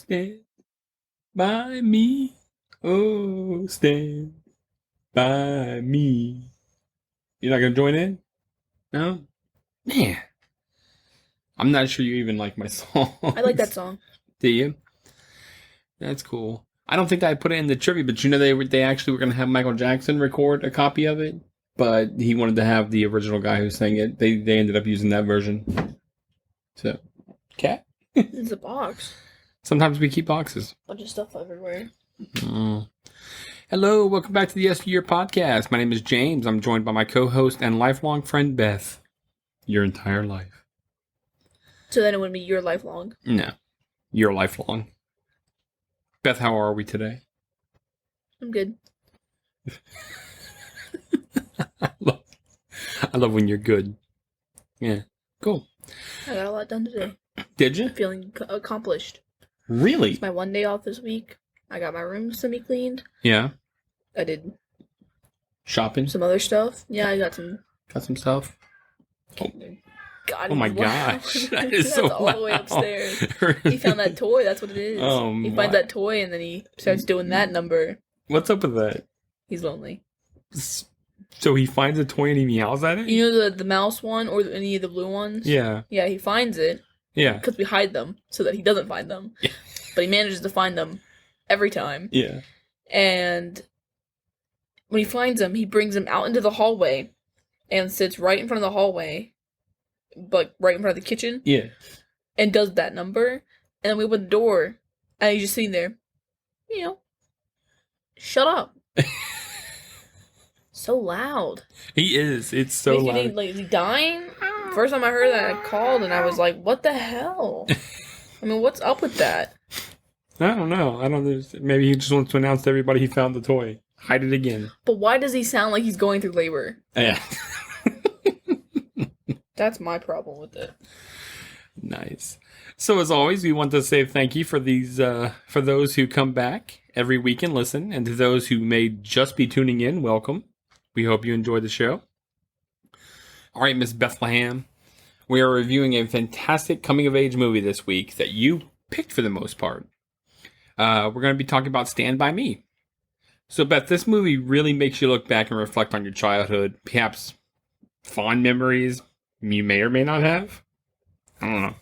stand by me. Oh, stand by me. You're not gonna join in? No? Man. I'm not sure you even like my song. I like that song. Do you? That's cool. I don't think that I put it in the trivia, but you know they actually were going to have Michael Jackson record a copy of it, but he wanted to have the original guy who sang it. They ended up using that version. So, cat. It's a box. Sometimes we keep boxes. Bunch of stuff everywhere. Hello, welcome back to the S Year podcast. My name is James. I'm joined by my co-host and lifelong friend Beth. Your entire life. So then it would be your lifelong. No, your lifelong. Beth, how are we today? I'm good. I love when you're good. Yeah, cool. I got a lot done today. Did you? Feeling accomplished. Really? It's my one day off this week. I got my room semi-cleaned. Yeah. I did Shopping? some other stuff. Yeah, I got some. Got some stuff? God, Oh my gosh. That is so all the way upstairs. loud. He found that toy. That's what it is. He finds that toy and then he starts doing that number. What's up with that? He's lonely. So he finds a toy and he meows at it? You know the mouse one or any of the blue ones? Yeah. Yeah, he finds it. Yeah. Because we hide them so that he doesn't find them. Yeah. But he manages to find them every time. Yeah. And when he finds them, he brings them out into the hallway and sits right in front of the hallway, but right in front of the kitchen. Yeah. And does that number. And then we open the door and he's just sitting there. You know, shut up. So loud. He is. It's so Makes you loud. think, like, is he dying? First time I heard that, I called and I was like, what the hell? I mean, what's up with that? I don't know. Maybe he just wants to announce to everybody he found the toy. Hide it again. But why does he sound like he's going through labor? Yeah. That's my problem with it. Nice. So as always, we want to say thank you for for those who come back every week and listen, and to those who may just be tuning in, welcome. We hope you enjoy the show. All right, Miss Bethlehem, we are reviewing a fantastic coming-of-age movie this week that you picked for the most part. We're going to be talking about Stand By Me. So, Beth, this movie really makes you look back and reflect on your childhood, perhaps fond memories you may or may not have. I don't know.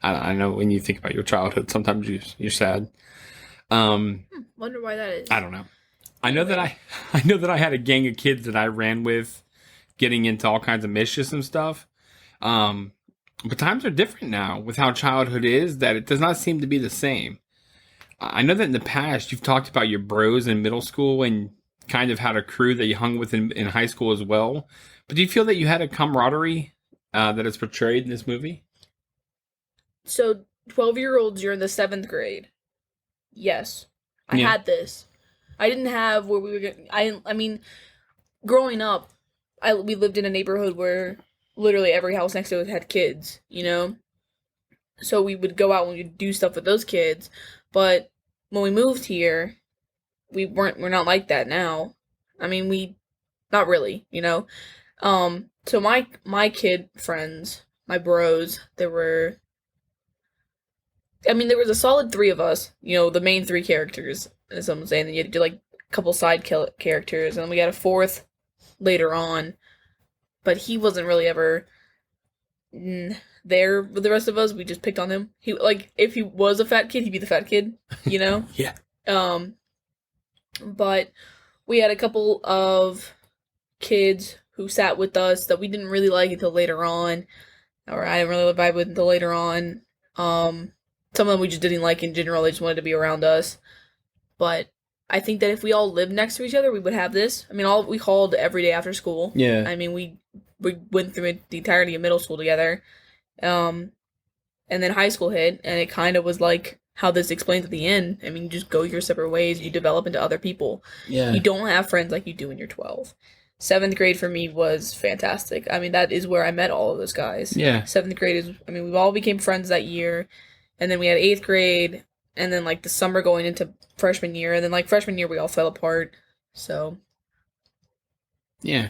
I know when you think about your childhood, sometimes you're sad. Wonder why that is. I don't know. I know that I had a gang of kids that I ran with, getting into all kinds of mischief and stuff. But times are different now with how childhood is, that it does not seem to be the same. I know that in the past you've talked about your bros in middle school and kind of had a crew that you hung with in high school as well. But do you feel that you had a camaraderie that is portrayed in this movie? So, 12-year-olds, you're in the 7th grade. Yes. I had this. I didn't have where we were getting... I mean, growing up, we lived in a neighborhood where literally every house next to us had kids, you know? So we would go out and we'd do stuff with those kids. But when we moved here, we're not like that now. I mean, not really, you know? So my kid friends, my bros, there was a solid 3 of us, you know, the main 3 characters, as someone's saying, then you had to do like a couple side characters, and then we got a 4th later on, but he wasn't really ever there with the rest of us. We just picked on him. He, like, if he was a fat kid, he'd be the fat kid, you know? Yeah. But we had a couple of kids who sat with us that we didn't really like until later on, or I didn't really vibe with until later on. Some of them we just didn't like in general. They just wanted to be around us. But I think that if we all lived next to each other, we would have this. I mean, we called every day after school. Yeah. I mean, we went through the entirety of middle school together. And then high school hit, and it kind of was like how this explains at the end. I mean, you just go your separate ways. You develop into other people. Yeah. You don't have friends like you do when you're 12. 7th grade for me was fantastic. I mean, that is where I met all of those guys. Yeah. 7th grade we all became friends that year. And then we had 8th grade, and then, like, the summer going into freshman year, and then, like, freshman year we all fell apart, so. Yeah.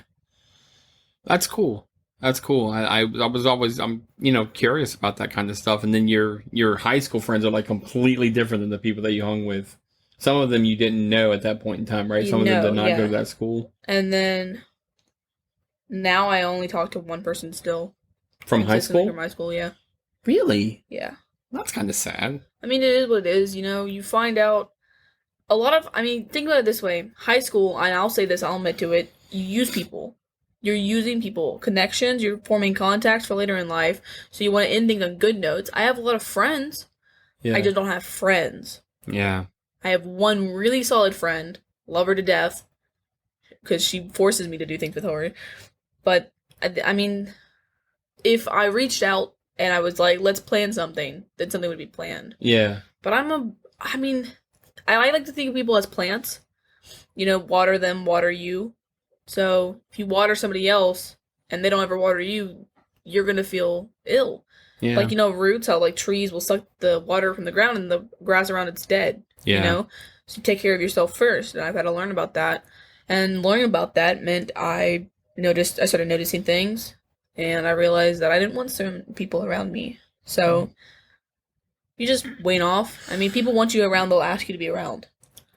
That's cool. That's cool. I was always curious about that kind of stuff. And then your high school friends are like completely different than the people that you hung with. Some of them you didn't know at that point in time, right? Some of them did not go to that school. And then now I only talk to one person still. From high school? From high school, yeah. Really? Yeah. That's kind of sad. I mean, it is what it is. You find out a lot of. I mean, think about it this way: high school, and I'll say this, I'll admit to it. You use people. You're using people, connections. You're forming contacts for later in life. So you want to end things on good notes. I have a lot of friends. Yeah. I just don't have friends. Yeah. I have one really solid friend. Love her to death. Because she forces me to do things with her. But, I mean, if I reached out and I was like, let's plan something, then something would be planned. Yeah. But I like to think of people as plants. Water them, water you. So, if you water somebody else and they don't ever water you, you're going to feel ill. Yeah. Like, roots, how, like, trees will suck the water from the ground and the grass around it's dead. Yeah. So, take care of yourself first. And I've had to learn about that. And learning about that meant I started noticing things. And I realized that I didn't want certain people around me. So, you just wane off. I mean, people want you around, they'll ask you to be around.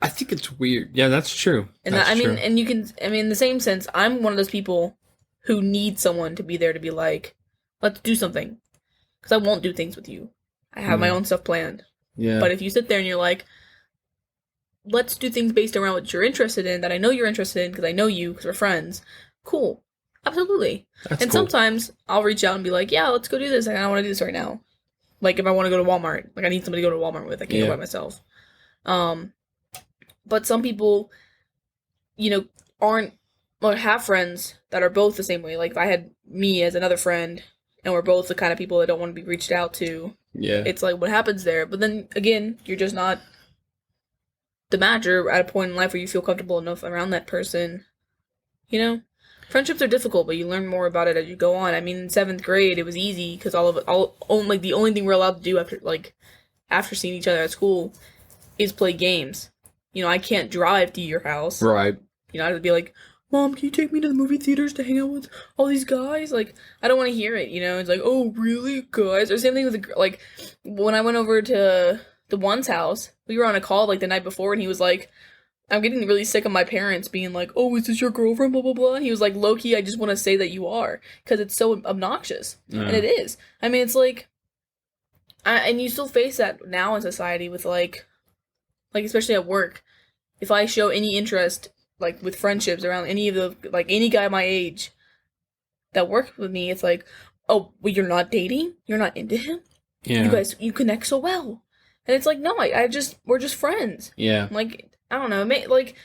I think it's weird. Yeah, that's true. And in the same sense, I'm one of those people who need someone to be there to be like, let's do something. Because I won't do things with you. I have my own stuff planned. Yeah. But if you sit there and you're like, let's do things based around what you're interested in, that I know you're interested in because I know you, because we're friends, cool. Absolutely. That's cool. Sometimes I'll reach out and be like, yeah, let's go do this. I don't want to do this right now. Like if I want to go to Walmart. Like I need somebody to go to Walmart with. I can't go by myself. But some people, have friends that are both the same way. Like if I had me as another friend and we're both the kind of people that don't want to be reached out to. Yeah. It's like what happens there. But then again, you're just not the match. You're at a point in life where you feel comfortable enough around that person. Friendships are difficult, but you learn more about it as you go on. I mean, in 7th grade, it was easy because the only thing we're allowed to do after seeing each other at school is play games. I can't drive to your house. Right. I would be like, Mom, can you take me to the movie theaters to hang out with all these guys? Like, I don't want to hear it, It's like, oh, really, guys? Or same thing with, like, when I went over to the one's house, we were on a call, like, the night before, and he was like, I'm getting really sick of my parents being like, oh, is this your girlfriend, blah, blah, blah. And he was like, low-key, I just want to say that you are, because it's so obnoxious. Yeah. And it is. I mean, it's like, and you still face that now in society with, like, especially at work. If I show any interest, like, with friendships around any guy my age that works with me, it's like, oh, well, you're not dating? You're not into him? Yeah. You connect so well. And it's like, no, we're just friends. Yeah. Like, I don't know, like,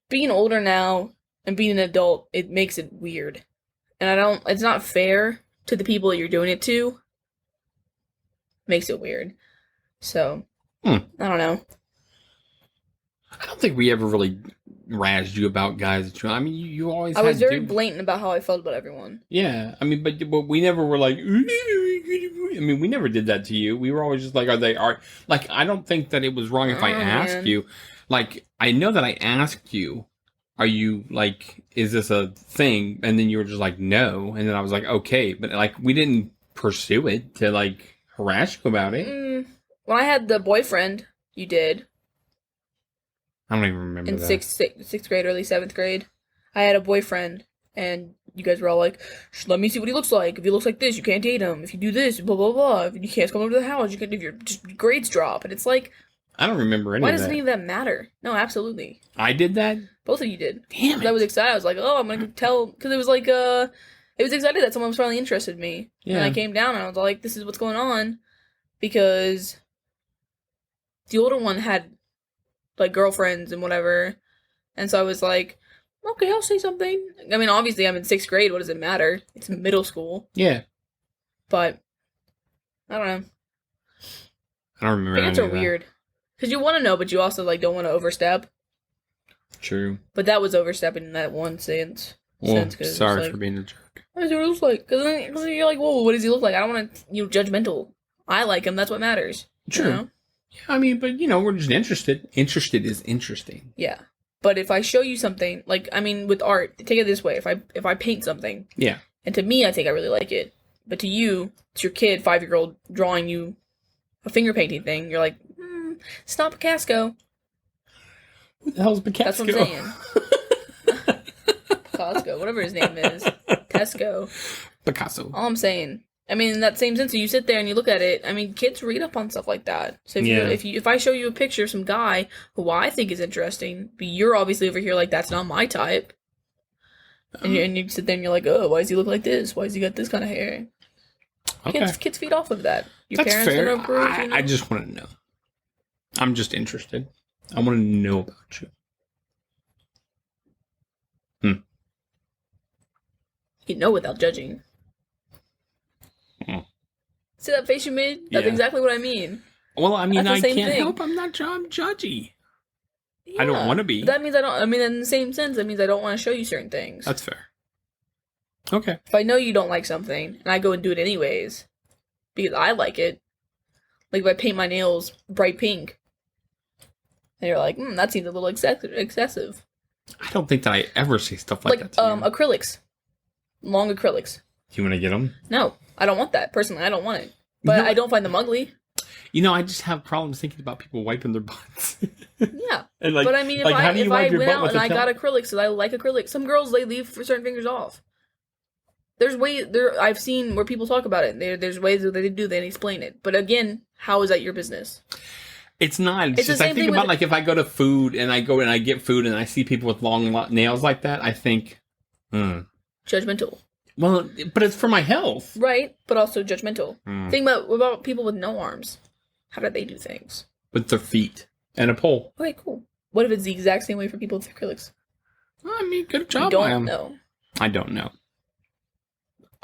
being older now and being an adult, it makes it weird. And it's not fair to the people that you're doing it to. Makes it weird. So, I don't know. I don't think we ever really razzed you about guys. I mean, you always. I was very blatant about how I felt about everyone. Yeah, I mean, but we never were like. I mean, we never did that to you. We were always just like, like? I don't think that it was wrong if I asked you. Like, I know that I asked you, are you like, is this a thing? And then you were just like, no. And then I was like, okay, but like, we didn't pursue it to like harass you about it. When I had the boyfriend, you did. I don't even remember in that. Sixth grade, early 7th grade. I had a boyfriend, and you guys were all like, let me see what he looks like. If he looks like this, you can't date him. If you do this, blah, blah, blah. If you can't come over to the house, you can't, if your grades drop. And it's like, I don't remember any of that. Why does any of that matter? No, absolutely. I did that? Both of you did. Damn it. I was excited. I was like, oh, I'm going to tell, because it was like, it was excited that someone was finally interested in me. Yeah. And I came down and I was like, this is what's going on. Because the older one had, like, girlfriends and whatever. And so I was like, okay, I'll say something. I mean, obviously, I'm in 6th grade. What does it matter? It's middle school. Yeah. But, I don't know. I don't remember. Parents are weird. Because you want to know, but you also, like, don't want to overstep. True. But that was overstepping in that one sense. Well, sorry for being a jerk. What does he look like? Because you're like, whoa, what does he look like? I don't want to, judgmental. I like him. That's what matters. True. Yeah, I mean, but, we're just interested. Interested is interesting. Yeah. But if I show you something, like, I mean, with art, take it this way. If I paint something. Yeah. And to me, I think I really like it. But to you, it's your kid, 5-year-old, drawing you a finger painting thing. You're like, it's not Picasso. Who the hell's Picasso? That's what I'm saying. Costco, whatever his name is. Tesco. Picasso. All I'm saying. I mean, in that same sense, you sit there and you look at it. I mean, kids read up on stuff like that. So if I show you a picture of some guy who I think is interesting, but you're obviously over here like, that's not my type. And you sit there and you're like, oh, why does he look like this? Why has he got this kind of hair? Okay. Kids feed off of that. Your That's parents fair. don't approve, you know? I just want to know. I'm just interested. I want to know about you. You know without judging. See that face you made? That's exactly what I mean. Well, I mean, I can't help. I'm judgy. Yeah, I don't want to be. That means I don't. I mean, in the same sense, that means I don't want to show you certain things. That's fair. Okay. If I know you don't like something, and I go and do it anyways, because I like it, like if I paint my nails bright pink, and you're like, that seems a little excessive. I don't think that I ever say stuff like that to you. Acrylics. Long acrylics. Do you want to get them? No, I don't want that. Personally, I don't want it. But I don't find them ugly. You know, I just have problems thinking about people wiping their butts. Yeah. And like, but I mean, if I went out and I got acrylics, because I like acrylics, some girls, they leave for certain fingers off. There's ways, I've seen where people talk about it. There's ways that they do, they explain it. But again, how is that your business? It's not. It's just, I think about, like, if I go to food and I go and I get food and I see people with long nails like that, I think, Judgmental. Well, but it's for my health. Right, but also judgmental. Think about people with no arms. How do they do things? With their feet and a pole. Okay, cool. What if it's the exact same way for people with acrylics? I mean, good job. I don't know.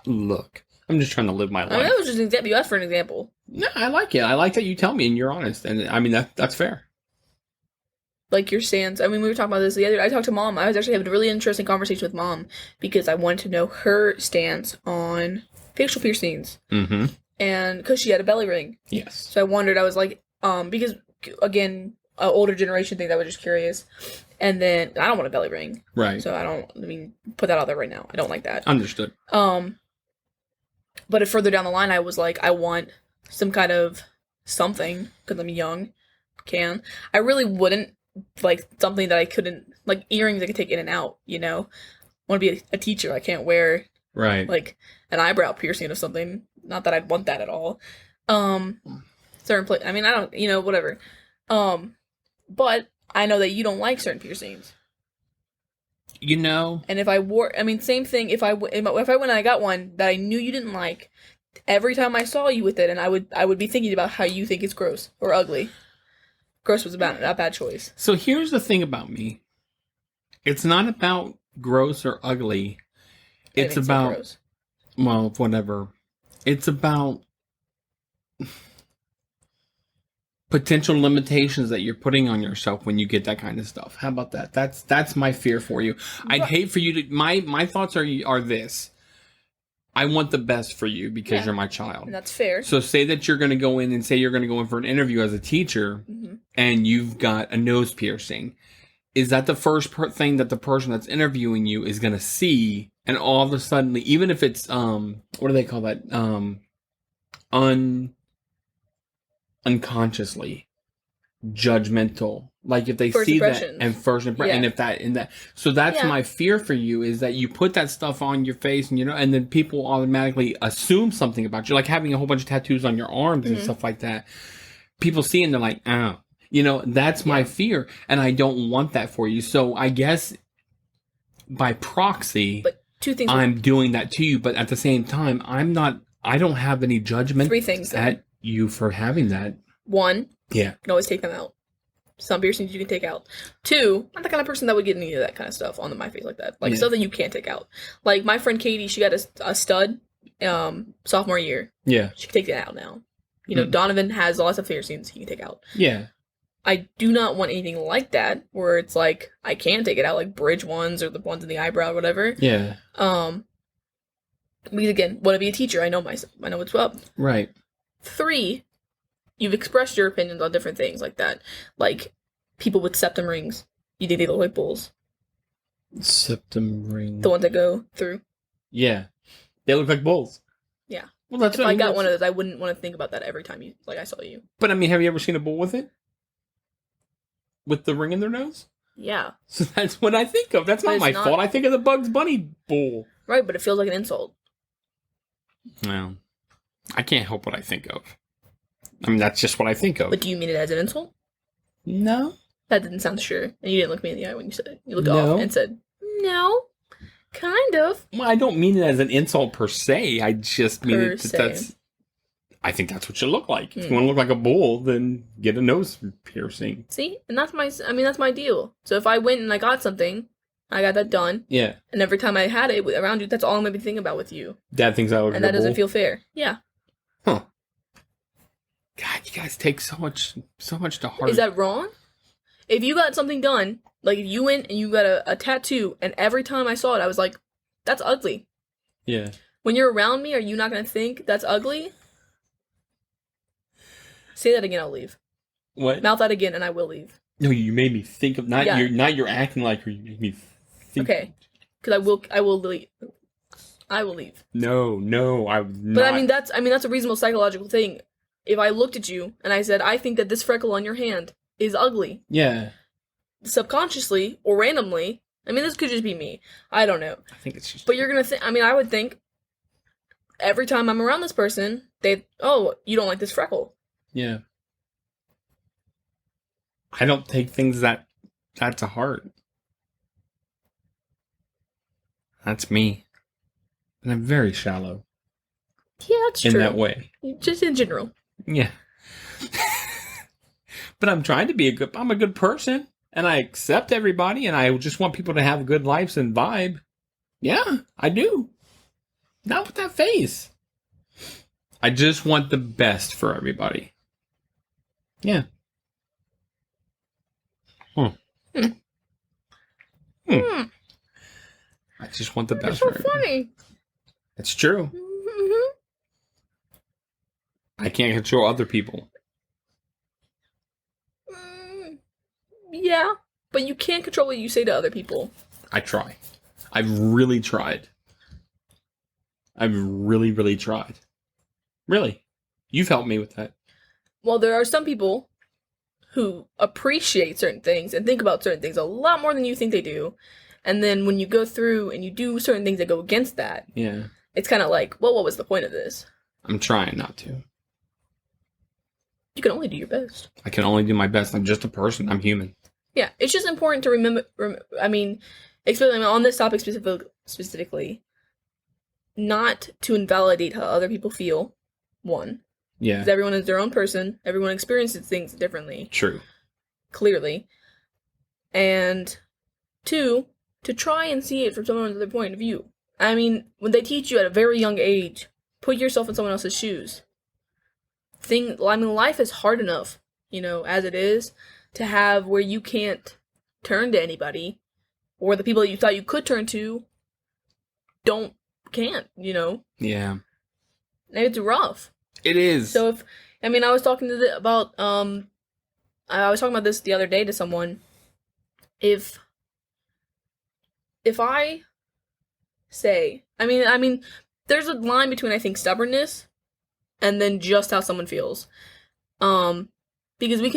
Look, I'm just trying to live my life. I mean, that was just an example. You asked for an example. No, I like it. I like that you tell me and you're honest. And I mean, that's fair. Like your stance. I mean, we were talking about this the other day. I talked to Mom. I was actually having a really interesting conversation with Mom because I wanted to know her stance on facial piercings. Mm-hmm. And because she had a belly ring. Yes. So I wondered, I was like, because, again, an older generation thing, I was just curious. And then, I don't want a belly ring. Right. So put that out there right now. I don't like that. Understood. But further down the line, I was like, I want some kind of something, because I'm young, I really wouldn't like something that I couldn't, like earrings I could take in and out, you know? I want to be a teacher. I can't wear, like, an eyebrow piercing or something. Not that I'd want that at all. Certain I mean, I don't, whatever. But I know that you don't like certain piercings. And if I wore, I mean, same thing, if I went and I got one that I knew you didn't like, every time I saw you with it, and I would be thinking about how you think it's gross or ugly. Gross was a bad choice. So here's the thing about me. It's not about gross or ugly. It's about, well, whatever. It's about potential limitations that you're putting on yourself when you get that kind of stuff. How about that? That's my fear for you. I'd hate for you to, my thoughts are this. I want the best for you because you're my child. And that's fair. So say that you're going to go in and say you're going to go in for an interview as a teacher and you've got a nose piercing. Is that the first thing that the person that's interviewing you is going to see? And all of a sudden, even if it's, what do they call that? Unconsciously judgmental. Like if they see that and first impression, and that, so that's my fear for you, is that you put that stuff on your face and and then people automatically assume something about you, like having a whole bunch of tattoos on your arms and stuff like that. People see and they're like, oh, that's my fear, and I don't want that for you. So I guess by proxy, but two things I'm doing that to you, but at the same time, I don't have any judgment 3 things at you for having that. 1, you can always take them out. Some piercings you can take out. 2, I'm the kind of person that would get any of that kind of stuff on my face like that. Like stuff that you can't take out. Like my friend Katie, she got a stud sophomore year. Yeah. She can take that out now. Donovan has lots of piercings he can take out. Yeah. I do not want anything like that where it's like I can take it out, like bridge ones or the ones in the eyebrow or whatever. Yeah. Because again, want to be a teacher. I know myself. I know what's up. Right. 3, you've expressed your opinions on different things like that. Like, people with septum rings. You think they look like bulls. Septum rings. The ones that go through. Yeah. They look like bulls. Yeah. Well, that's if I got one of those, I wouldn't want to think about that every time I saw you. But I mean, have you ever seen a bull with it? With the ring in their nose? Yeah. So that's what I think of. That's not my fault. I think of the Bugs Bunny bull. Right, but it feels like an insult. Well, I can't help what I think of. I mean, that's just what I think of. But do you mean it as an insult? No. That didn't sound sure. And you didn't look me in the eye when you said it. You looked off and said, no, kind of. Well, I don't mean it as an insult per se. I just mean that's... I think that's what you look like. If you want to look like a bull, then get a nose piercing. See? And that's my deal. So if I went and I got something, I got that done. Yeah. And every time I had it around you, that's all I'm going to be thinking about with you. Dad thinks I look like a bull. And that doesn't feel fair. Yeah. Huh. God, you guys take so much to heart. Is that wrong? If you got something done, like if you went and you got a tattoo, and every time I saw it, I was like, that's ugly. Yeah. When you're around me, are you not going to think that's ugly? Say that again, I'll leave. What? Mouth that again, and I will leave. No, you made me think of you're acting like you made me think. Okay, because I will leave. I will leave. No, I would not. But that's a reasonable psychological thing. If I looked at you and I said, I think that this freckle on your hand is ugly. Yeah. Subconsciously or randomly, I mean, this could just be me. I don't know. I think it's just. But you're gonna think. I mean, I would think every time I'm around this person, you don't like this freckle. Yeah. I don't take things that to heart. That's me. And I'm very shallow. Yeah, that's true. In that way. Just in general. Yeah. But I'm trying to be I'm a good person. And I accept everybody. And I just want people to have good lives and vibe. Yeah, I do. Not with that face. I just want the best for everybody. Yeah. I just want the best. It's so funny. It's true. Mm-hmm. I can't control other people. Yeah, but you can't control what you say to other people. I try. I've really tried. I've really, really tried. Really. You've helped me with that. Well, there are some people who appreciate certain things and think about certain things a lot more than you think they do. And then when you go through and you do certain things that go against that, yeah, it's kind of like, well, what was the point of this? I'm trying not to. You can only do your best. I can only do my best. I'm just a person. I'm human. Yeah, it's just important to remember especially on this topic specifically, not to invalidate how other people feel, one. Yeah. Because everyone is their own person. Everyone experiences things differently. True. Clearly. And two, to try and see it from someone's other point of view. I mean, when they teach you at a very young age, put yourself in someone else's shoes. Life is hard enough, as it is, to have where you can't turn to anybody, or the people that you thought you could turn to can't. Yeah. And it's rough. It is. So I was talking about this the other day to someone. If I say, there's a line between, I think, stubbornness and then just how someone feels. Because we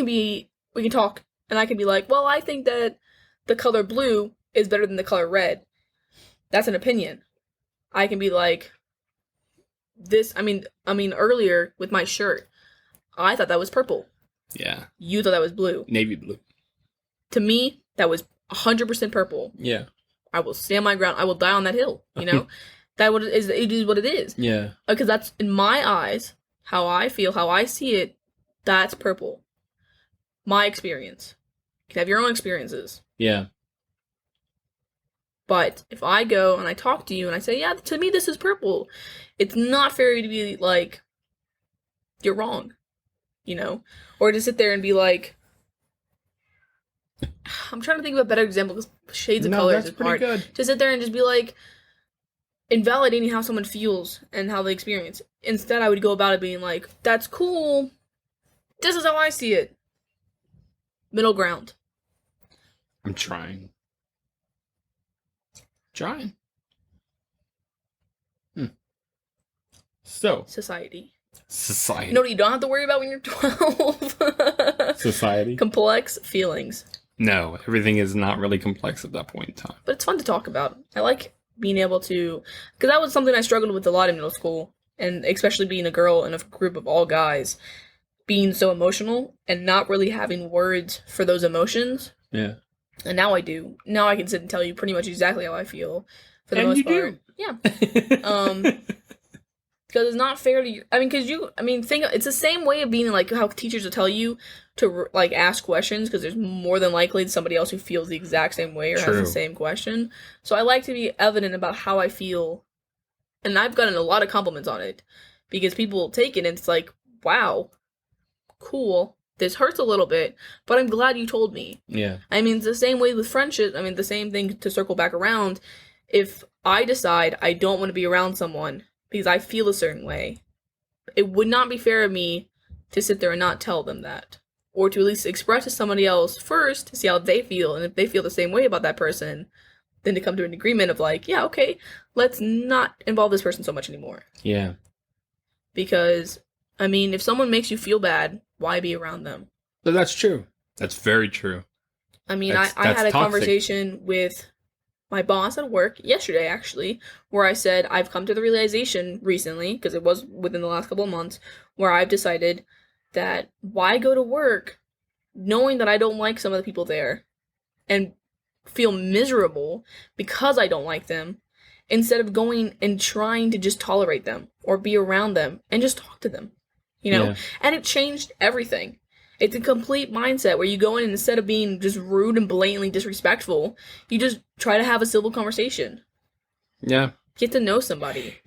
can talk, and I can be like, well, I think that the color blue is better than the color red. That's an opinion. I can be like, earlier with my shirt, I thought that was purple. Yeah. You thought that was blue. Navy blue. To me, that was 100% purple. Yeah. I will stand my ground. I will die on that hill. That it is what it is. Yeah. Because that's, in my eyes, how I feel, how I see it, that's purple. My experience. You can have your own experiences. Yeah. But if I go and I talk to you and I say, yeah, to me this is purple, it's not fair to be like, you're wrong. Or to sit there and be like, I'm trying to think of a better example because shades of colors is hard. Good. To sit there and just be like, invalidating how someone feels and how they experience. Instead, I would go about it being like, that's cool. This is how I see it. Middle ground. I'm trying. So, Society. society. You know what you don't have to worry about when you're 12? Society. Complex feelings. No, everything is not really complex at that point in time. But it's fun to talk about. I like being able to, because that was something I struggled with a lot in middle school, and especially being a girl in a group of all guys, being so emotional and not really having words for those emotions. Yeah. And now I do. Now I can sit and tell you pretty much exactly how I feel for the And most you part. do. Yeah. Because it's not fair to you. I mean, think it's the same way of being like how teachers will tell you to like ask questions because there's more than likely somebody else who feels the exact same way or has the same question. So I like to be evident about how I feel, and I've gotten a lot of compliments on it because people take it and it's like, wow, cool. This hurts a little bit, but I'm glad you told me. Yeah. I mean, it's the same way with friendship. I mean, the same thing to circle back around. If I decide I don't want to be around someone because I feel a certain way, it would not be fair of me to sit there and not tell them that. Or to at least express to somebody else first to see how they feel, and if they feel the same way about that person, then to come to an agreement of like, yeah, okay, let's not involve this person so much anymore. Yeah. Because, I mean, if someone makes you feel bad, why be around them? But that's true. That's very true. I mean, I had a conversation with my boss at work yesterday, actually, where I said I've come to the realization recently, because it was within the last couple of months, where I've decided that why go to work knowing that I don't like some of the people there and feel miserable because I don't like them, instead of going and trying to just tolerate them or be around them and just talk to them, you know? Yeah. And it changed everything. It's a complete mindset where you go in and instead of being just rude and blatantly disrespectful, you just try to have a civil conversation. Yeah. Get to know somebody.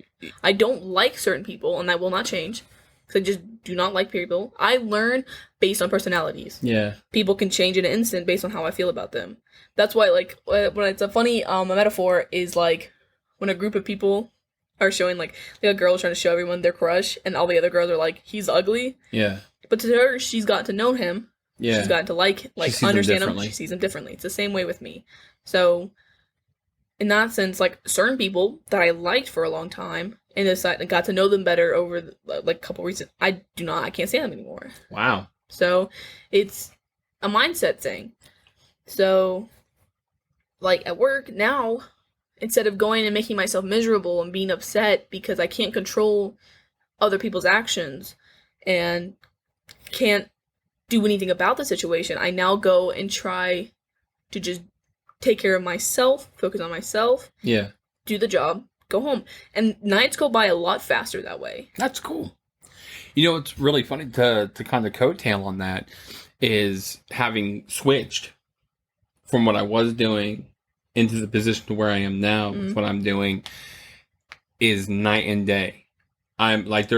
I don't like certain people, and that will not change. Because I just do not like people. I learn based on personalities. Yeah. People can change in an instant based on how I feel about them. That's why, like, when it's a funny a metaphor is, like, when a group of people are showing, like a girl is trying to show everyone their crush, and all the other girls are like, he's ugly. Yeah. But to her, she's gotten to know him. Yeah. She's gotten to like understand him. She sees him differently. It's the same way with me. So, in that sense, like, certain people that I liked for a long time and got to know them better over like a couple reasons, I can't stand them anymore. Wow. So, it's a mindset thing. So, like, at work now, instead of going and making myself miserable and being upset because I can't control other people's actions and can't do anything about the situation, I now go and try to just take care of myself, focus on myself, do the job, go home. And nights go by a lot faster that way. That's cool. You know, what's really funny to kind of coattail on that is having switched from what I was doing into the position to where I am now with what I'm doing is night and day. I'm like,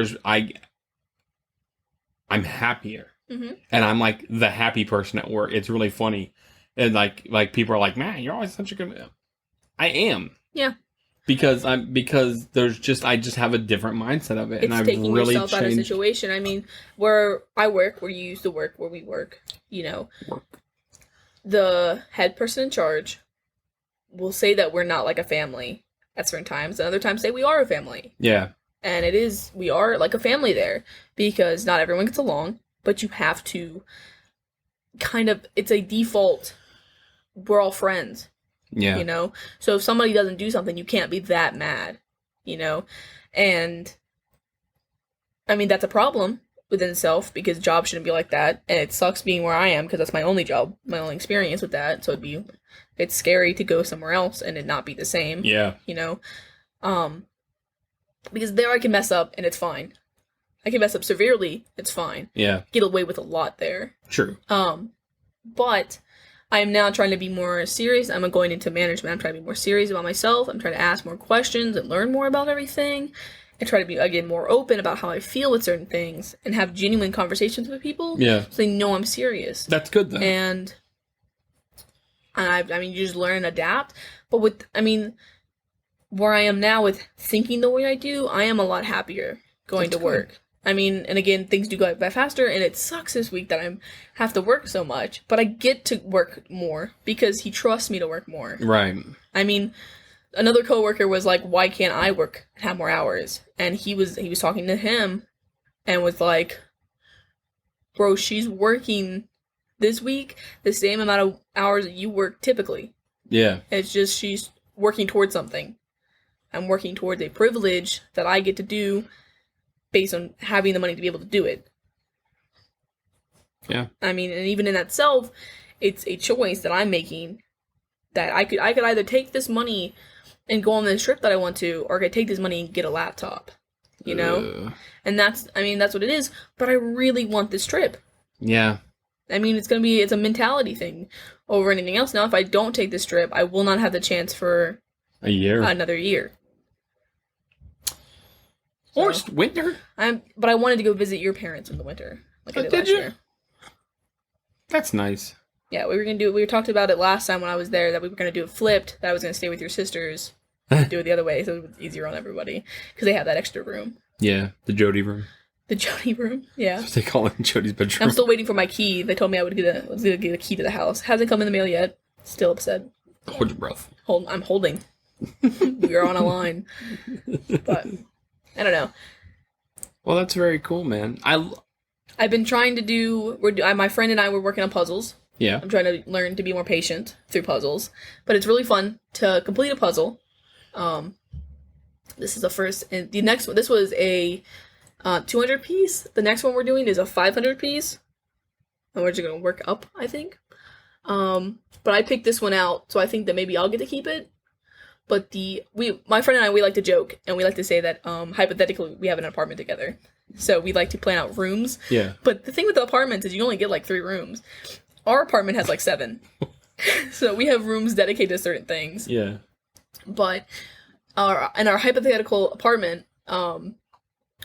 I'm happier. Mm-hmm. And I'm like the happy person at work. It's really funny. And like people are like, man, you're always such a good man. I am. Yeah. Because I just have a different mindset of it. It's and I've taking really yourself out of the situation. I mean, where I work, where you used to work, where we work, you know, the head person in charge will say that we're not like a family at certain times, and other times say we are a family. Yeah. And we are like a family there, because not everyone gets along, but you have to it's a default, we're all friends. Yeah. You know? So if somebody doesn't do something, you can't be that mad, you know? And, I mean, that's a problem within itself, because jobs shouldn't be like that, and it sucks being where I am, because that's my only job, my only experience with that, so it's scary to go somewhere else and it not be the same. Yeah. You know? Because there I can mess up, and it's fine. I can mess up severely, it's fine. Yeah. Get away with a lot there. True. But I am now trying to be more serious. I'm going into management. I'm trying to be more serious about myself. I'm trying to ask more questions and learn more about everything. And try to be, again, more open about how I feel with certain things. And have genuine conversations with people. Yeah. So they know I'm serious. That's good, though. And you just learn and adapt. But where I am now with thinking the way I do, I am a lot happier going to work. I mean, and again, things do go by faster, and it sucks this week that I have to work so much, but I get to work more because he trusts me to work more. Right. I mean, another coworker was like, "Why can't I work and have more hours?" And he was talking to him, and was like, "Bro, she's working this week the same amount of hours that you work typically. Yeah. It's just she's working towards something. I'm working towards a privilege that I get to do based on having the money to be able to do it." Yeah. I mean, and even in itself, it's a choice that I'm making, that I could either take this money and go on this trip that I want to, or I could take this money and get a laptop, you know? And that's what it is, but I really want this trip. Yeah. I mean, it's a mentality thing over anything else. Now, if I don't take this trip, I will not have the chance for another year. Or winter. But I wanted to go visit your parents in the winter, like I did last year. That's nice. Yeah, we talked about it last time when I was there, that we were gonna do it flipped, that I was gonna stay with your sisters, and do it the other way, so it was easier on everybody, because they have that extra room. Yeah, the Jody room. The Jody room, yeah. That's what they call it, Jody's bedroom. I'm still waiting for my key. They told me I was gonna get a key to the house. Hasn't come in the mail yet. Still upset. Hold your breath. I'm holding. We are on a line. But, I don't know. Well, that's very cool, man. I've been trying to do... my friend and I were working on puzzles. Yeah. I'm trying to learn to be more patient through puzzles. But it's really fun to complete a puzzle. This is the first... And the next one... This was a 200 piece. The next one we're doing is a 500 piece. And we're just going to work up, I think. But I picked this one out, so I think that maybe I'll get to keep it. But my friend and I, we like to joke, and we like to say that, hypothetically, we have an apartment together. So we like to plan out rooms. Yeah. But the thing with the apartments is you only get, 3 rooms. Our apartment has, 7. So we have rooms dedicated to certain things. Yeah. But in our hypothetical apartment,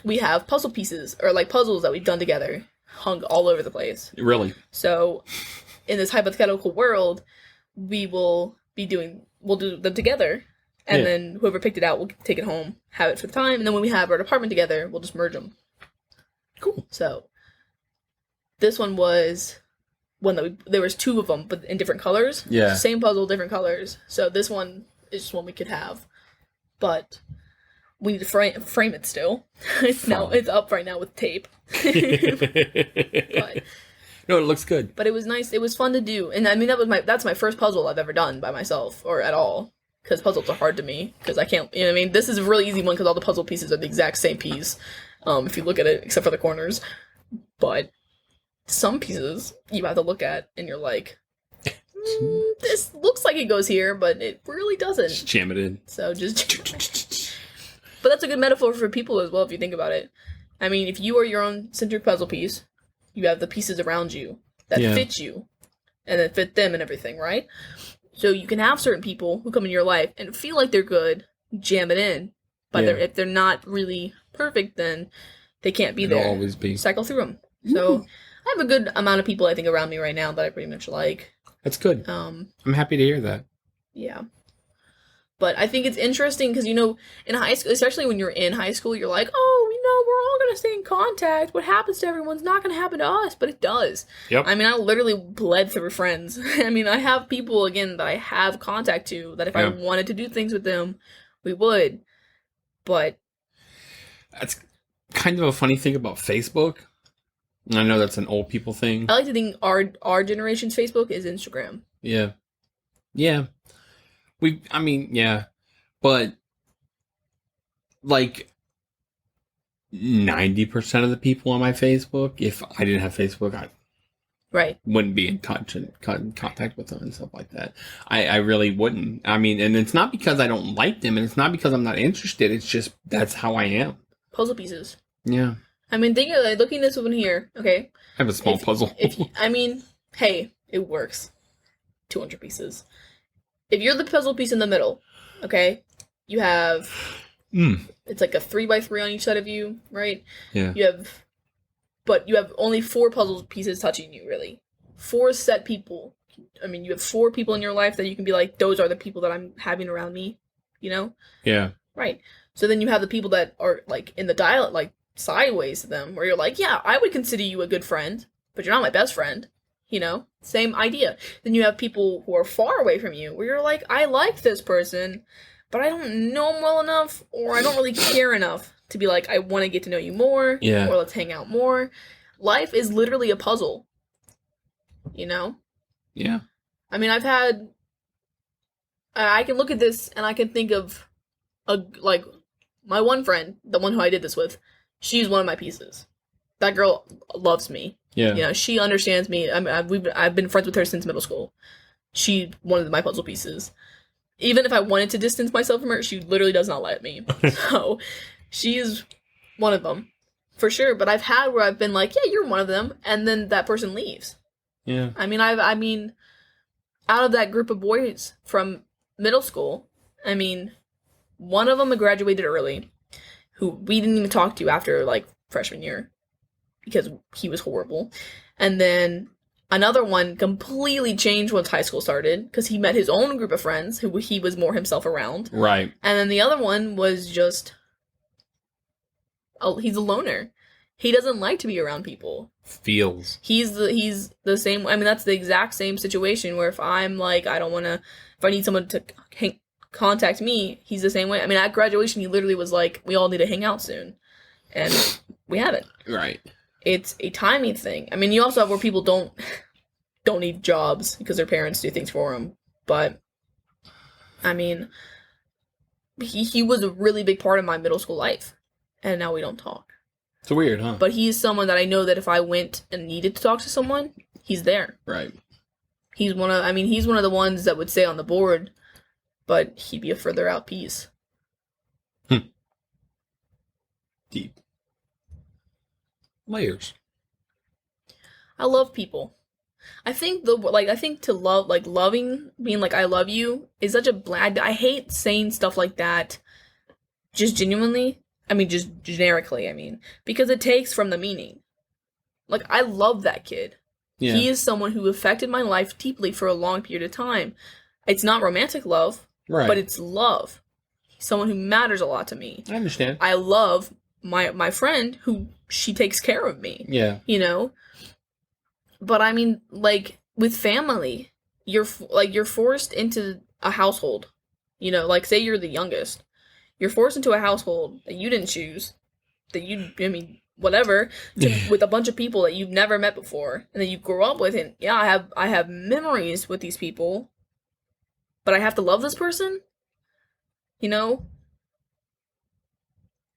we have puzzle pieces, or, puzzles that we've done together, hung all over the place. Really? So, in this hypothetical world, we'll do them together. And then whoever picked it out will take it home, have it for the time, and then when we have our apartment together, we'll just merge them. Cool. So, this one was one that there was 2 of them, but in different colors. Yeah. Same puzzle, different colors. So this one is just one we could have, but we need to frame it still. It's up right now with tape. But, no, it looks good. But it was nice. It was fun to do, and I mean that's my first puzzle I've ever done by myself or at all. Because puzzles are hard to me, because I can't, this is a really easy one because all the puzzle pieces are the exact same piece, if you look at it, except for the corners. But some pieces you have to look at, and you're like, this looks like it goes here, but it really doesn't. Just jam it in. So just... But that's a good metaphor for people as well, if you think about it. I mean, if you are your own centered puzzle piece, you have the pieces around you that fit you, and then fit them and everything, right? So you can have certain people who come in your life and feel like they're good, jam it in. But if they're not really perfect, then they can't be there. They'll always be. Cycle through them. So I have a good amount of people, I think, around me right now that I pretty much like. That's good. I'm happy to hear that. Yeah. But I think it's interesting because, in high school, especially when you're in high school, you're like, oh, we're all going to stay in contact. What happens to everyone's not going to happen to us, but it does. Yep. I mean, I literally bled through friends. I mean, I have people, again, that I have contact to, that if I wanted to do things with them, we would. But that's kind of a funny thing about Facebook. I know that's an old people thing. I like to think our generation's Facebook is Instagram. Yeah. Yeah. But 90% of the people on my Facebook, if I didn't have Facebook, I wouldn't be in touch and contact with them and stuff like that. I really wouldn't. I mean, and it's not because I don't like them, and it's not because I'm not interested. It's just that's how I am. Puzzle pieces. Yeah. I mean, think of looking at this one here. Okay. I have a small puzzle. Hey, it works. 200 pieces. If you're the puzzle piece in the middle, okay, you have, it's like a 3x3 on each side of you, right? Yeah. You have only 4 puzzle pieces touching you, really. 4 set people. I mean, you have 4 people in your life that you can be like, those are the people that I'm having around me, Yeah. Right. So then you have the people that are, in the dial, sideways to them, where you're like, yeah, I would consider you a good friend, but you're not my best friend. Same idea. Then you have people who are far away from you, where you're like, I like this person, but I don't know them well enough, or I don't really care enough to be like, I want to get to know you more, Yeah. or let's hang out more. Life is literally a puzzle, you know? Yeah. I mean, I can look at this and I can think of like my one friend, the one who I did this with. She's one of my pieces. That girl loves me. Yeah. You know, she understands me. I've been friends with her since middle school. She's one of my puzzle pieces. Even if I wanted to distance myself from her, she literally does not let me. So, she's one of them, for sure. But I've had where I've been like, yeah, you're one of them, and then that person leaves. Yeah. I mean, out of that group of boys from middle school, I mean, one of them had graduated early, who we didn't even talk to after, like, freshman year, because he was horrible. And then another one completely changed once high school started, because he met his own group of friends, who he was more himself around. Right. And then the other one was just, he's a loner. He doesn't like to be around people. Feels. He's the same. I mean, that's the exact same situation where if I'm like, I don't want to, if I need someone to contact me, he's the same way. I mean, at graduation, he literally was like, we all need to hang out soon. And we haven't. Right. It's a timing thing. I mean, you also have where people don't need jobs because their parents do things for them. But, I mean, he was a really big part of my middle school life. And now we don't talk. It's weird, huh? But he's someone that I know that if I went and needed to talk to someone, he's there. Right. He's one of the ones that would stay on the board, but he'd be a further out piece. Deep. Layers. I love people. I think to love, like, loving, being like, I love you, is such a bland. I hate saying stuff like that just genuinely. I mean, just generically, because it takes from the meaning. Like, I love that kid. Yeah. He is someone who affected my life deeply for a long period of time. It's not romantic love, right, but it's love. He's someone who matters a lot to me. I understand. I love my friend who she takes care of me. Yeah. You know? But I mean, like, with family, you're forced into a household. You know, like, say you're the youngest. You're forced into a household that you didn't choose, whatever, with a bunch of people that you've never met before, and that you grow up with. And yeah, I have memories with these people, but I have to love this person, you know?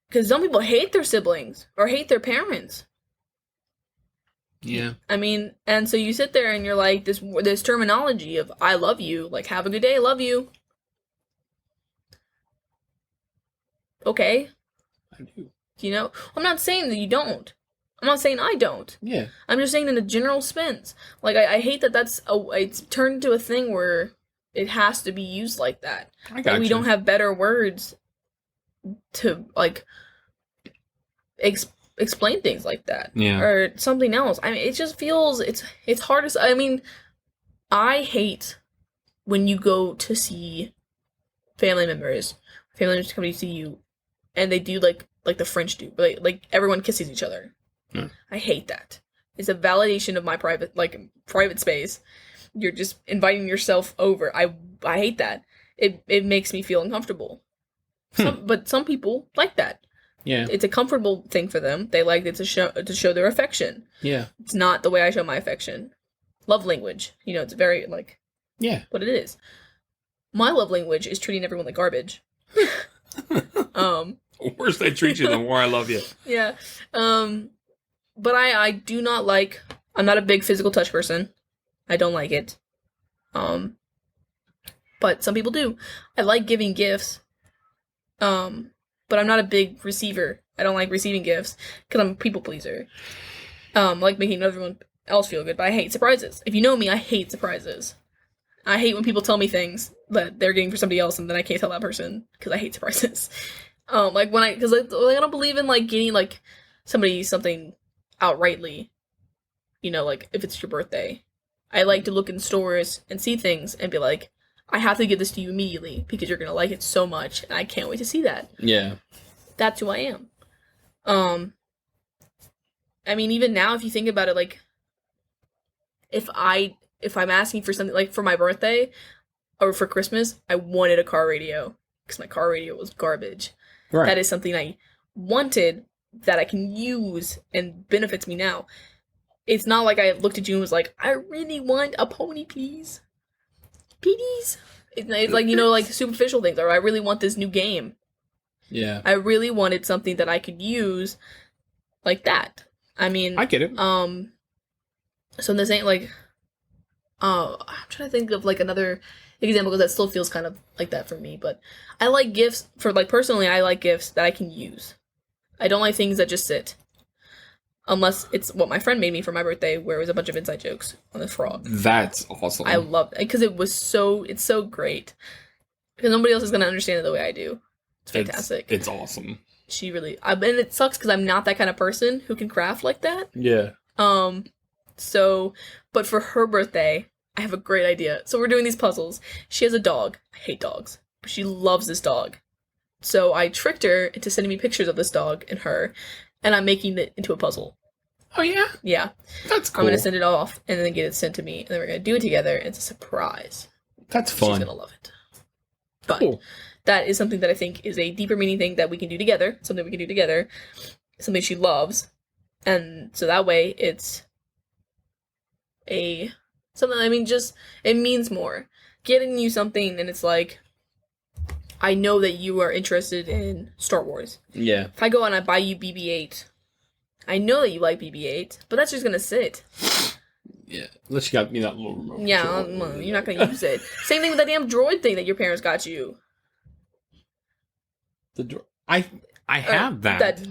Because some people hate their siblings or hate their parents. Yeah. I mean, and so you sit there and you're like, this terminology of I love you, like, have a good day, love you. Okay. I do. You know? I'm not saying that you don't. I'm not saying I don't. Yeah. I'm just saying in a general sense. Like, I hate that it's turned into a thing where it has to be used like that. I got like, we don't have better words to, like, explain things like that. Yeah. Or something else. I mean, it just feels, it's hard to, I mean, I hate when you go to see family members come to see you, and they do like the French do, but like everyone kisses each other. Yeah. I hate that. It's a validation of my private space. You're just inviting yourself over. I hate that. It makes me feel uncomfortable. But some people like that. Yeah. It's a comfortable thing for them. They like it to show their affection. Yeah. It's not the way I show my affection. Love language. You know, it's very like, yeah, what it is. My love language is treating everyone like garbage. The worse I treat you, the more I love you. Yeah. But I do not like, I'm not a big physical touch person. I don't like it. But some people do. I like giving gifts. But I'm not a big receiver. I don't like receiving gifts because I'm a people pleaser. I like making everyone else feel good, but I hate surprises. If you know me, I hate surprises. I hate when people tell me things that they're getting for somebody else and then I can't tell that person because I hate surprises. Because I don't believe in like getting like somebody something outrightly. You know, like if it's your birthday, I like to look in stores and see things and be like, I have to give this to you immediately because you're gonna like it so much, and I can't wait to see that. Yeah, that's who I am. I mean, even now, if you think about it, like, if I'm asking for something like for my birthday or for Christmas, I wanted a car radio because my car radio was garbage. Right. That is something I wanted that I can use and benefits me now. It's not like I looked at you and was like, I really want a pony, please. Please. It's like, like superficial things, or I really want this new game. Yeah. I really wanted something that I could use like that. I mean, I get it. So this ain't like, I'm trying to think of like another example because that still feels kind of like that for me. But I like gifts personally. I like gifts that I can use. I don't like things that just sit. Unless it's what my friend made me for my birthday, where it was a bunch of inside jokes on this frog. That's awesome. I loved it because it's so great. Because nobody else is going to understand it the way I do. It's fantastic. It's awesome. She really, and it sucks because I'm not that kind of person who can craft like that. Yeah. So, but for her birthday, I have a great idea. So we're doing these puzzles. She has a dog. I hate dogs. But she loves this dog. So I tricked her into sending me pictures of this dog and her, and I'm making it into a puzzle. Oh, yeah? Yeah. That's cool. I'm going to send it off and then get it sent to me, and then we're going to do it together, and it's a surprise. That's fun. She's going to love it. But cool. That is something that I think is a deeper meaning thing that we can do together, something she loves, and so that way it's just, it means more. Getting you something, and it's like, I know that you are interested in Star Wars. Yeah. If I go and I buy you BB-8, I know that you like BB-8, but that's just gonna sit. Yeah. Unless you got me that little remote. Yeah, you're not gonna use it. Same thing with that damn droid thing that your parents got you. I have that.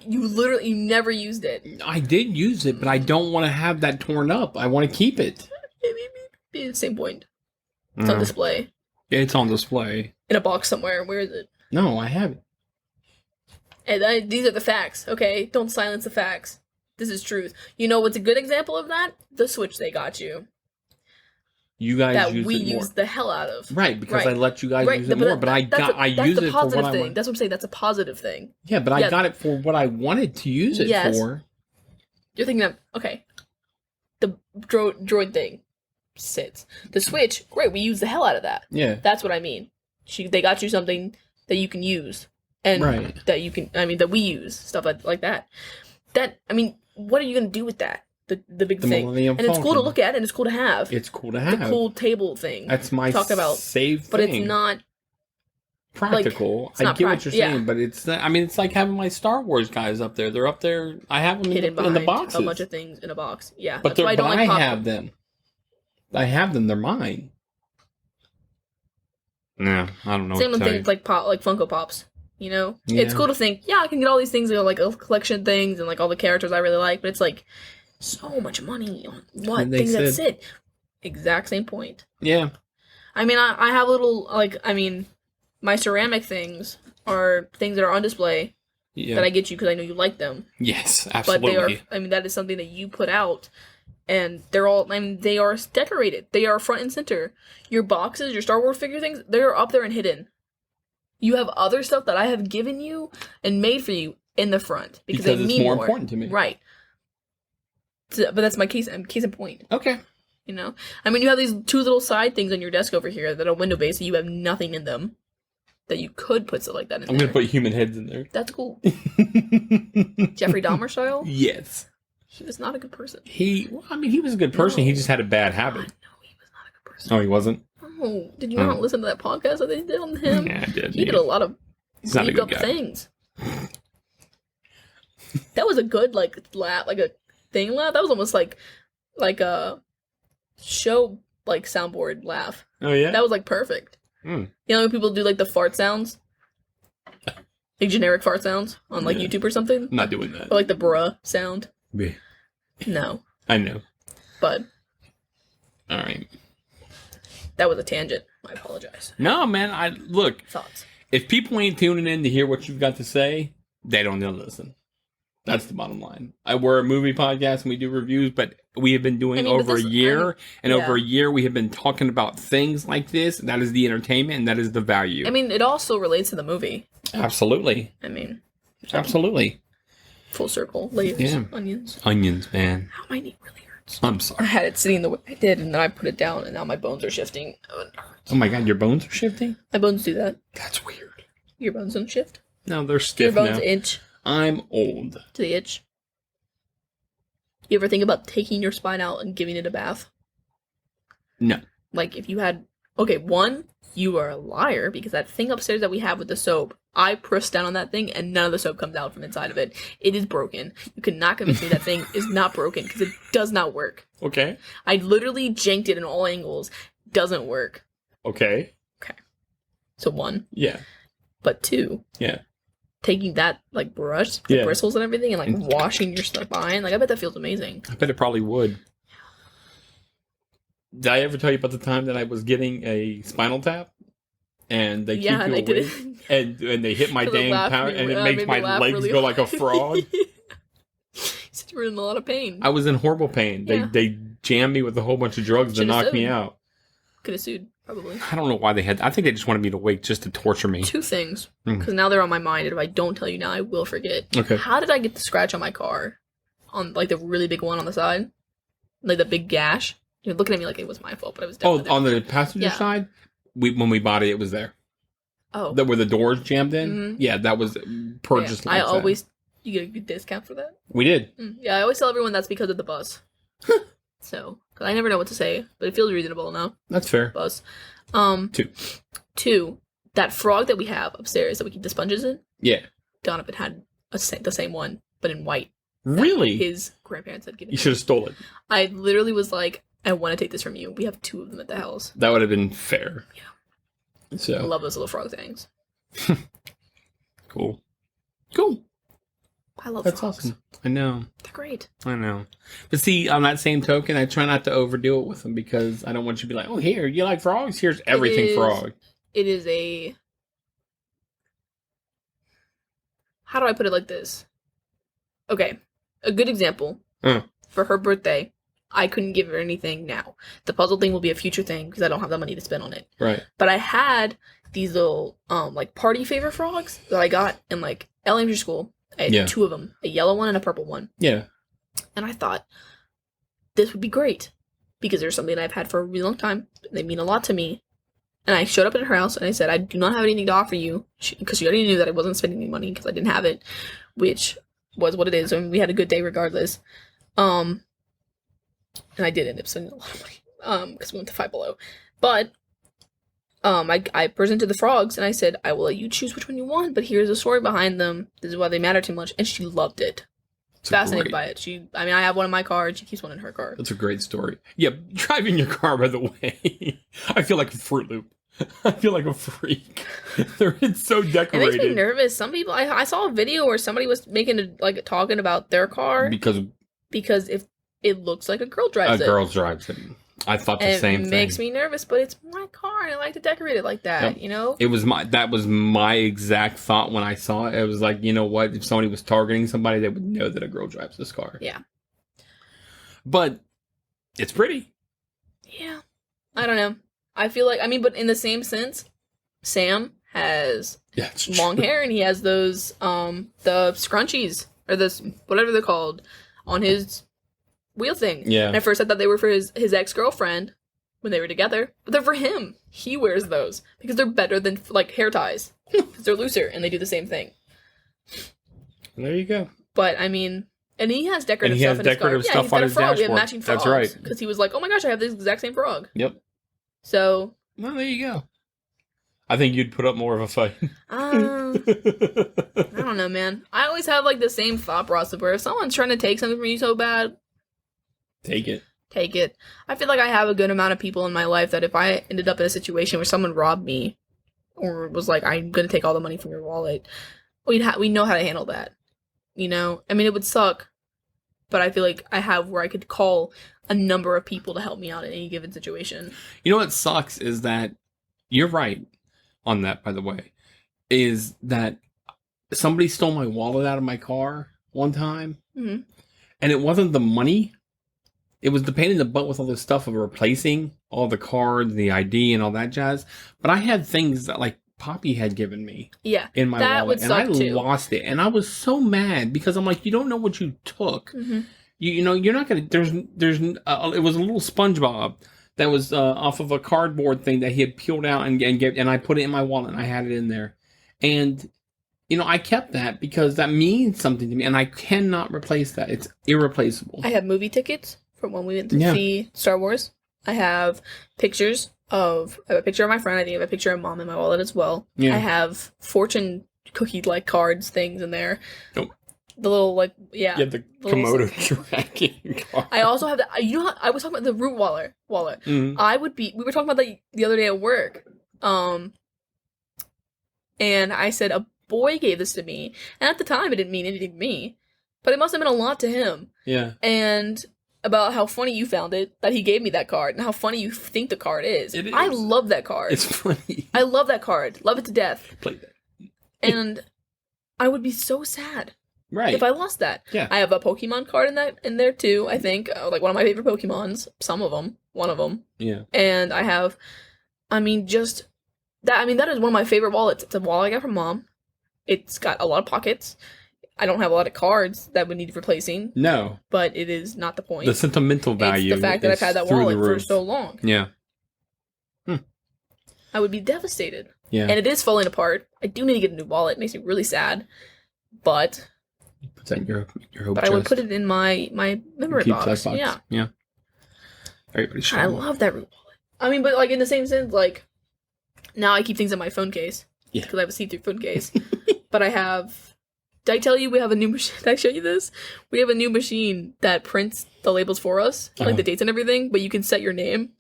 You never used it. I did use it, but I don't want to have that torn up. I want to keep it. Same point. It's on display. It's on display. In a box somewhere. Where is it? No, I have it. And these are the facts, okay? Don't silence the facts. This is truth. You know what's a good example of that? The Switch they got you. You guys that use we it more. use the hell out of. Right, because I let you guys use it more, but I use it for what I want. That's what I'm saying. That's a positive thing. Yeah, but I got it for what I wanted to use it for. You're thinking of, okay, the droid thing sits. The Switch, great, we use the hell out of that. Yeah. That's what I mean. They got you something that you can use. And that you can, that we use, stuff like that. What are you going to do with that? The big thing. And it's cool to look at and it's cool to have. It's cool to have. The cool table thing. That's my save thing. But it's not practical. I get what you're saying, but it's like having my Star Wars guys up there. They're up there. I have them in the boxes. A bunch of things in a box. Yeah. But I have them. I have them. They're mine. No, I don't know. Same with things like Funko Pops. It's cool to think, I can get all these things, like a collection of things and like all the characters I really like, but it's like so much money on what things that sit. Exact same point. Yeah. I have little my ceramic things are things that are on display that I get you because I know you like them. Yes, absolutely. But they are, that is something that you put out, and they're all, they are decorated. They are front and center. Your boxes, your Star Wars figure things, they're up there and hidden. You have other stuff that I have given you and made for you in the front because they mean more important to me. Right. So, but that's my case in point. Okay. You have these two little side things on your desk over here that are window based, so you have nothing in them that you could put stuff like that in. I'm going to put human heads in there. That's cool. Jeffrey Dahmer style? Yes. He was not a good person. He was a good person. No. He just had a bad habit. No, he was not a good person. Oh, he wasn't? Oh, did you not listen to that podcast that they did on him? Yeah, I did. He did a lot of beat up things. That was a good laugh, like a thing laugh. That was almost like a show soundboard laugh. Oh yeah, that was perfect. You know when people do the fart sounds, generic fart sounds on YouTube or something. I'm not doing that. Or the bruh sound. Yeah. No. I know. But. All right. That was a tangent. I apologize. No, man. Look. Thoughts. If people ain't tuning in to hear what you've got to say, they don't need to listen. That's the bottom line. We're a movie podcast and we do reviews, but we have been doing over a year. Over a year, we have been talking about things like this. That is the entertainment and that is the value. It also relates to the movie. Absolutely. Absolutely. Full circle. Layers. Yeah. Onions. Onions, man. My knee really hurts. I'm sorry. I had it sitting the way I did, and then I put it down, and now my bones are shifting. Oh, it hurts. Oh my god, your bones are shifting? My bones do that. That's weird. Your bones don't shift? No, they're stiff Your bones now. itch? I'm old. To the itch? You ever think about taking your spine out and giving it a bath? No. Like, if you had... Okay, one, you are a liar, because that thing upstairs that we have with the soap, I press down on that thing, and none of the soap comes out from inside of it. It is broken. You cannot convince me that thing is not broken, because it does not work. Okay. I literally janked it in all angles. Doesn't work. Okay. Okay. So one. Yeah. But two. Yeah. Taking that, like, brush, the bristles and everything, and, like, washing your spine. Like, I bet that feels amazing. I bet it probably would. Did I ever tell you about the time that I was getting a spinal tap? And they keep you awake? And they hit my dang power, and it makes my legs really go like a frog. You said you were in a lot of pain. I was in horrible pain. Yeah. They jammed me with a whole bunch of drugs to knock me out. Could have sued, probably. I don't know why they had... I think they just wanted me to wake just to torture me. Two things. Because now they're on my mind, and if I don't tell you now, I will forget. Okay. How did I get the scratch on my car? On, like, the really big one on the side? Like, the big gash? You're looking at me like it was my fault, but it was definitely... Oh, on the passenger side? When we bought it, it was there. Oh. Where the doors jammed in? Mm-hmm. Yeah, that was purchased like I always... You get a good discount for that? We did. Yeah, I always tell everyone that's because of the bus. So, because I never know what to say, but it feels reasonable now. That's fair. Bus. Two. That frog that we have upstairs that we keep the sponges in. Yeah. Donovan had the same one, but in white. Really? His grandparents had given him. You should have stole it. I literally was like, I want to take this from you. We have two of them at the house. That would have been fair. Yeah. So. I love those little frog things. Cool. I love That's frogs. awesome. I know. They're great. I know. But see, on that same token, I try not to overdo it with them because I don't want you to be like, oh, here, you like frogs? Here's everything frog. It is a... How do I put it like this? Okay. A good example. For her birthday, I couldn't give her anything now. The puzzle thing will be a future thing because I don't have the money to spend on it. Right. But I had these little, like, party favor frogs that I got in, like, elementary school. I had two of them. A yellow one and a purple one. Yeah. And I thought, this would be great. Because they're something I've had for a really long time. They mean a lot to me. And I showed up at her house and I said, I do not have anything to offer you. Because she already knew that I wasn't spending any money because I didn't have it. Which was what it is. I mean, we had a good day regardless. And I did end up spending a lot of money. Because we went to Five Below. But, I presented the frogs and I said, I will let you choose which one you want, but here's the story behind them. This is why they matter too much. And she loved it. Fascinated by it. I mean, I have one in my car and she keeps one in her car. That's a great story. Yeah, driving your car, by the way, I feel like a Fruit Loop. I feel like a freak. It's so decorated. It makes me nervous. Some people, I saw a video where somebody was talking about their car because if it looks like a girl drives it. A girl drives it. I thought the same thing. It makes me nervous, but it's my car and I like to decorate it like that, you know? That was my exact thought when I saw it. It was like, you know what? If somebody was targeting somebody, they would know that a girl drives this car. Yeah. But it's pretty. Yeah. I don't know. I feel like, but in the same sense, Sam has long hair and he has those, the scrunchies, or this, whatever they're called, on his wheel thing. Yeah. And at first I thought they were for his ex-girlfriend when they were together. But they're for him. He wears those. Because they're better than, like, hair ties. Because they're looser and they do the same thing. There you go. But, and he has decorative stuff in his car. Stuff he's got on his dashboard. We have matching frogs. That's right. Because he was like, oh my gosh, I have this exact same frog. Yep. So. Well, there you go. I think you'd put up more of a fight. I don't know, man. I always have, like, the same thought process where if someone's trying to take something from you so bad, take it. I feel like I have a good amount of people in my life that if I ended up in a situation where someone robbed me or was like, I'm going to take all the money from your wallet, we know how to handle that. You know? It would suck, but I feel like I have where I could call a number of people to help me out in any given situation. You know what sucks is that you're right on that, by the way, is that somebody stole my wallet out of my car one time, and it wasn't the money. It was the pain in the butt with all this stuff of replacing all the cards, the ID, and all that jazz. But I had things that, like, Poppy had given me in my wallet, and I lost it. And I was so mad because I'm like, you don't know what you took. You know, you're not going to... There's it was a little SpongeBob. that was off of a cardboard thing that he had peeled out and gave, and I put it in my wallet and I had it in there. And, I kept that because that means something to me and I cannot replace that. It's irreplaceable. I have movie tickets from when we went to see Star Wars. I have pictures I have a picture of my friend. I think I have a picture of Mom in my wallet as well. Yeah. I have fortune cookie-like cards things in there. Nope. The little, Yeah, the Komodo tracking card. I also have I was talking about the root wallet. Mm-hmm. We were talking about that the other day at work. And I said, a boy gave this to me. And at the time, it didn't mean anything to me. But it must have meant a lot to him. Yeah. And about how funny you found it, that he gave me that card, and how funny you think the card is. It is. I love that card. It's funny. I love that card. Love it to death. Play that. And I would be so sad. Right. If I lost that. Yeah. I have a Pokemon card in there too, I think. Like one of my favorite Pokemons. Some of them. One of them. Yeah. And I have, that is one of my favorite wallets. It's a wallet I got from Mom. It's got a lot of pockets. I don't have a lot of cards that would need replacing. No. But it is not the point. The sentimental value. It's the fact that I've had that wallet for so long. Yeah. I would be devastated. Yeah. And it is falling apart. I do need to get a new wallet. It makes me really sad. But put that in your hope chest. I would put it in my memory box. Yeah. Yeah. Everybody should. I love that root wallet. I mean, but in the same sense, now I keep things in my phone case. Yeah. Because I have a see-through phone case. But I have... Did I tell you we have a new machine? Did I show you this? We have a new machine that prints the labels for us, the dates and everything, but you can set your name.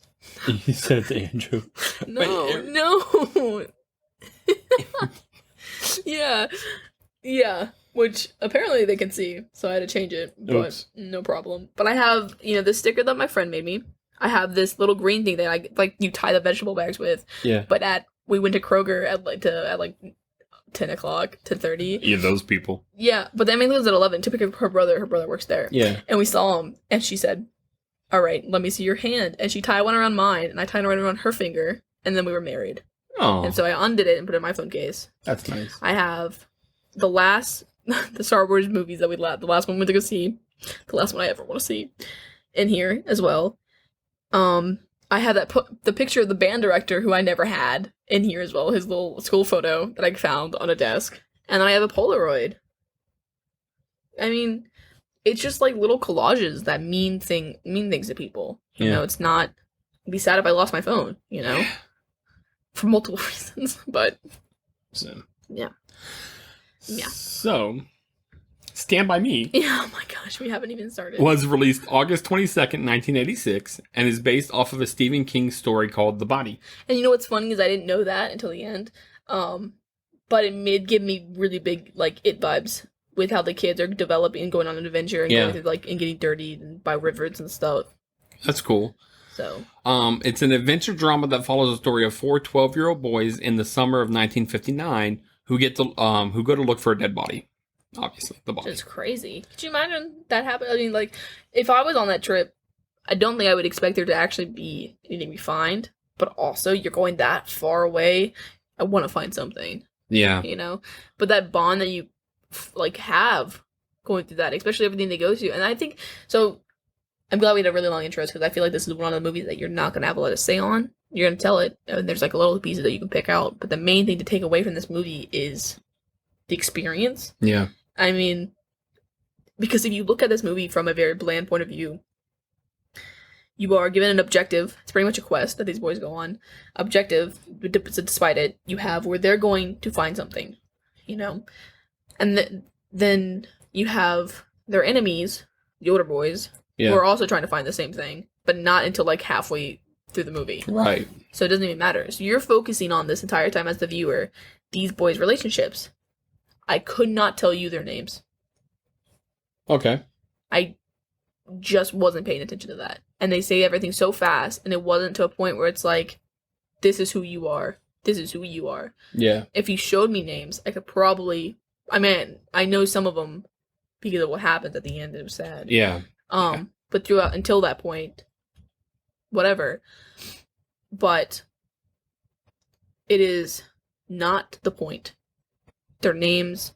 You said it to Andrew. No. Yeah. Which apparently they can see, so I had to change it, but no problem. But I have, this sticker that my friend made me. I have this little green thing that you tie the vegetable bags with. Yeah. But we went to Kroger at 10 o'clock, 10:30. Yeah, those people. Yeah, but then we was at 11 to pick up her brother. Her brother works there. Yeah. And we saw him, and she said, all right, let me see your hand. And she tied one around mine, and I tied one around her finger, and then we were married. Oh. And so I undid it and put it in my phone case. That's nice. I have the Star Wars movies that the last one we went to go see, the last one I ever want to see, in here as well. I have the picture of the band director who I never had in here as well, his little school photo that I found on a desk. And then I have a Polaroid. I mean, it's just little collages that mean things to people. You know, it's not, I'd be sad if I lost my phone, for multiple reasons, but yeah. So, Stand By Me. Yeah, oh my gosh, we haven't even started. Was released August 22nd, 1986, and is based off of a Stephen King story called The Body. And you know what's funny is I didn't know that until the end. But it did give me really big, It vibes with how the kids are developing and going on an adventure and going through, and getting dirty by rivers and stuff. That's cool. So, it's an adventure drama that follows the story of 4 12-year-old boys in the summer of 1959 who go to look for a dead body. Obviously, the body. It's crazy. Could you imagine that happen? I mean, if I was on that trip, I don't think I would expect there to actually be anything to be found. But also, you're going that far away. I want to find something. Yeah. But that bond that you, have going through that, especially everything they go through. And I think, so, I'm glad we had a really long intro because I feel like this is one of the movies that you're not going to have a lot to say on. You're going to tell it. And there's, a little pieces that you can pick out. But the main thing to take away from this movie is the experience. Yeah. I mean, because if you look at this movie from a very bland point of view, you are given an objective. It's pretty much a quest that these boys go on. Objective, despite it, you have where they're going to find something, And then you have their enemies, the older boys, who are also trying to find the same thing, but not until halfway through the movie. Right. So it doesn't even matter. So you're focusing on this entire time as the viewer, these boys' relationships. I could not tell you their names. Okay. I just wasn't paying attention to that. And they say everything so fast, and it wasn't to a point where it's this is who you are. This is who you are. Yeah. If you showed me names, I could probably... I know some of them because of what happens at the end. It was sad. Yeah. But throughout, until that point, whatever. But it is not the point. Their names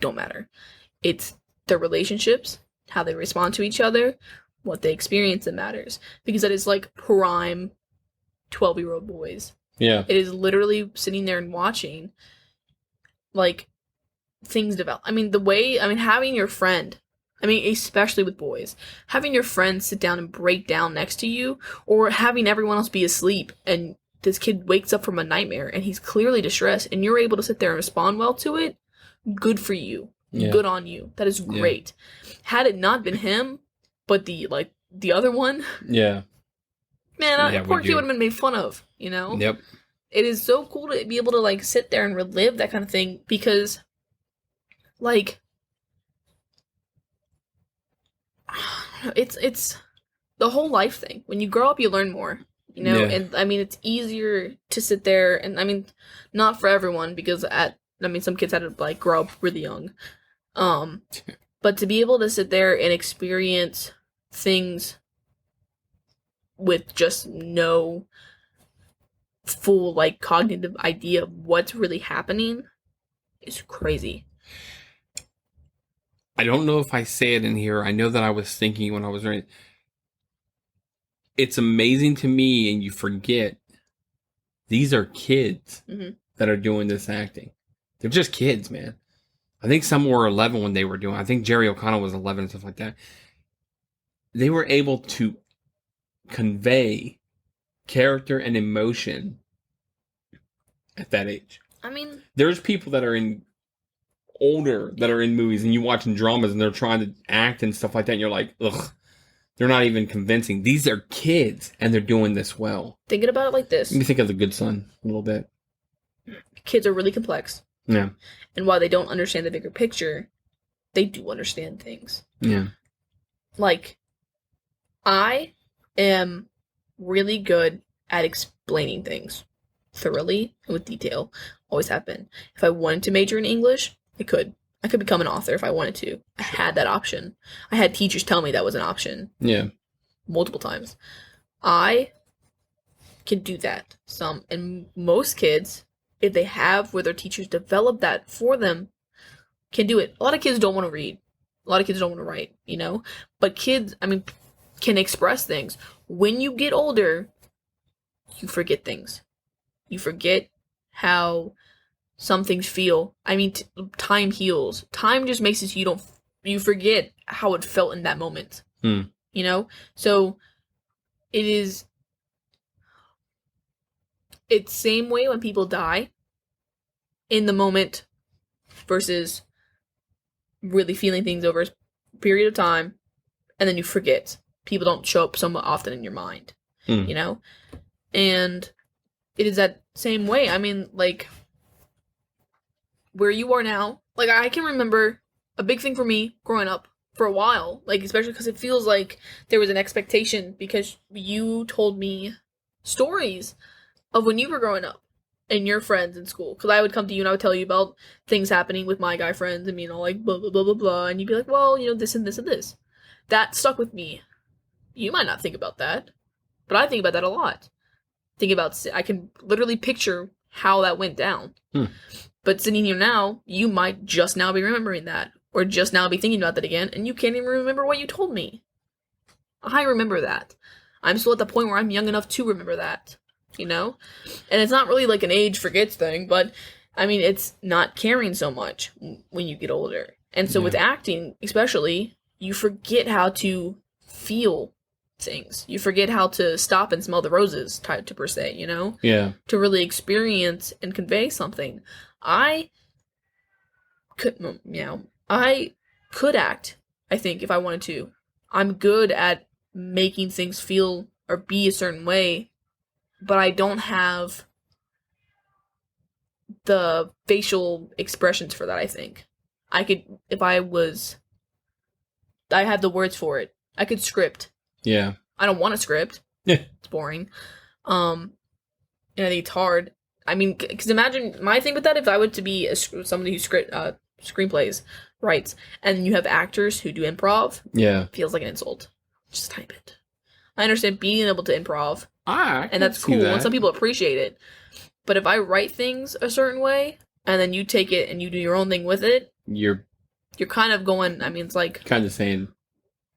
don't matter. It's their relationships, how they respond to each other, what they experience that matters. Because that is prime 12-year-old boys. Yeah. It is literally sitting there and watching, like, things develop. Having your friend, especially with boys, having your friend sit down and break down next to you, or having everyone else be asleep, and this kid wakes up from a nightmare, and he's clearly distressed, and you're able to sit there and respond well to it, good for you. Yeah. Good on you. That is great. Yeah. Had it not been him, but the other one... Yeah. Man, poor kid would have been made fun of, you know? Yep. It is so cool to be able to, like, sit there and relive that kind of thing, because, like, it's the whole life thing. When you grow up, you learn more, you know? Yeah. And, it's easier to sit there, and, not for everyone, because some kids had to, like, grow up really young. But to be able to sit there and experience things with just no full, like, cognitive idea of what's really happening is crazy. I don't know if I say it in here. I know that I was thinking when I was reading. It's amazing to me, and you forget, these are kids that are doing this acting. They're just kids, man. I think some were 11 when they were doing it. I think Jerry O'Connell was 11 and stuff like that. They were able to convey character and emotion at that age. There's people that are older that are in movies, and you watching dramas, and they're trying to act and stuff like that, and you're like, ugh, they're not even convincing. These are kids, and they're doing this well. Thinking about it like this. Let me think of The Good Son a little bit. Kids are really complex. Yeah. And while they don't understand the bigger picture, they do understand things. Yeah. Like, I am really good at explaining things thoroughly and with detail. Always have been. If I wanted to major in English, I could. I could become an author if I wanted to. I had that option. I had teachers tell me that was an option. Yeah. Multiple times. I can do that. And most kids, if they have where their teachers develop that for them, can do it. A lot of kids don't want to read. A lot of kids don't want to write, you know? But kids, can express things. When you get older, you forget things. You forget how some things feel. Time heals. Time just makes it so you forget how it felt in that moment. You know? So it's same way when people die in the moment versus really feeling things over a period of time, and then you forget. People don't show up so often in your mind, you know? And it is that same way. Where you are now, like, I can remember a big thing for me growing up for a while, like, especially because it feels like there was an expectation because you told me stories of when you were growing up and your friends in school. Because I would come to you and I would tell you about things happening with my guy friends and, like, blah, blah, blah, blah, blah. And you'd be like, well, this and this and this. That stuck with me. You might not think about that, but I think about that a lot. I can literally picture how that went down. But sitting here now, you might just now be remembering that, or just now be thinking about that again, and you can't even remember what you told me. I remember that. I'm still at the point where I'm young enough to remember that, you know? And it's not really like an age forgets thing, but, it's not caring so much when you get older. And so with acting, especially, you forget how to feel things. You forget how to stop and smell the roses, to per se, you know? Yeah. To really experience and convey something. I could act, I think, if I wanted to. I'm good at making things feel or be a certain way, but I don't have the facial expressions for that, I think. I have the words for it. I could script. Yeah. I don't want a script. Yeah. It's boring. And I think it's hard. Because imagine my thing with that, if I were to be somebody who screenplays, writes, and you have actors who do improv. Yeah. Feels like an insult. Just type it. I understand being able to improv. And that's cool, and some people appreciate it. But if I write things a certain way, and then you take it and you do your own thing with it, you're kind of going, it's like... kind of saying...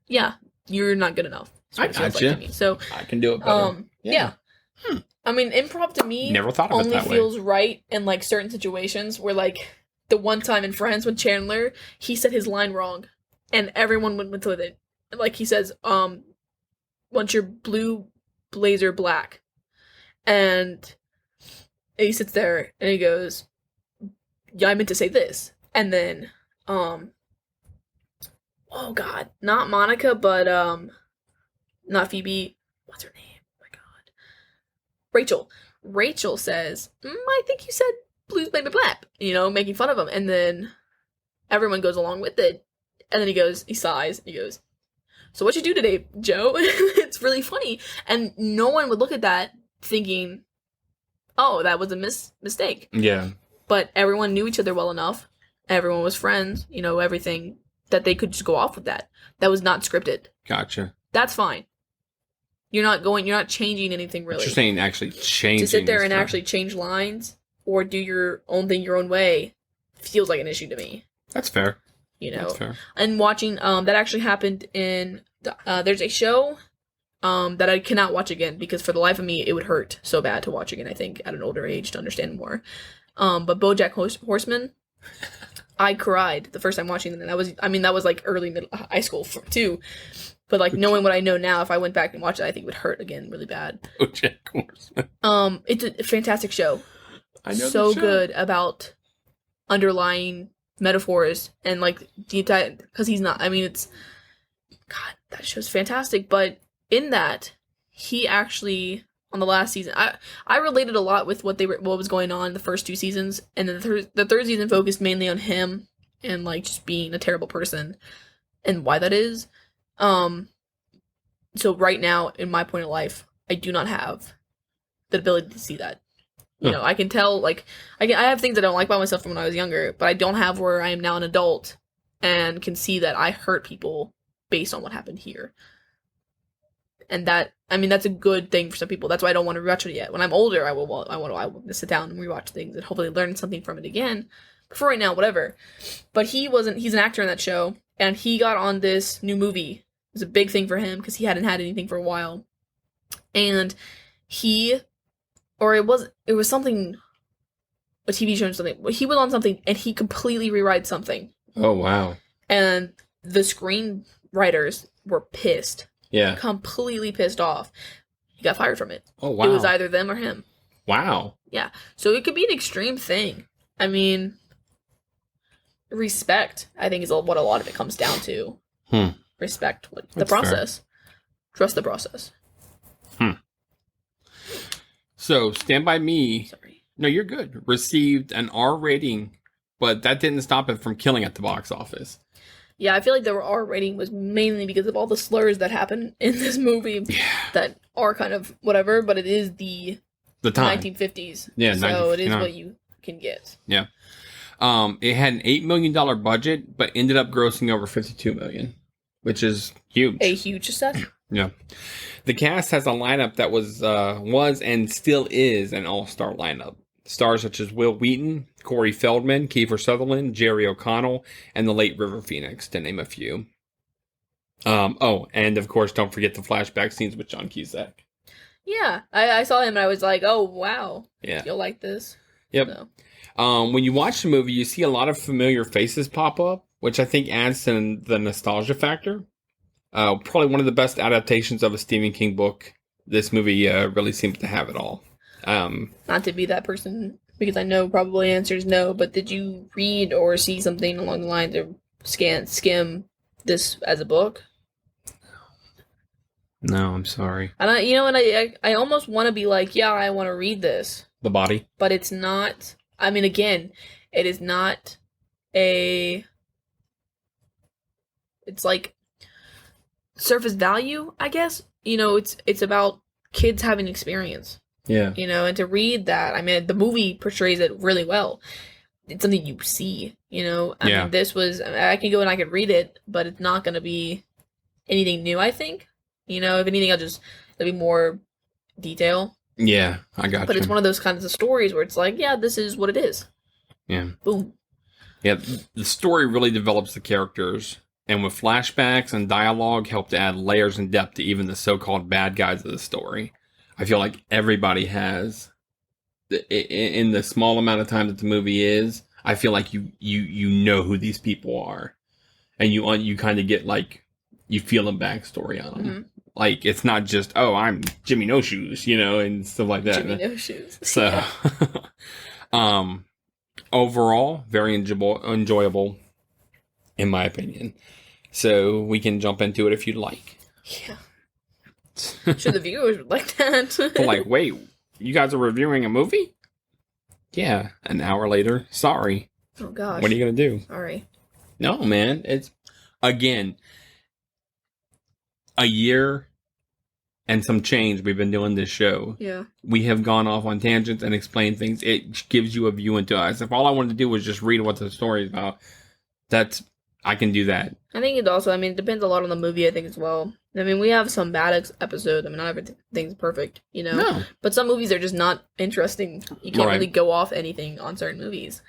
Yeah, you're not good enough. I gotcha. Like to me. So, I can do it better. Yeah. I mean, improv to me Never thought of it only that way. feels right in like certain situations where like the one time in Friends with Chandler, he said his line wrong, and everyone went with it. Like he says, "Want your blue blazer black," and he sits there and he goes, "Yeah, I meant to say this," and then, oh God, not Monica, but not Phoebe. What's her name? Rachel. Rachel says, I think you said blues baby blap, making fun of him. And then everyone goes along with it. And then he sighs, and he goes, "So what you do today, Joe?" It's really funny. And no one would look at that thinking, oh, that was a mistake. Yeah. But everyone knew each other well enough. Everyone was friends, everything, that they could just go off with that. That was not scripted. Gotcha. That's fine. You're not changing anything really. What you're saying actually changing. To sit there and actually change lines or do your own thing your own way feels like an issue to me. That's fair. That's fair. And watching, that actually happened in, there's a show that I cannot watch again because for the life of me, it would hurt so bad to watch again, I think, at an older age to understand more. But BoJack Horseman, I cried the first time watching it, and that was like early high school too. But like knowing what I know now, if I went back and watched it, I think it would hurt again really bad. BoJack Horseman. It's a fantastic show. I know so good about underlying metaphors and like deep dive because he's not. I mean, it's God, that show's fantastic. But in that, he actually on the last season, I related a lot with what was going on in the first two seasons, and then the third season focused mainly on him and like just being a terrible person and why that is. So right now, in my point of life, I do not have the ability to see that. I can tell, like, I have things I don't like about myself from when I was younger, but I don't have where I am now an adult and can see that I hurt people based on what happened here. And that's a good thing for some people. That's why I don't want to rewatch it yet. When I'm older, I will sit down and rewatch things and hopefully learn something from it again. But for right now, whatever. But he's an actor in that show, and he got on this new movie. It was a big thing for him because he hadn't had anything for a while. And it was something, a TV show or something. He was on something and he completely rewrites something. Oh, wow. And the screenwriters were pissed. Yeah. Completely pissed off. He got fired from it. Oh, wow. It was either them or him. Wow. Yeah. So it could be an extreme thing. I mean, respect, I think, is what a lot of it comes down to. Respect the process. Fair. Trust the process. So, Stand By Me. Sorry. No, you're good. Received an R rating, but that didn't stop it from killing at the box office. Yeah, I feel like the R rating was mainly because of all the slurs that happen in this movie that are kind of whatever, but it is the time. 1950s. Yeah, so it is what you can get. Yeah. It had an $8 million budget, but ended up grossing over $52 million, which is huge. A huge success. Yeah. The cast has a lineup that was and still is an all-star lineup. Stars such as Will Wheaton, Corey Feldman, Kiefer Sutherland, Jerry O'Connell, and the late River Phoenix, to name a few. And of course, don't forget the flashback scenes with John Cusack. Yeah, I saw him and I was like, oh, wow. Yeah. You'll like this. Yep. So. When you watch the movie, you see a lot of familiar faces pop up, which I think adds to the nostalgia factor. Probably one of the best adaptations of a Stephen King book. This movie really seems to have it all. Not to be that person, because I know probably answers no, but did you read or see something along the lines of skim this as a book? No, I'm sorry. And I almost want to be like, yeah, I want to read this. The Body? But it's not, I mean, again, it is not it's like surface value, I guess. It's about kids having experience. Yeah. And to read that, I mean, the movie portrays it really well. It's something you see, I mean, this was, I can go and I could read it, but it's not going to be anything new, I think. If anything, there'll be more detail. Yeah, I got But it's one of those kinds of stories where it's like, yeah, this is what it is. Yeah. Boom. Yeah, the story really develops the characters, and with flashbacks and dialogue help to add layers and depth to even the so-called bad guys of the story. I feel like everybody has, in the small amount of time that the movie is, I feel like you know who these people are, and you kind of get like, you feel a backstory on them. Mm-hmm. Like, it's not just, oh, I'm Jimmy No Shoes, and stuff like that. Jimmy No Shoes. So, yeah. Overall, very enjoyable, in my opinion. So we can jump into it if you'd like. Yeah. Sure, the viewers would like that. But like, wait, you guys are reviewing a movie? Yeah, an hour later. Sorry. Oh gosh. What are you gonna do? Sorry. No, man. It's, again, a year and some change we've been doing this show. Yeah. We have gone off on tangents and explained things. It gives you a view into us. If all I wanted to do was just read what the story is about, I can do that. I think it also, it depends a lot on the movie, I think, as well. We have some bad episodes. Not everything's perfect, No. But some movies are just not interesting. You can't really go off anything on certain movies.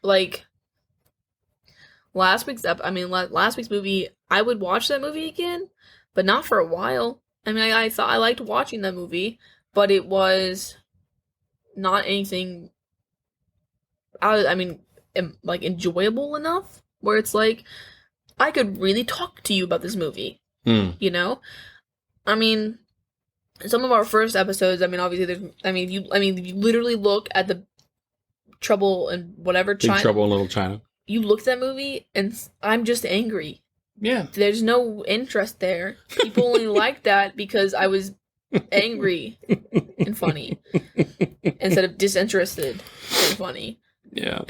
Like, last week's movie, I would watch that movie again, but not for a while. I thought I liked watching that movie, but it was not anything, like, enjoyable enough, where it's like, I could really talk to you about this movie. Mm. Some of our first episodes, obviously there's, you literally look at the Trouble in whatever China. Big Trouble in Little China. You look at that movie, and I'm just angry. Yeah. There's no interest there. People only like that because I was angry and funny instead of disinterested and funny. Yeah.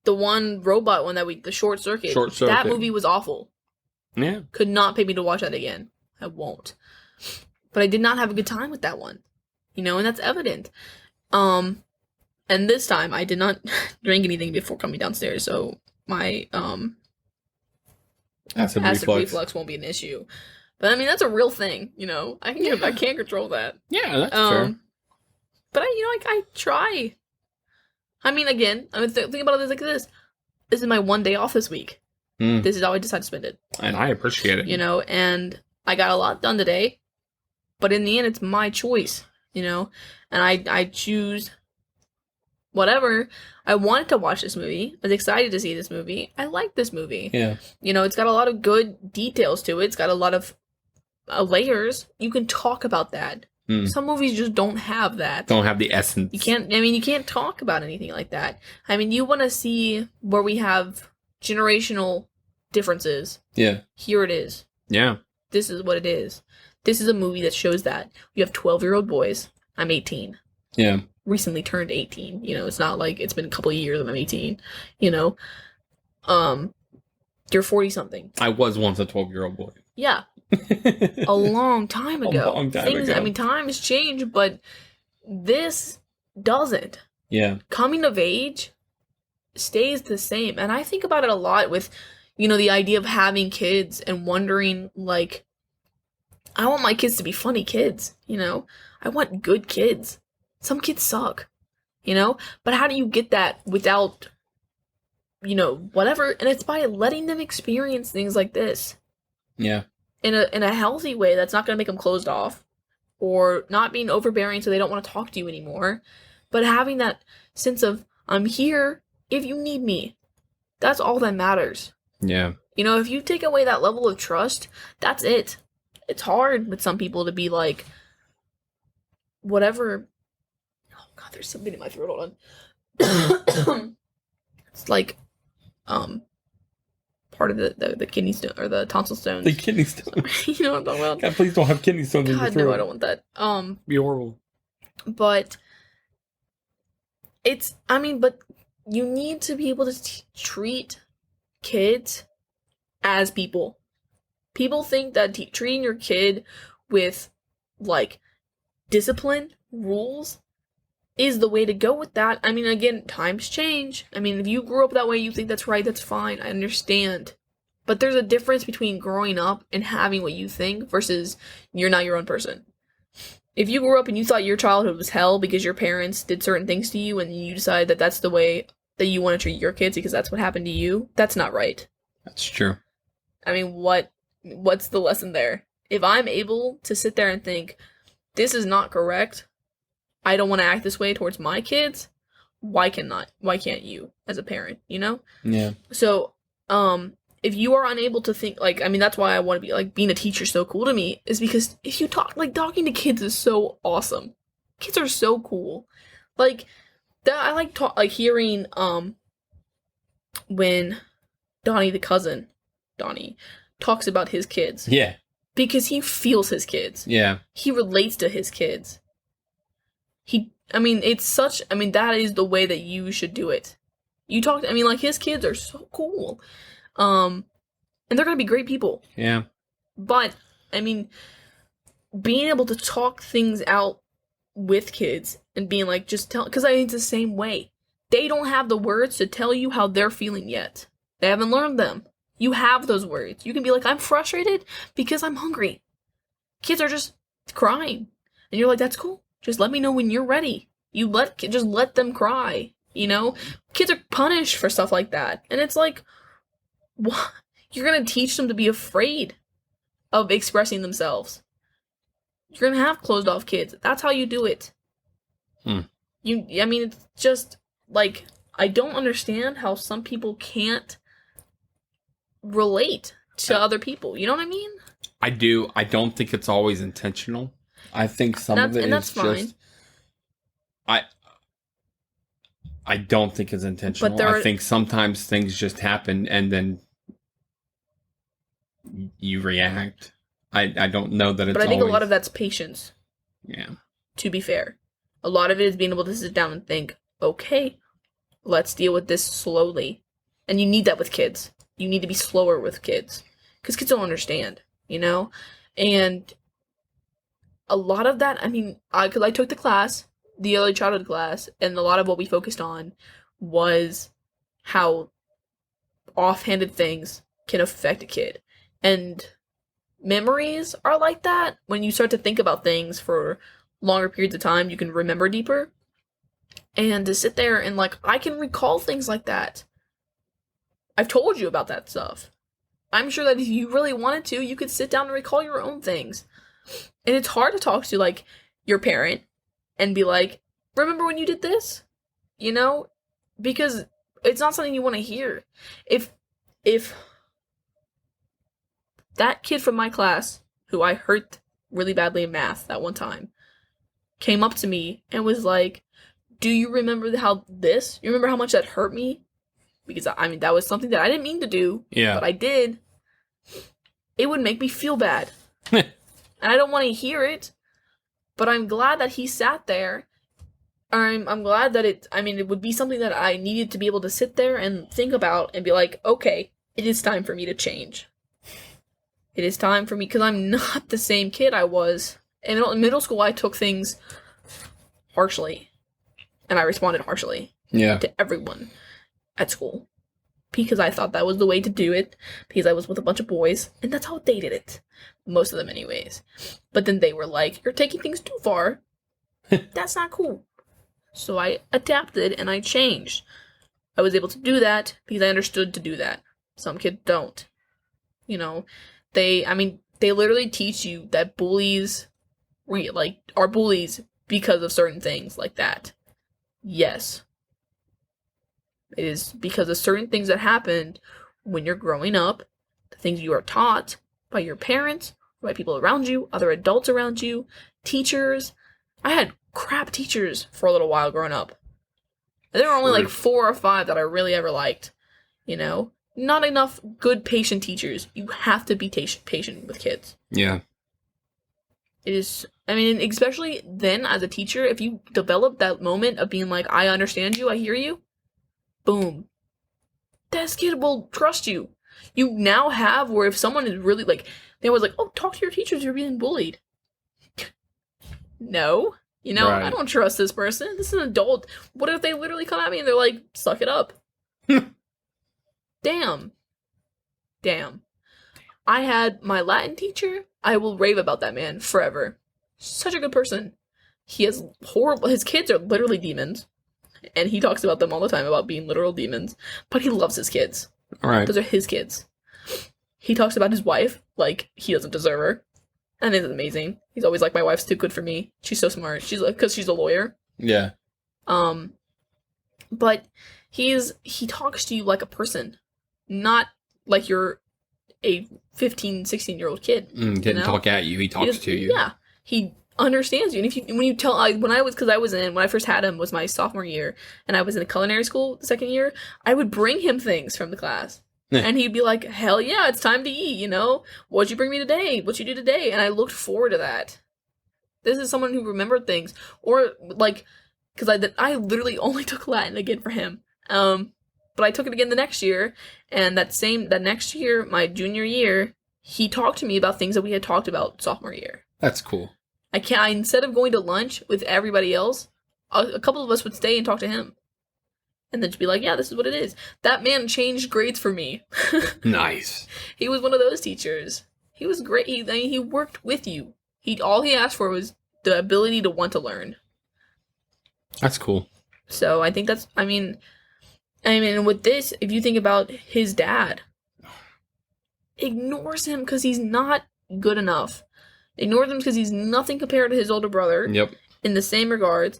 The one robot one the Short Circuit. That movie was awful. Yeah. Could not pay me to watch that again. I won't. But I did not have a good time with that one. And that's evident. And this time I did not drink anything before coming downstairs, so my acid reflux won't be an issue. But that's a real thing, I can't control that. Yeah, that's fair. But I try. Again, think about it like this. This is my one day off this week. Mm. This is how I decide to spend it. And I appreciate it. And I got a lot done today. But in the end, it's my choice, And I choose whatever. I wanted to watch this movie. I was excited to see this movie. I like this movie. Yeah. It's got a lot of good details to it. It's got a lot of layers. You can talk about that. Mm. Some movies just don't have that. Don't have the essence. You can't talk about anything like that. You want to see where we have generational differences. Yeah. Here it is. Yeah. This is what it is. This is a movie that shows that. You have 12-year-old boys. I'm 18. Yeah. Recently turned 18. It's not like it's been a couple of years and I'm 18. You're 40-something. I was once a 12-year-old boy. Yeah. A long time ago. A long time ago. Times change, but this doesn't. Yeah. Coming of age stays the same. And I think about it a lot with, the idea of having kids and wondering, like, I want my kids to be funny kids, I want good kids. Some kids suck, but how do you get that without, whatever? And it's by letting them experience things like this. Yeah. In a healthy way that's not going to make them closed off or not being overbearing so they don't want to talk to you anymore, but having that sense of, I'm here if you need me. That's all that matters. Yeah. If you take away that level of trust, that's it. It's hard with some people to be like, whatever. Oh God, there's something in my throat. Hold on. It's like, part of the kidney stone or the tonsil stones. The kidney stone. You know what I'm talking about? God, please don't have kidney stones in your throat. No, I don't want that. Be horrible. But but you need to be able to treat kids as people. People think that treating your kid with, like, discipline, rules, is the way to go with that. Again, times change. If you grew up that way, you think that's right, that's fine. I understand. But there's a difference between growing up and having what you think versus you're not your own person. If you grew up and you thought your childhood was hell because your parents did certain things to you and you decide that that's the way that you want to treat your kids because that's what happened to you, that's not right. That's true. What's the lesson there? If I'm able to sit there and think, this is not correct. I don't want to act this way towards my kids. Why can't you as a parent, you know? Yeah. So, if you are unable to think, like, I mean, that's why I want to be, like, being a teacher is so cool to me, is because if you talking to kids is so awesome. Kids are so cool. Like, I like hearing, when Donnie, the cousin, Donnie, talks about his kids. Yeah. Because he feels his kids. Yeah. He relates to his kids. That is the way that you should do it. His kids are so cool. And they're gonna be great people. Yeah. But, being able to talk things out with kids and being like, because it's the same way. They don't have the words to tell you how they're feeling yet. They haven't learned them. You have those words. You can be like, I'm frustrated because I'm hungry. Kids are just crying. And you're like, that's cool. Just let me know when you're ready. Just let them cry, you know? Kids are punished for stuff like that. And it's like, what? You're gonna teach them to be afraid of expressing themselves. You're gonna have closed off kids. That's how you do it. It's just, like, I don't understand how some people can't relate to other people. You know what I mean? I do. I don't think it's always intentional. I think some of it is just... I don't think it's intentional. I think sometimes things just happen and then you react. I don't know that it's But I think a lot of that's patience. Yeah. To be fair. A lot of it is being able to sit down and think, okay, let's deal with this slowly. And you need that with kids. You need to be slower with kids. Because kids don't understand, you know? And a lot of that, because I took the class, the early childhood class, and a lot of what we focused on was how offhanded things can affect a kid. And memories are like that. When you start to think about things for longer periods of time, you can remember deeper. And to sit there and, like, I can recall things like that. I've told you about that stuff. I'm sure that if you really wanted to, you could sit down and recall your own things. And it's hard to talk to, like, your parent and be like, remember when you did this? You know? Because it's not something you want to hear. If that kid from my class, who I hurt really badly in math that one time, came up to me and was like, do you remember you remember how much that hurt me? Because, that was something that I didn't mean to do. Yeah. But I did. It would make me feel bad. And I don't want to hear it. But I'm glad that he sat there. I'm glad that it would be something that I needed to be able to sit there and think about and be like, okay, it is time for me to change. It is time for me, because I'm not the same kid I was. In middle school, I took things harshly. And I responded harshly. Yeah. To everyone at school. Because I thought that was the way to do it. Because I was with a bunch of boys. And that's how they did it. Most of them anyways. But then they were like, you're taking things too far. That's not cool. So I adapted and I changed. I was able to do that because I understood to do that. Some kids don't. You know, they literally teach you that bullies, are bullies because of certain things like that. Yes. It is because of certain things that happened when you're growing up, the things you are taught by your parents, by people around you, other adults around you, teachers. I had crap teachers for a little while growing up. And there were only like 4 or 5 that I really ever liked. You know? Not enough good patient teachers. You have to be patient with kids. Yeah. It is, especially then as a teacher, if you develop that moment of being like, I understand you, I hear you, boom. That kid will trust you. You now have where if someone is really like, they was like, oh, talk to your teachers, you're being bullied. No. You know, right. I don't trust this person. This is an adult. What if they literally come at me and they're like, suck it up? Damn. I had my Latin teacher. I will rave about that man forever. Such a good person. He has his kids are literally demons. And he talks about them all the time, about being literal demons. But he loves his kids. All right. Those are his kids. He talks about his wife like he doesn't deserve her. And it's amazing. He's always like, my wife's too good for me. She's so smart. She's like, because she's a lawyer. Yeah. But he talks to you like a person, not like you're a 15, 16-year-old kid. He didn't talk at you. He talks to you. Yeah. He understands you. And when I first had him was my sophomore year, and I was in a culinary school the second year, I would bring him things from the class. Yeah. And he'd be like, hell yeah, it's time to eat, What'd you bring me today? What'd you do today? And I looked forward to that. This is someone who remembered things. Or, like, because I literally only took Latin again for him. But I took it again the next year, and that next year, my junior year, he talked to me about things that we had talked about sophomore year. That's cool. Instead of going to lunch with everybody else, a couple of us would stay and talk to him. And then just be like, yeah, this is what it is. That man changed grades for me. Nice. He was one of those teachers. He was great. He worked with you. All he asked for was the ability to want to learn. That's cool. So I think with this, if you think about his dad, ignores him because he's not good enough. Ignores him because he's nothing compared to his older brother. Yep. In the same regards.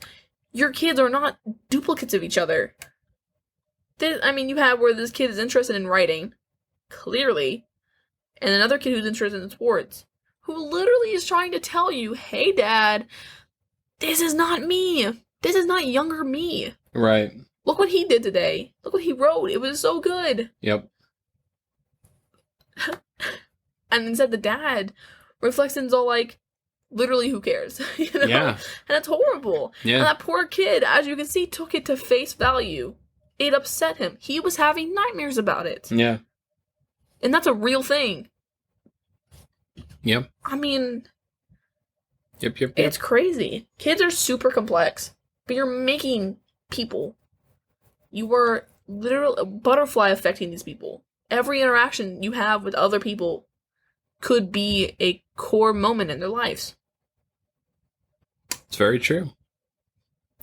Your kids are not duplicates of each other. You have where this kid is interested in writing, clearly, and another kid who's interested in sports, who literally is trying to tell you, hey, Dad, this is not me. This is not younger me. Right. Look what he did today. Look what he wrote. It was so good. Yep. And instead the dad reflects and is all like, literally, who cares? Yeah. And that's horrible. Yeah. And that poor kid, as you can see, took it to face value. It upset him. He was having nightmares about it. Yeah. And that's a real thing. Yep. Yep. It's crazy. Kids are super complex, but you're making people. You are literally a butterfly affecting these people. Every interaction you have with other people could be a core moment in their lives. It's very true.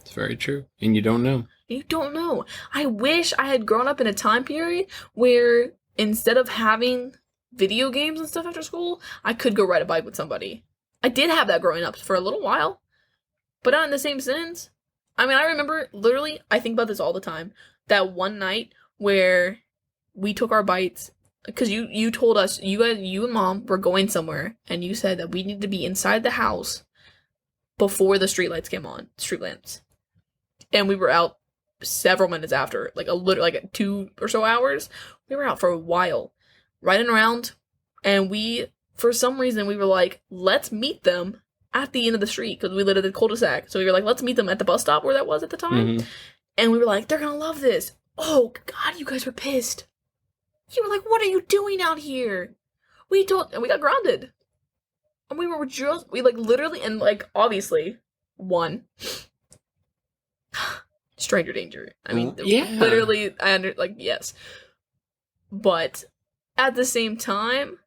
It's very true. And you don't know. You don't know. I wish I had grown up in a time period where instead of having video games and stuff after school, I could go ride a bike with somebody. I did have that growing up for a little while, but not in the same sense. I remember, literally, I think about this all the time, that one night where we took our bites, because you told us, you and Mom were going somewhere, and you said that we needed to be inside the house before the street lights came on, street lamps. And we were out several minutes after, like 2 or so hours. We were out for a while, riding around, and for some reason, we were like, let's meet them at the end of the street, because we lived at the cul-de-sac. So we were like, let's meet them at the bus stop where that was at the time. Mm-hmm. And we were like, they're gonna love this. Oh, God, you guys were pissed. You were like, what are you doing out here? And we got grounded. And we literally, and obviously, one, stranger danger. Yeah. Literally, yes. But at the same time,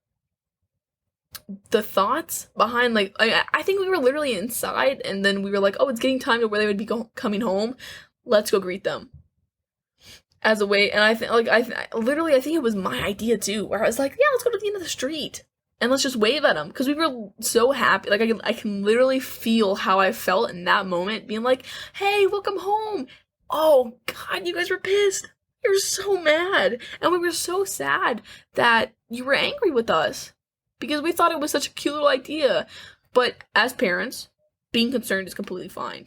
the thoughts behind, I think we were literally inside, and then we were like, oh, it's getting time to where they would be coming home. Let's go greet them. As a way, and I think it was my idea too, where I was like, yeah, let's go to the end of the street, and let's just wave at them, because we were so happy. I can literally feel how I felt in that moment, being like, hey, welcome home. Oh, God, you guys were pissed. You're so mad. And we were so sad that you were angry with us, because we thought it was such a cute little idea. But as parents, being concerned is completely fine.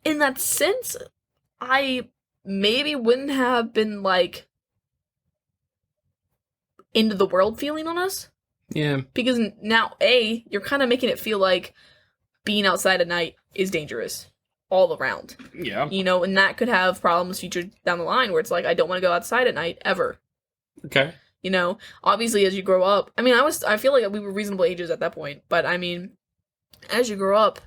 In that sense, I maybe wouldn't have been, into the world feeling on us. Yeah. Because now, you're kind of making it feel like being outside at night is dangerous all around. Yeah. And that could have problems future down the line, where it's like, I don't want to go outside at night, ever. Okay. Obviously, as you grow up, I feel like we were reasonable ages at that point, but as you grow up,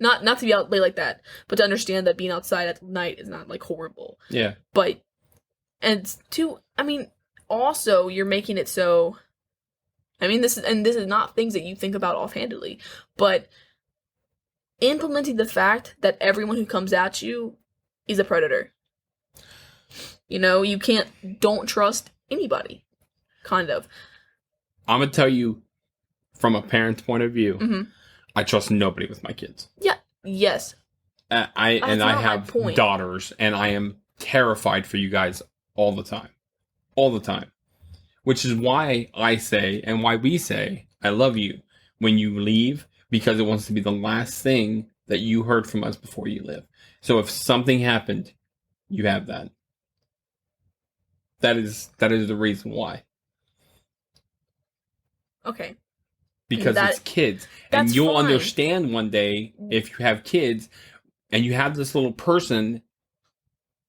not to be out late like that, but to understand that being outside at night is not, horrible. Yeah. But, also, you're making it so, this is not things that you think about offhandedly, but implementing the fact that everyone who comes at you is a predator. You don't trust anybody, kind of. I'm going to tell you from a parent's point of view, Mm-hmm. I trust nobody with my kids. Yeah. Yes. I have daughters, and I am terrified for you guys all the time. All the time. Which is why I say, and why we say, I love you when you leave, because it wants to be the last thing that you heard from us before you live. So if something happened, you have that. That is the reason why. Okay. Because it's kids. And you'll understand one day, if you have kids, and you have this little person,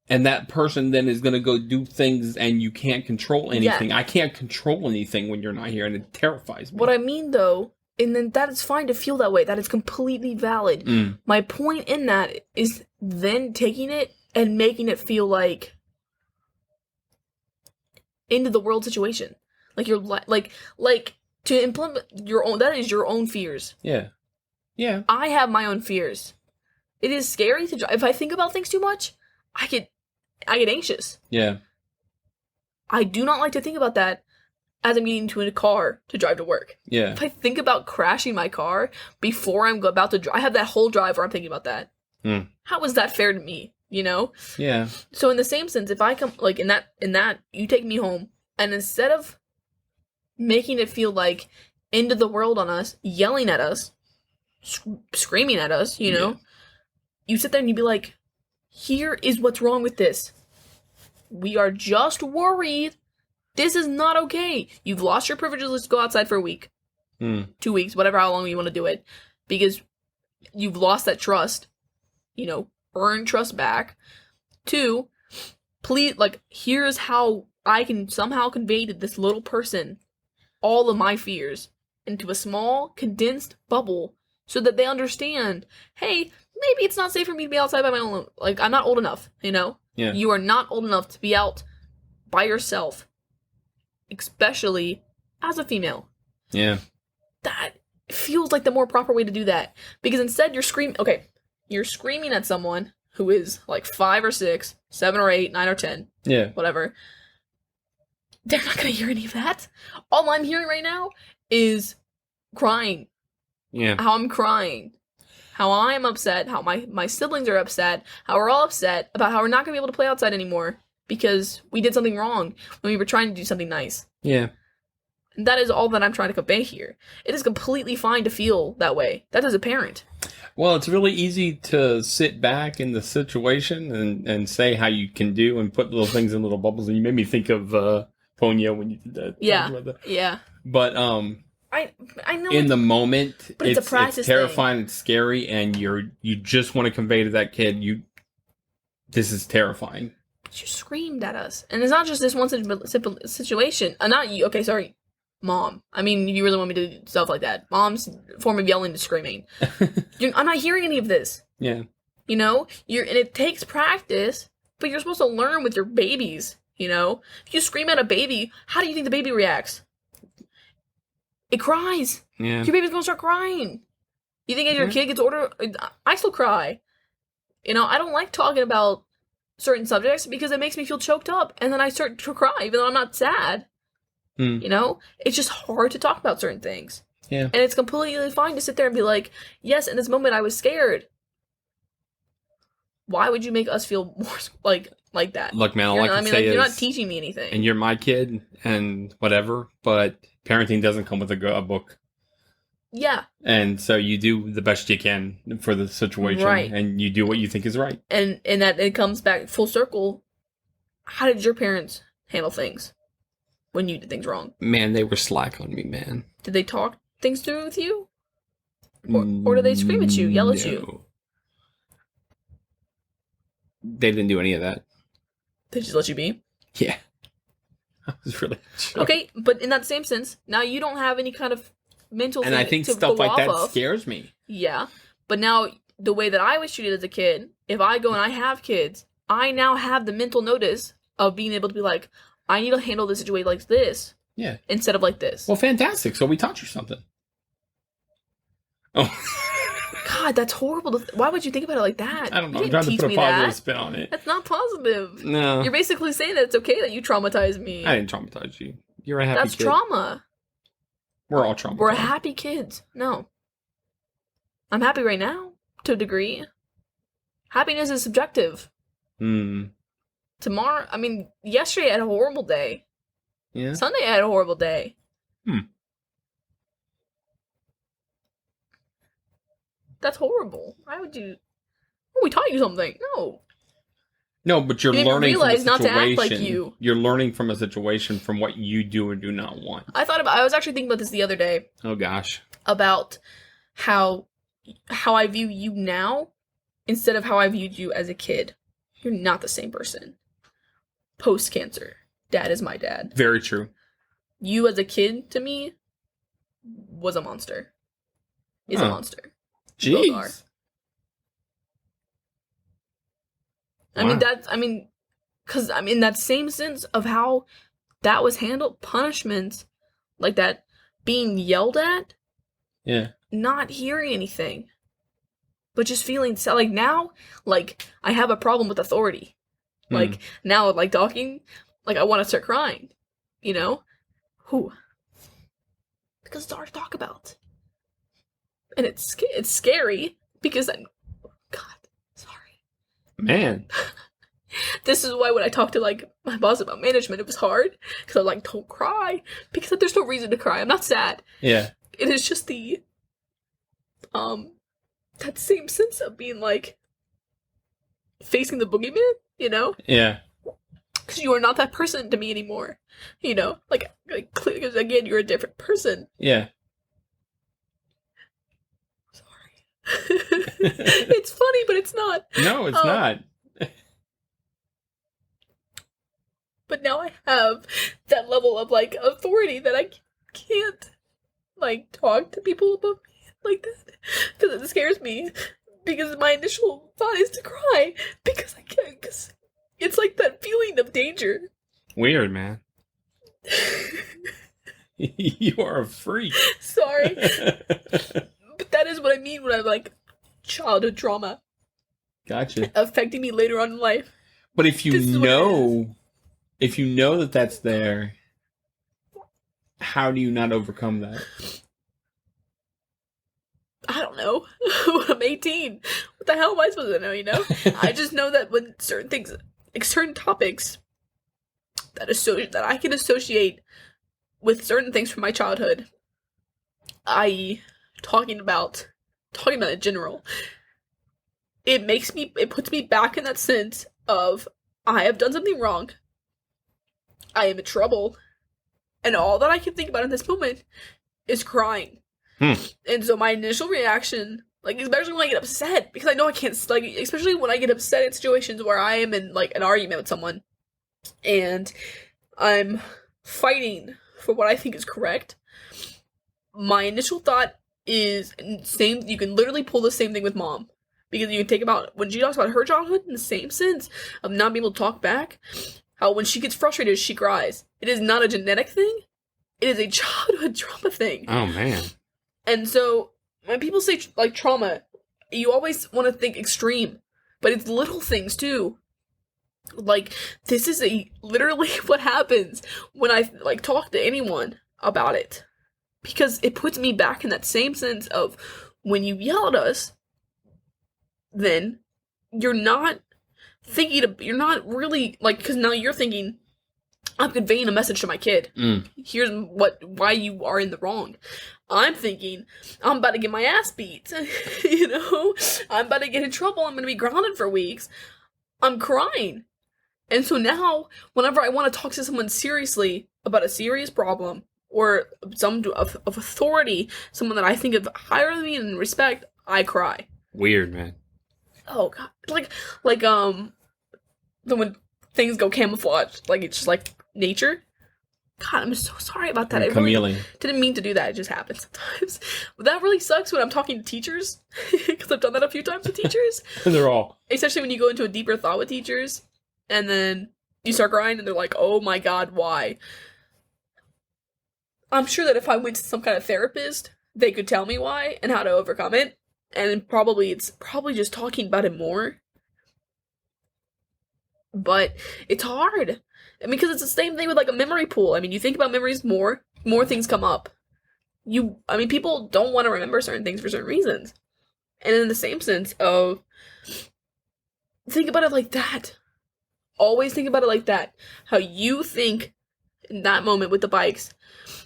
and that person then is going to go do things, and you can't control anything. Yeah. I can't control anything when you're not here, and it terrifies me. What I mean, though, and then that is fine to feel that way. That is completely valid. My point in that is then taking it and making it feel like end of the world situation. Like you're like to implement your own. That is your own fears. Yeah. Yeah. I have my own fears. It is scary to drive. If I think about things too much, I get anxious. Yeah. I do not like to think about that as I'm getting into a car to drive to work. Yeah. If I think about crashing my car before I'm about to drive, I have that whole drive where I'm thinking about that. How is that fair to me? You know? Yeah. So in the same sense, if I come like in that you take me home, and instead of making it feel like end of the world on us, yelling at us, screaming at us, you know, you sit there and you be like, here is what's wrong with this. We are just worried. This is not okay. You've lost your privileges. Let's go outside for a week. 2 weeks, whatever, how long you want to do it. Because you've lost that trust. You know, earn trust back. 2, please, like, here's how I can somehow convey to this little person all of my fears into a small, condensed bubble so that they understand, hey, maybe it's not safe for me to be outside by my own, like, I'm not old enough, you know? Yeah. You are not old enough to be out by yourself, especially as a female. Yeah. That feels like the more proper way to do that. Because instead you're screaming at someone who is like 5 or 6, 7 or 8, 9 or 10. Yeah. Whatever. They're not going to hear any of that. All I'm hearing right now is crying. Yeah. How I'm crying. How I'm upset. How my siblings are upset. How we're all upset about how we're not going to be able to play outside anymore because we did something wrong when we were trying to do something nice. Yeah. And that is all that I'm trying to convey here. It is completely fine to feel that way. That is a parent. Well, it's really easy to sit back in the situation and say how you can do and put little things in little bubbles. And you made me think of Ponyo when you did that. Yeah. Yeah. But I know in the moment, but it's a practice it's terrifying, thing. It's scary, and you just want to convey to that kid, this is terrifying. But you screamed at us. And it's not just this one situation. Not you. Okay, sorry. Mom. I mean, you really want me to do stuff like that. Mom's form of yelling is screaming. I'm not hearing any of this. Yeah. You know? And it takes practice, but you're supposed to learn with your babies, you know? If you scream at a baby, how do you think the baby reacts? It cries. Yeah. Your baby's gonna start crying. You think as your kid gets older, I still cry. You know, I don't like talking about certain subjects because it makes me feel choked up, and then I start to cry even though I'm not sad. You know? It's just hard to talk about certain things. Yeah. And it's completely fine to sit there and be like, yes, in this moment I was scared. Why would you make us feel more like that? Look, man, all I can say is... you're not teaching me anything. And you're my kid and whatever, but parenting doesn't come with a book. Yeah. And so you do the best you can for the situation. Right. And you do what you think is right. And that it comes back full circle. How did your parents handle things when you did things wrong? Man, they were slack on me, man. Did they talk things through with you? Or did they scream at you, yell at you? They didn't do any of that. They just let you be? Yeah. I was really... Okay, but in that same sense, now you don't have any kind of mental thing and I think to stuff go like that of. Scares me. Yeah, but now the way that I was treated as a kid, if I go and I have kids, I now have the mental notice of being able to be like, I need to handle this situation like this. Yeah. Instead of like this. Well, fantastic. So we taught you something. Oh. God, that's horrible. Why would you think about it like that? I don't know. I'm trying to put a positive spin on it. That's not positive. No. You're basically saying that it's okay that you traumatized me. I didn't traumatize you. You're a happy kid. That's trauma. We're all traumatized. We're happy kids. No. I'm happy right now, to a degree. Happiness is subjective. Tomorrow, yesterday I had a horrible day. Yeah. Sunday I had a horrible day. That's horrible. Why would you... Oh, we taught you something. No. No, but you're learning from a situation. Not to act like you. You're learning from a situation from what you do or do not want. I was actually thinking about this the other day. Oh, gosh. About how I view you now instead of how I viewed you as a kid. You're not the same person. Post-cancer. Dad is my dad. Very true. You as a kid, to me, was a monster. Is a monster. Jeez. Because in that same sense of how that was handled, punishments like that, being yelled at, not hearing anything, but just feeling so, like, now, like, I have a problem with authority. Like, now, like, talking, like, I want to start crying, you know? Because it's hard to talk about. And it's scary, because God, sorry. Man. This is why when I talked to, like, my boss about management, it was hard, because I'm like, don't cry, because there's no reason to cry. I'm not sad. Yeah. It is just the, that same sense of being, like, facing the boogeyman, you know? Yeah. Because you are not that person to me anymore, you know? Like because, again, you're a different person. Yeah. Sorry. It's funny, but it's not. No, it's not. But now I have that level of, like, authority that I can't, like, talk to people about me like that. Because it scares me. Because my initial thought is to cry. Because I can't. Because it's like that feeling of danger. Weird, man. You are a freak. Sorry. But that is what I mean when I'm like, childhood trauma. Gotcha. Affecting me later on in life. But if you know that that's there, how do you not overcome that? I don't know. I'm 18. What the hell am I supposed to know, you know? I just know that when certain things, like certain topics that I can associate with certain things from my childhood, i.e. talking about it in general, it puts me back in that sense of, I have done something wrong. I am in trouble. And all that I can think about in this moment is crying. And so my initial reaction, like, especially when I get upset, because I know I can't, like, especially when I get upset in situations where I am in, like, an argument with someone, and I'm fighting for what I think is correct, my initial thought is, you can literally pull the same thing with mom. Because you can take about, when she talks about her childhood, in the same sense of not being able to talk back, how when she gets frustrated, she cries. It is not a genetic thing. It is a childhood trauma thing. Oh, man. And so, when people say, like, trauma, you always want to think extreme. But it's little things, too. Like, this is literally what happens when I, like, talk to anyone about it. Because it puts me back in that same sense of, when you yell at us, then you're not you're not really, like, because now you're thinking, I'm conveying a message to my kid. Here's why you are in the wrong. I'm thinking, I'm about to get my ass beat. You know? I'm about to get in trouble. I'm going to be grounded for weeks. I'm crying. And so now, whenever I want to talk to someone seriously about a serious problem, or some of authority, someone that I think of higher than me and respect, I cry. Weird, man. Oh, God. Like, when things go camouflage, like, it's just, like, nature. God, I'm so sorry about that. I really didn't mean to do that. It just happens sometimes. But that really sucks when I'm talking to teachers, because I've done that a few times with teachers. And they're all... Especially when you go into a deeper thought with teachers, and then you start crying, and they're like, oh my God, why? I'm sure that if I went to some kind of therapist, they could tell me why, and how to overcome it. And it's probably just talking about it more. But it's hard. I mean, because it's the same thing with, like, a memory pool. I mean, you think about memories more things come up. people don't want to remember certain things for certain reasons. And in the same sense of, think about it like that. Always think about it like that. How you think in that moment with the bikes,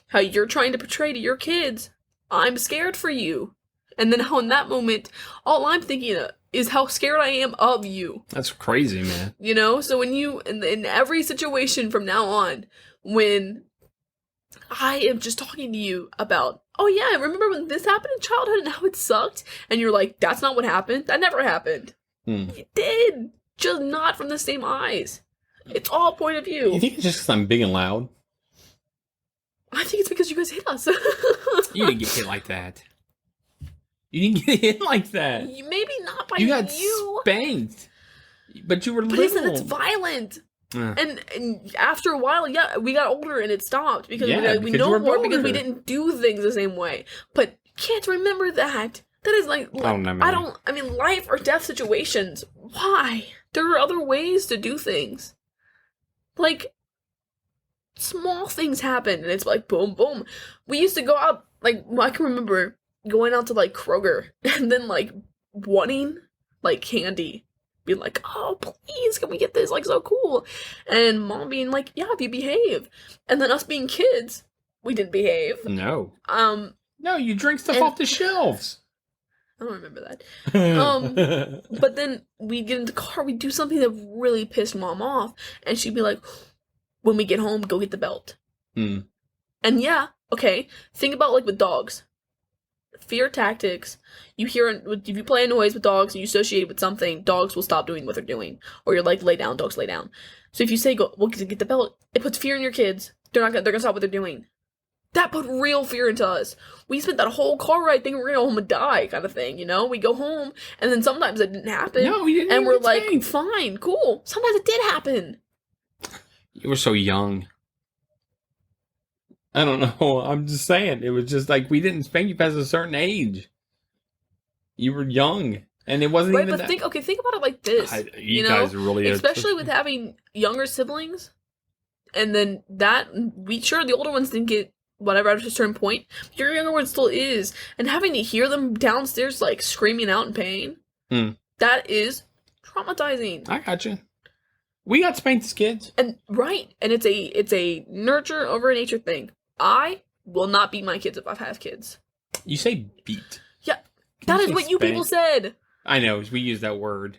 how you're trying to portray to your kids, I'm scared for you. And then how in that moment, all I'm thinking of is how scared I am of you. That's crazy, man. You know? So when you, in every situation from now on, when I am just talking to you about, oh yeah, remember when this happened in childhood and how it sucked? And you're like, that's not what happened. That never happened. It did. Just not from the same eyes. It's all point of view. You think it's just because I'm big and loud? I think it's because you guys hit us. You didn't get hit like that. You didn't get hit like that. Maybe not by you. Got spanked. But you were little. Listen, it's violent. And after a while, yeah, we got older and it stopped because we know more because we didn't do things the same way. But kids, remember that. That is like, I mean, life or death situations. Why? There are other ways to do things. Like, small things happen and it's like, boom, boom. We used to go out, like, I can remember going out to, like, Kroger and then, like, wanting, like, candy. Being like, oh, please, can we get this? Like, so cool. And mom being like, yeah, if you behave. And then us being kids, we didn't behave. No. No, you drink stuff off the shelves. I don't remember that. But then we'd get in the car, we'd do something that really pissed mom off. And she'd be like, when we get home, go get the belt. And yeah, okay, think about, like, with dogs. Fear tactics. You hear, if you play a noise with dogs and you associate it with something, dogs will stop doing what they're doing. Or you're like, lay down, dogs lay down. So if you say, go, well, get the belt, it puts fear in your kids. They're gonna stop what they're doing. That put real fear into us. We spent that whole car ride thinking we're gonna go home and die, kind of thing, you know? We go home, and then sometimes it didn't happen. No, we didn't. And we're like, fine, cool. Sometimes it did happen. You were so young. I don't know. I'm just saying. It was just like, we didn't spank you past a certain age. You were young. And it wasn't even but think about it like this. You guys really... Especially with having younger siblings. And then the older ones didn't get whatever at a certain point. Your younger one still is. And having to hear them downstairs, like, screaming out in pain. That is traumatizing. I got you. We got spanked as kids. And it's a nurture over a nature thing. I will not beat my kids if I have kids. You say beat. Yeah. That is what you people said. I know, we use that word.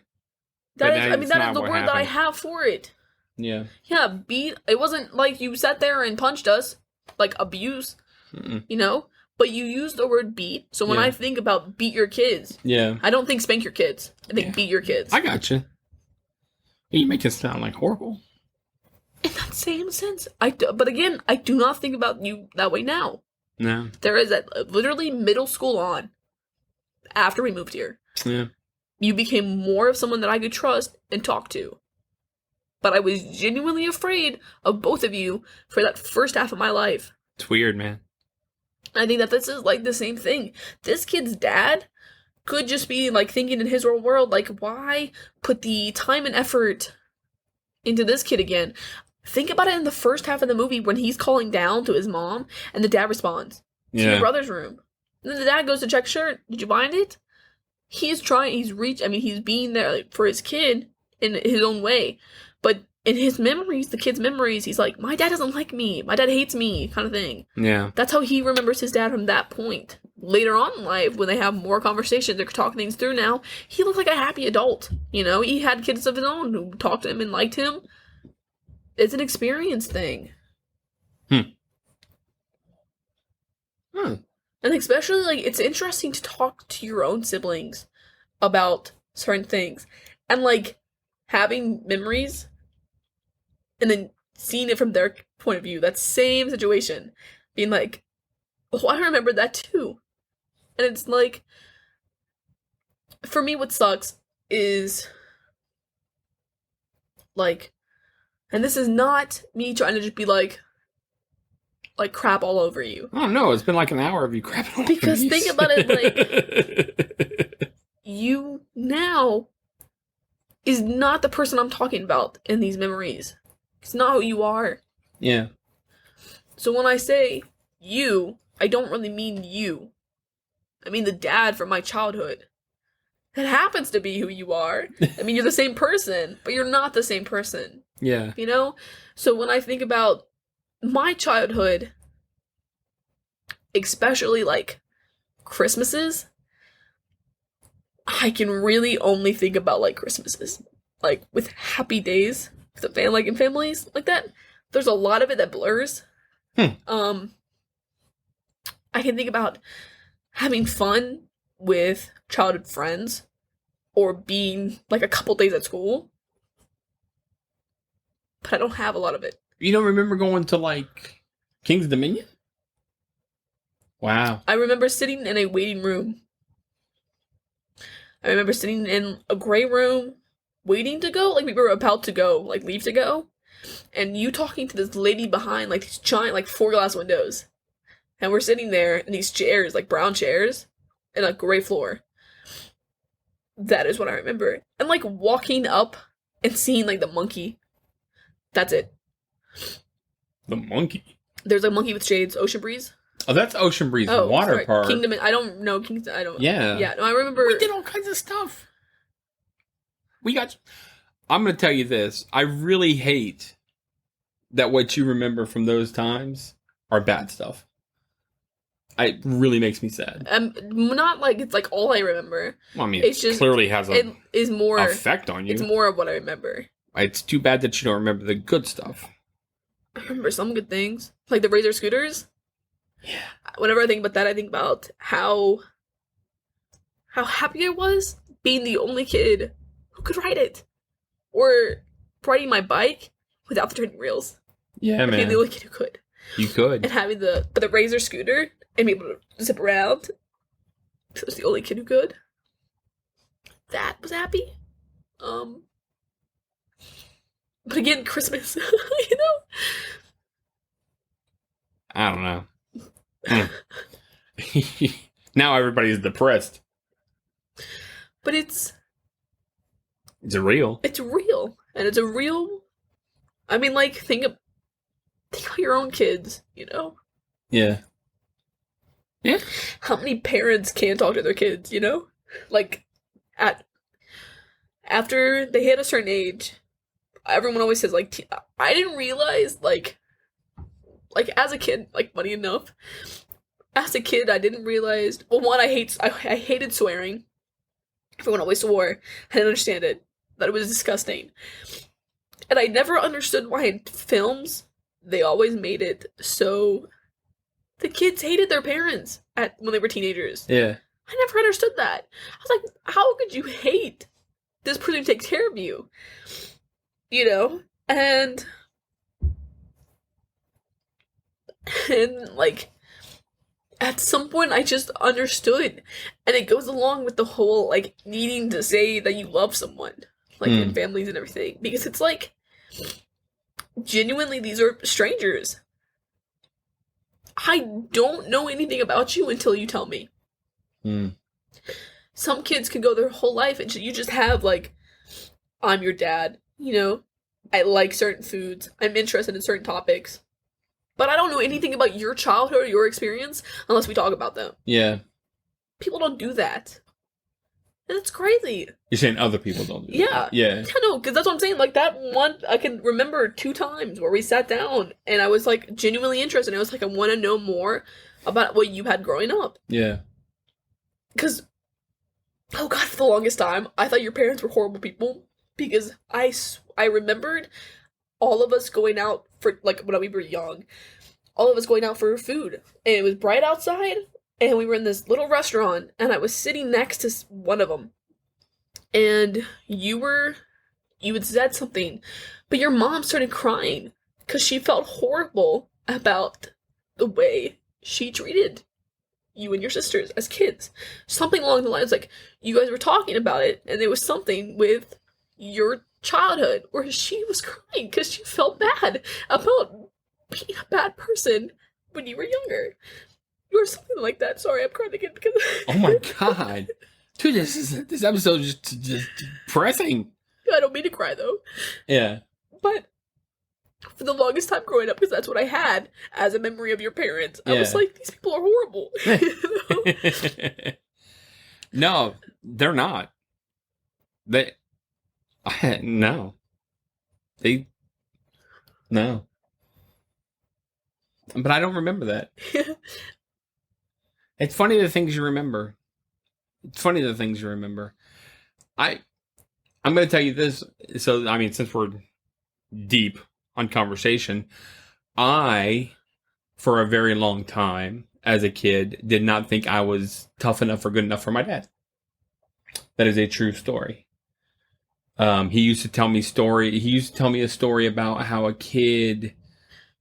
That is the word that I have for it. Yeah. Yeah, beat. It wasn't like you sat there and punched us. Like abuse. You know? But you use the word beat. So when I think about beat your kids. Yeah. I don't think spank your kids. I think beat your kids. I got you. You make it sound like horrible. In that same sense. But again, I do not think about you that way now. No. There is literally middle school on. After we moved here. Yeah. You became more of someone that I could trust and talk to. But I was genuinely afraid of both of you for that first half of my life. It's weird, man. I think that this is like the same thing. This kid's dad could just be like thinking in his own world, like, why put the time and effort into this kid again? Think about it in the first half of the movie when he's calling down to his mom and the dad responds to your brother's room. And then the dad goes to check shirt. Did you find it? He's being there for his kid in his own way. But in his memories, the kid's memories, he's like, my dad doesn't like me. My dad hates me, kind of thing. Yeah. That's how he remembers his dad from that point. Later on in life, when they have more conversations, they're talking things through now, he looked like a happy adult. You know, he had kids of his own who talked to him and liked him. It's an experience thing. And especially, like, it's interesting to talk to your own siblings about certain things. And, like, having memories and then seeing it from their point of view, that same situation, being like, oh, I remember that too. And it's like, for me, what sucks is, like, and this is not me trying to just be like crap all over you. Oh no, it's been like an hour of you crapping all over me. Because think about it, like, you now is not the person I'm talking about in these memories. It's not who you are. Yeah. So when I say you, I don't really mean you. I mean the dad from my childhood. It happens to be who you are. I mean, you're the same person, but you're not the same person. Yeah. You know? So when I think about my childhood, especially like Christmases, I can really only think about like Christmases. Like with happy days, with the family and families like that. There's a lot of it that blurs. I can think about having fun with childhood friends or being like a couple days at school. But I don't have a lot of it. You don't remember going to like King's Dominion? Wow. I remember sitting in a waiting room. I remember sitting in a gray room waiting to go, like we were about to go, like leave to go. And you talking to this lady behind like these giant like 4 glass windows. And we're sitting there in these chairs, like brown chairs, and a gray floor. That is what I remember. And like walking up and seeing like the monkey. That's it. The monkey? There's a monkey with shades, Ocean Breeze. Oh, that's Ocean Breeze water park. Kingdom, I don't know. I don't. Yeah. Yeah, no, I remember. We did all kinds of stuff. I'm going to tell you this. I really hate that what you remember from those times are bad stuff. It really makes me sad. Not like it's like all I remember. Well, I mean, it's just clearly has it is more effect on you. It's more of what I remember. It's too bad that you don't remember the good stuff. I remember some good things, like the Razor scooters. Yeah. Whenever I think about that, I think about how happy I was being the only kid who could ride it, or riding my bike without the training wheels. Yeah, man. Being the only kid who could. You could. And having the Razor scooter and be able to zip around. I was the only kid who could. That was happy. But again, Christmas, you know? I don't know. Now everybody's depressed. But it's real. It's real. And it's a real... I mean, like, think about your own kids, you know? Yeah. Yeah. How many parents can't talk to their kids, you know? Like, after they hit a certain age, everyone always says, like, I didn't realize, like, as a kid, like, funny enough, as a kid, I didn't realize, well, one, I hated swearing. Everyone always swore. I didn't understand it. That it was disgusting. And I never understood why in films, they always made it so the kids hated their parents when they were teenagers. Yeah. I never understood that. I was like, how could you hate this person who takes care of you? You know? And like, at some point I just understood. And it goes along with the whole, like, needing to say that you love someone. Like, in families and everything. Because it's like, genuinely, these are strangers. I don't know anything about you until you tell me. Some kids can go their whole life and you just have, like, I'm your dad, you know? I like certain foods. I'm interested in certain topics. But I don't know anything about your childhood or your experience unless we talk about them. Yeah. People don't do that. And it's crazy. You're saying other people don't do that? Yeah. Yeah, no, because that's what I'm saying. Like, that one, I can remember 2 times where we sat down and I was, like, genuinely interested. I was like, I want to know more about what you had growing up. Yeah. Because, oh God, for the longest time, I thought your parents were horrible people. Because I remembered all of us going out for, like, when we were young, all of us going out for food. And it was bright outside. And we were in this little restaurant, and I was sitting next to one of them. And you had said something, but your mom started crying because she felt horrible about the way she treated you and your sisters as kids. Something along the lines, like, you guys were talking about it, and there was something with your childhood where she was crying because she felt bad about being a bad person when you were younger. Or something like that. Sorry, I'm crying again because... Oh my God. Dude, this episode is just depressing. I don't mean to cry, though. Yeah. But for the longest time growing up, because that's what I had as a memory of your parents. I was Yeah. like, these people are horrible. No, they're not. They no. They no. But I don't remember that. It's funny the things you remember. It's funny the things you remember. I'm going to tell you this. So, I mean, since we're deep on conversation, I, for a very long time as a kid, did not think I was tough enough or good enough for my dad. That is a true story. He used to tell me a story about how a kid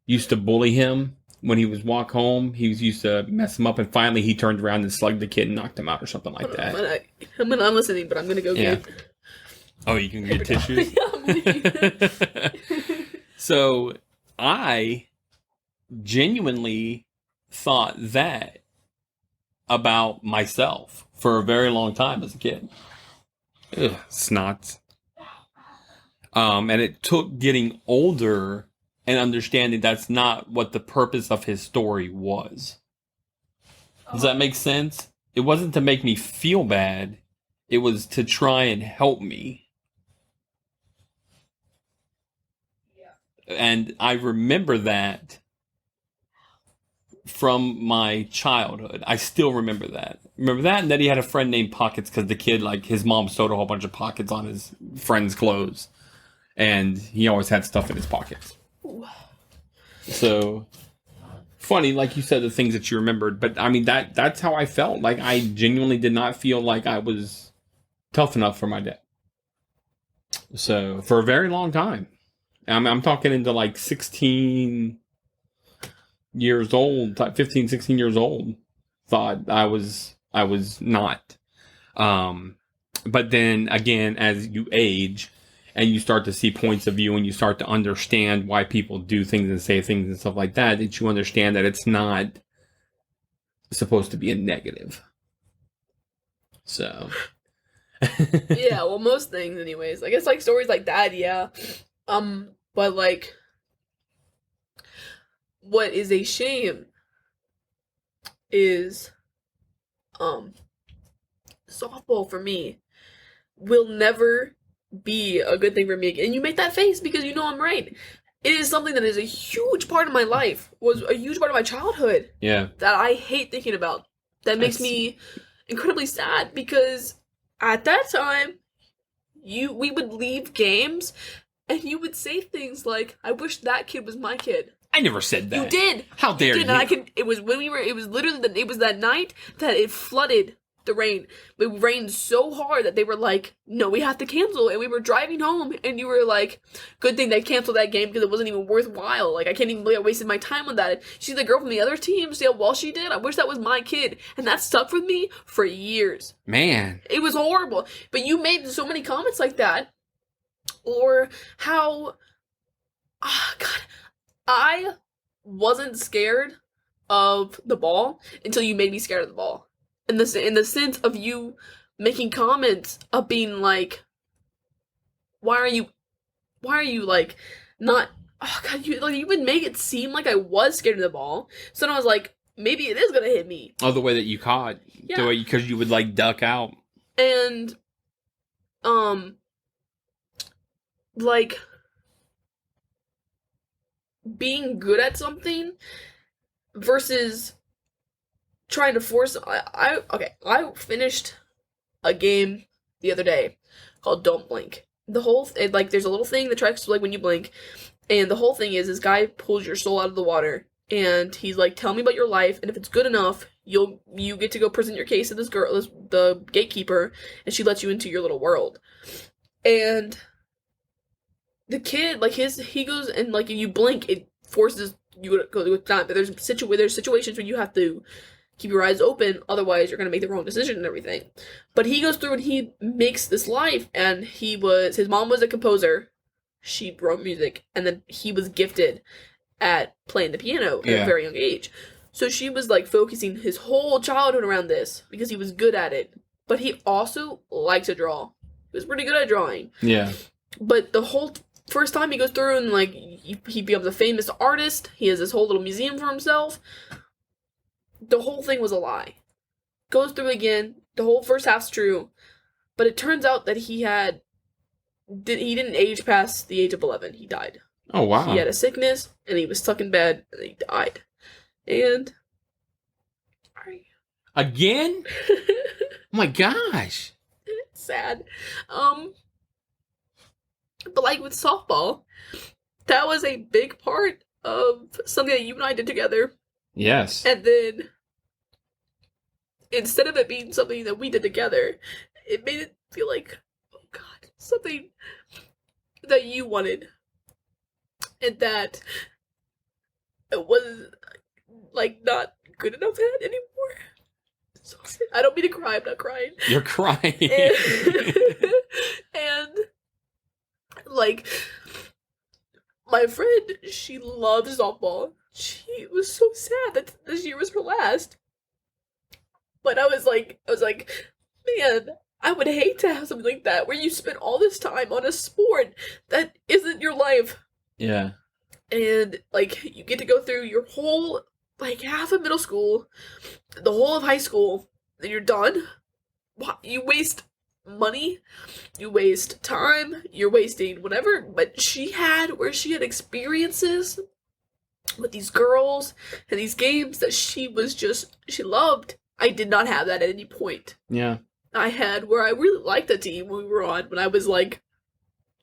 used to bully him when he was walk home. He used to mess him up, and finally he turned around and slugged the kid and knocked him out or something like that. I'm listening, but I'm gonna go get. Oh, you can get tissues. So I genuinely thought that about myself for a very long time as a kid. Ugh, snot. And it took getting older and understanding that's not what the purpose of his story was. Does that make sense? It wasn't to make me feel bad. It was to try and help me. Yeah. And I remember that from my childhood. I still remember that. Remember that? And then he had a friend named Pockets because the kid, like, his mom sewed a whole bunch of pockets on his friend's clothes. And he always had stuff in his pockets. Ooh. So, funny, like you said, the things that you remembered. But, I mean, that's how I felt. Like, I genuinely did not feel like I was tough enough for my dad. So, for a very long time. I'm talking into, like, 16 years old, 15, 16 years old, thought I was not. But then, again, as you age... and you start to see points of view and you start to understand why people do things and say things and stuff like that, that you understand that it's not supposed to be a negative. So. Yeah, well, most things anyways. I guess, like, stories like that, yeah. But, like, what is a shame is, softball for me will never be a good thing for me. And you make that face because you know I'm right. It is something that is a huge part of my life, was a huge part of my childhood. Yeah. That I hate thinking about. That makes me incredibly sad because at that time, we would leave games and you would say things like, I wish that kid was my kid. I never said that. You did. How dare you? And it was that night that it flooded. The rain. It rained so hard that they were like, no, we have to cancel. And we were driving home, and you were like, good thing they canceled that game because it wasn't even worthwhile. Like, I can't even believe I wasted my time on that. She's the girl from the other team. See how well she did? I wish that was my kid. And that stuck with me for years. Man. It was horrible. But you made so many comments like that. Or how... God. I wasn't scared of the ball until you made me scared of the ball. In the sense of you making comments of being like, why are you like not? Oh God, you would make it seem like I was scared of the ball. So then I was like, maybe it is gonna hit me. Oh, the way that you caught, yeah. The way because you would like duck out and, like being good at something versus trying to force. I finished a game the other day called Don't Blink. There's a little thing that tracks like when you blink, and the whole thing is this guy pulls your soul out of the water, and he's like, tell me about your life, and if it's good enough, you get to go present your case to this girl, the gatekeeper, and she lets you into your little world. And the kid, like he goes and like if you blink, it forces you to go down. But there's situations where you have to keep your eyes open, otherwise you're going to make the wrong decision and everything. But he goes through and he makes this life, and his mom was a composer. She wrote music, and then he was gifted at playing the piano at a very young age. So she was, like, focusing his whole childhood around this, because he was good at it. But he also liked to draw. He was pretty good at drawing. Yeah. But the whole first time he goes through and, like, he becomes a famous artist. He has this whole little museum for himself. The whole thing was a lie. Goes through again. The whole first half's true. But it turns out that he didn't age past the age of 11. He died. Oh, wow. He had a sickness, and he was stuck in bed, and he died. And... Again? Oh my gosh. It's sad. But, like, with softball, that was a big part of something that you and I did together. Yes. And then, instead of it being something that we did together, it made it feel like, oh god, something that you wanted. And that it was, like, not good enough at anymore. So, I don't mean to cry, I'm not crying. You're crying. And like, my friend, she loves softball. She was so sad that this year was her last. But I was like, man, I would hate to have something like that where you spend all this time on a sport that isn't your life. Yeah. And, like, you get to go through your whole, like, half of middle school, the whole of high school, then you're done. You waste money, you waste time, you're wasting whatever, but she had experiences with these girls and these games that she loved. I did not have that at any point. Yeah. I had where I really liked the team we were on when I was like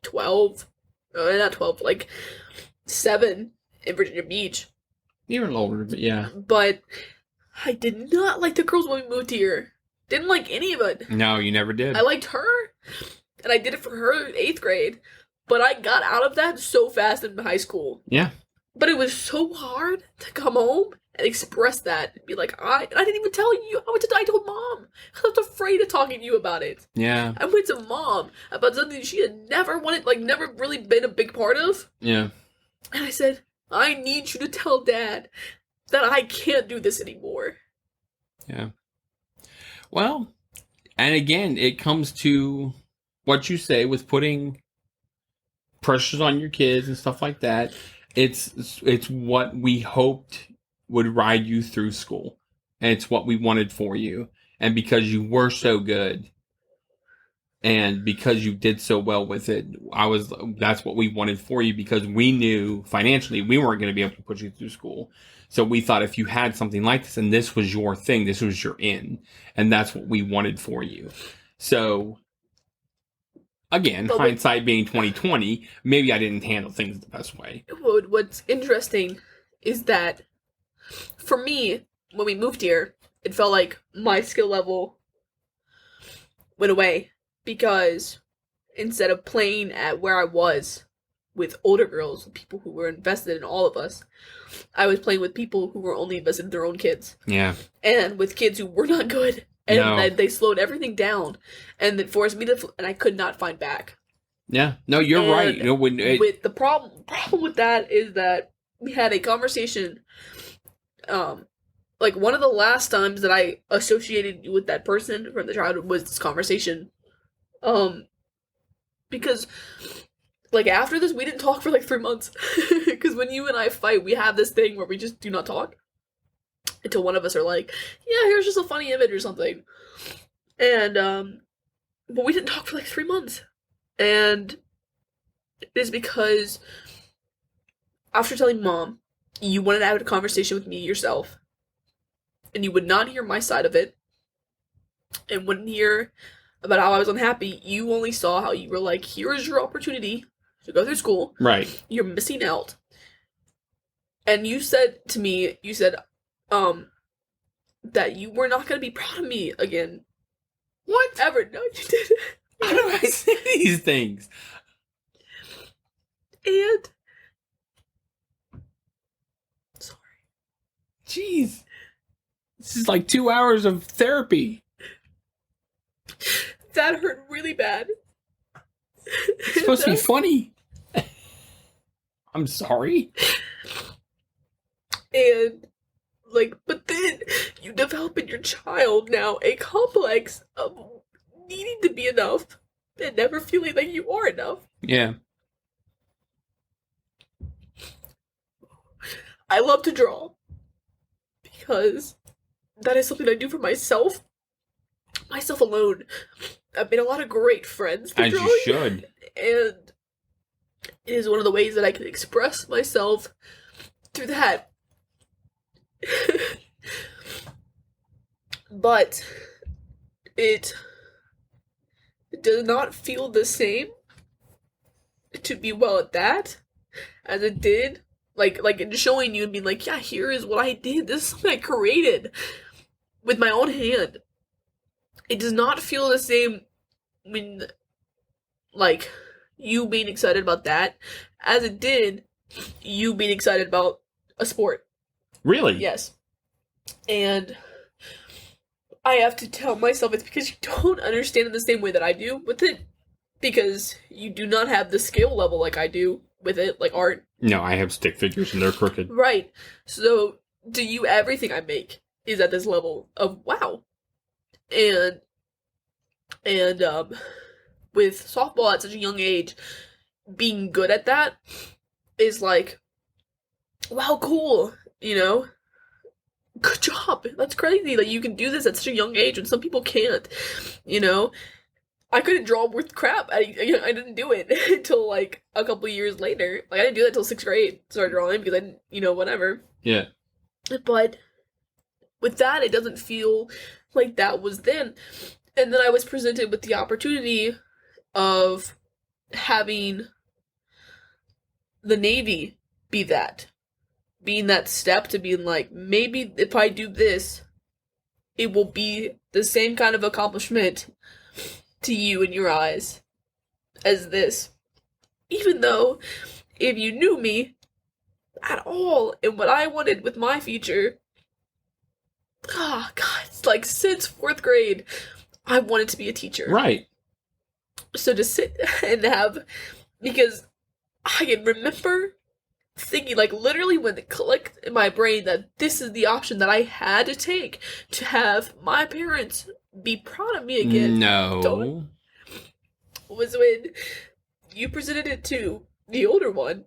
12, not 12, like 7 in Virginia Beach. You were older, but yeah. But I did not like the girls when we moved here. Didn't like any of it. No, you never did. I liked her, and I did it for her in 8th grade, but I got out of that so fast in high school. Yeah. But it was so hard to come home and express that and be like, I didn't even tell you. I told mom. I was afraid of talking to you about it. Yeah. I went to mom about something she had never wanted, like, never really been a big part of. Yeah. And I said, I need you to tell Dad that I can't do this anymore. Yeah. Well, and again, it comes to what you say with putting pressures on your kids and stuff like that. It's what we hoped would ride you through school, and it's what we wanted for you. And because you were so good, and because you did so well with it, that's what we wanted for you, because we knew financially we weren't going to be able to put you through school. So we thought if you had something like this and this was your thing, this was your in, and that's what we wanted for you. So again, hindsight being 2020, maybe I didn't handle things the best way. What's interesting is that for me, when we moved here, it felt like my skill level went away, because instead of playing at where I was with older girls, people who were invested in all of us, I was playing with people who were only invested in their own kids. Yeah. And with kids who were not good. And they slowed everything down. And it forced me to... And I could not find back. Yeah. No, you're right. You know, with the problem with that is that we had a conversation... like, one of the last times that I associated with that person from the childhood was this conversation. Because... like, after this, we didn't talk for, like, 3 months. Because when you and I fight, we have this thing where we just do not talk. Until one of us are like, yeah, here's just a funny image or something. And, but we didn't talk for, like, 3 months. And it is because after telling Mom, you wanted to have a conversation with me yourself. And you would not hear my side of it. And wouldn't hear about how I was unhappy. You only saw how you were like, here is your opportunity to go through school. Right. You're missing out. And you said to me, that you were not going to be proud of me again. What? Ever. No, you didn't. How do I say these things? And... sorry. Jeez. This is like 2 hours of therapy. That hurt really bad. It's supposed to be funny. I'm sorry. And, like, but then you develop in your child now a complex of needing to be enough and never feeling like you are enough. Yeah. I love to draw because that is something I do for myself alone. I've made a lot of great friends through As drawing, you should. and it is one of the ways that I can express myself through that. But it does not feel the same to be well at that as it did. Like in showing you and being like, yeah, here is what I did. This is something I created with my own hand. It does not feel the same when, like, you being excited about that as it did you being excited about a sport. Really? Yes. And I have to tell myself it's because you don't understand it the same way that I do with it. Because you do not have the skill level like I do with it, like art. No, I have stick figures and they're crooked. Right. So, to you, everything I make is at this level of wow. And with softball at such a young age, being good at that is like, wow, cool, you know? Good job. That's crazy that you can do this at such a young age when some people can't, you know? I couldn't draw worth crap. I didn't do it until, like, a couple years later. Like, I didn't do that until 6th grade, start drawing, because I didn't, whatever. Yeah. But with that, it doesn't feel like that was then. And then I was presented with the opportunity of having the Navy be that. Being that step to being like, maybe if I do this, it will be the same kind of accomplishment to you in your eyes as this. Even though, if you knew me at all and what I wanted with my future, oh God, it's like since 4th grade, I wanted to be a teacher. Right. So to sit and have, because I can remember thinking, like, literally when it clicked in my brain that this is the option that I had to take to have my parents be proud of me again. No. Was when you presented it to the older one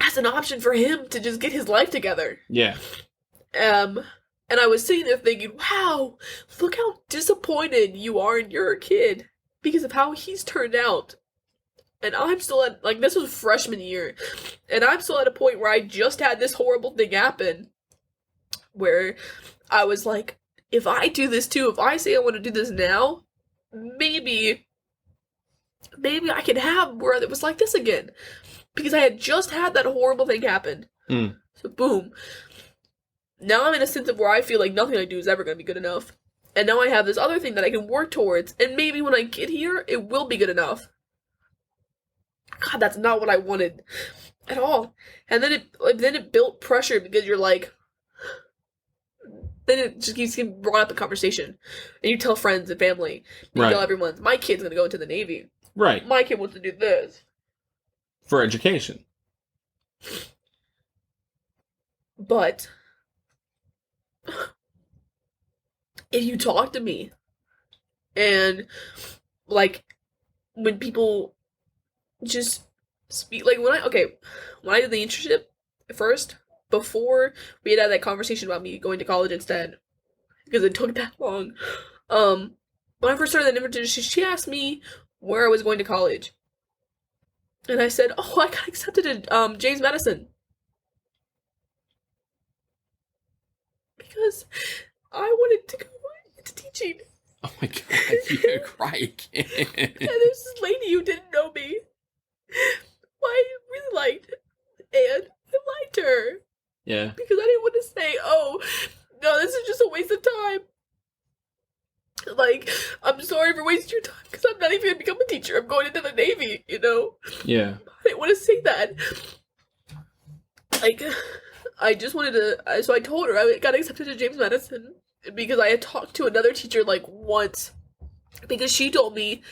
as an option for him to just get his life together. Yeah. And I was sitting there thinking, wow, look how disappointed you are in your kid because of how he's turned out. And I'm still at, like, this was freshman year, and I'm still at a point where I just had this horrible thing happen, where I was like, if I do this too, if I say I want to do this now, maybe I can have where it was like this again. Because I had just had that horrible thing happen. Mm. So boom. Now I'm in a sense of where I feel like nothing I do is ever going to be good enough. And now I have this other thing that I can work towards, and maybe when I get here, it will be good enough. God, that's not what I wanted at all. And then it built pressure because you're like, then it just keeps getting brought up in conversation. And you tell friends and family, you tell everyone, my kid's gonna go into the Navy. Right. My kid wants to do this. For education. But if you talk to me and, like, when people just speak, like, when I did the internship at first, before we had that conversation about me going to college instead, because it took that long, when I first started that internship, she asked me where I was going to college, and I said, oh, I got accepted to James Madison, because I wanted to go into teaching. Oh my God, you're gonna cry again. And there's this lady who didn't know me, who I really liked, and I liked her. Yeah. Because I didn't want to say, oh, no, this is just a waste of time. Like, I'm sorry for wasting your time, because I'm not even going to become a teacher. I'm going into the Navy, you know? Yeah. I didn't want to say that. Like, I just wanted to, so I told her I got accepted to James Madison, because I had talked to another teacher, like, once. Because she told me,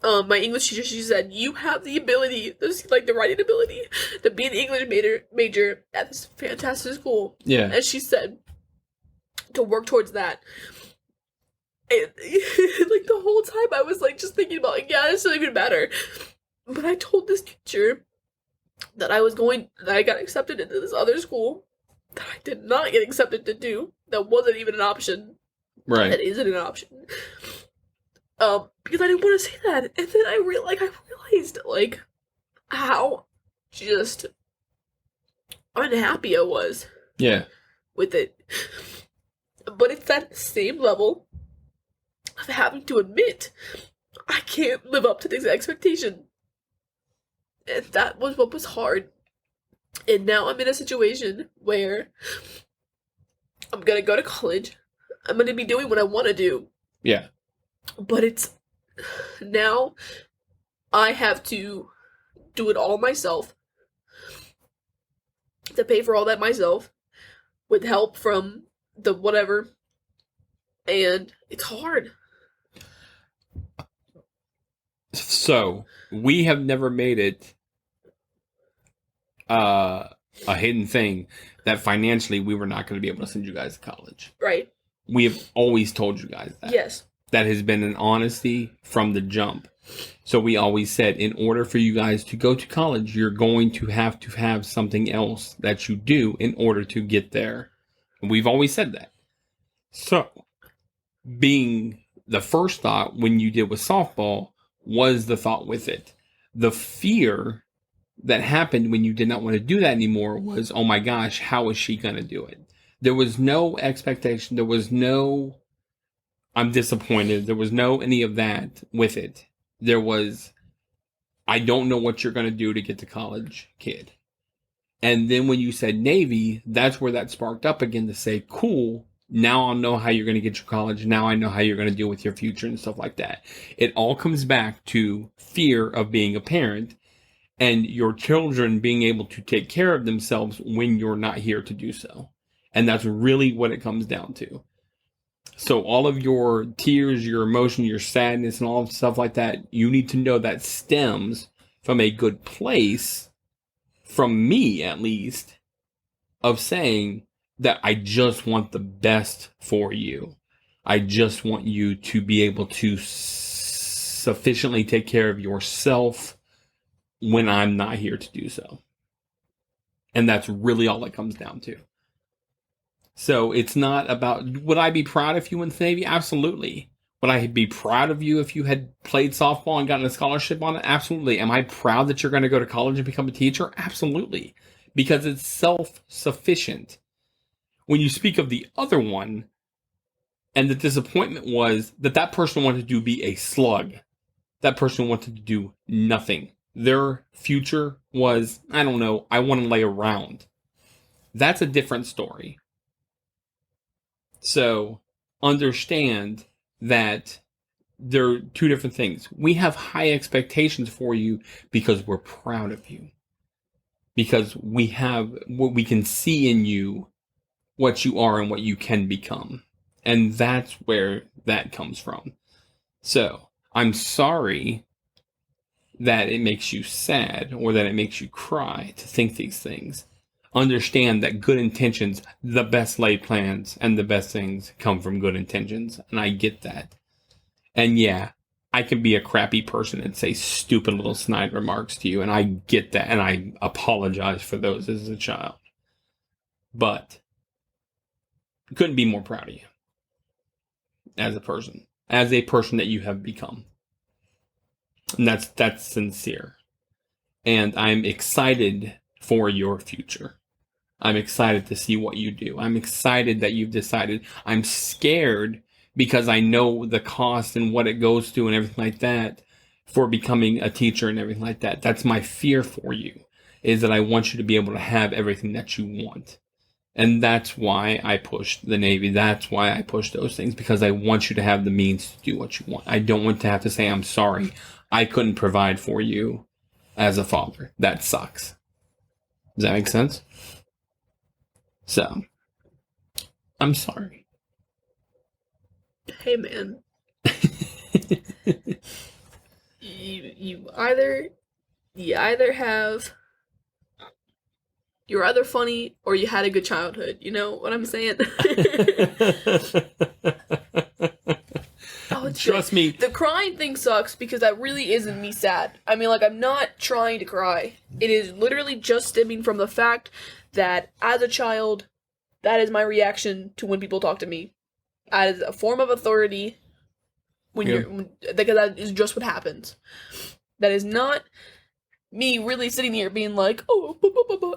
my English teacher, she said, you have the ability, like, the writing ability, to be an English major at this fantastic school. Yeah. And she said, to work towards that. And, like, the whole time I was, like, just thinking about, like, yeah, this doesn't even matter. But I told this teacher that I got accepted into this other school, that I did not get accepted to do. That wasn't even an option. Right. That isn't an option. Because I didn't want to say that. And then I realized, like, how just unhappy I was. Yeah. With it. But it's that same level of having to admit I can't live up to this expectation. And that was what was hard. And now I'm in a situation where I'm gonna go to college. I'm gonna be doing what I want to do. Yeah. But it's now I have to do it all myself. To pay for all that myself. With help from the whatever. And it's hard. So, we have never made it a hidden thing that financially we were not going to be able to send you guys to college. Right. We have always told you guys that. Yes. That has been an honesty from the jump. So we always said, in order for you guys to go to college, you're going to have something else that you do in order to get there. And we've always said that. So, being the first thought when you did with softball was the thought with it. The fear that happened when you did not want to do that anymore was, oh my gosh, how is she going to do it? There was no expectation. There was no, I'm disappointed. There was no any of that with it. There was, I don't know what you're going to do to get to college, kid. And then when you said Navy, that's where that sparked up again to say, cool, now I'll know how you're going to get your college. Now I know how you're going to deal with your future and stuff like that. It all comes back to fear of being a parent and your children being able to take care of themselves when you're not here to do so. And that's really what it comes down to. So all of your tears, your emotion, your sadness, and all of stuff like that, you need to know that stems from a good place, from me at least, of saying that I just want the best for you. I just want you to be able to sufficiently take care of yourself when I'm not here to do so. And that's really all it comes down to. So it's not about, would I be proud of you in the Navy? Absolutely. Would I be proud of you if you had played softball and gotten a scholarship on it? Absolutely. Am I proud that you're going to go to college and become a teacher? Absolutely. Because it's self-sufficient. When you speak of the other one, and the disappointment was that person wanted to be a slug. That person wanted to do nothing. Their future was, I don't know, I want to lay around. That's a different story. So, understand that there are two different things. We have high expectations for you because we're proud of you. Because we have what we can see in you, what you are and what you can become. And that's where that comes from. So, I'm sorry that it makes you sad or that it makes you cry to think these things. Understand that good intentions, the best laid plans, and the best things come from good intentions. And I get that. And yeah, I can be a crappy person and say stupid little snide remarks to you. And I get that. And I apologize for those as a child. But I couldn't be more proud of you as a person that you have become. And that's sincere. And I'm excited for your future. I'm excited to see what you do. I'm excited that you've decided. I'm scared because I know the cost and what it goes to and everything like that for becoming a teacher and everything like that. That's my fear for you, is that I want you to be able to have everything that you want. And that's why I pushed the Navy. That's why I pushed those things, because I want you to have the means to do what you want. I don't want to have to say, I'm sorry, I couldn't provide for you as a father. That sucks. Does that make sense? So, I'm sorry. Hey, man. you either have, you're either funny or you had a good childhood. You know what I'm saying? Oh, trust me. The crying thing sucks because that really isn't me sad. I mean, like, I'm not trying to cry. It is literally just stemming from the fact that as a child, That is my reaction to when people talk to me. As a form of authority, because that is just what happens. That is not me really sitting here being like, oh,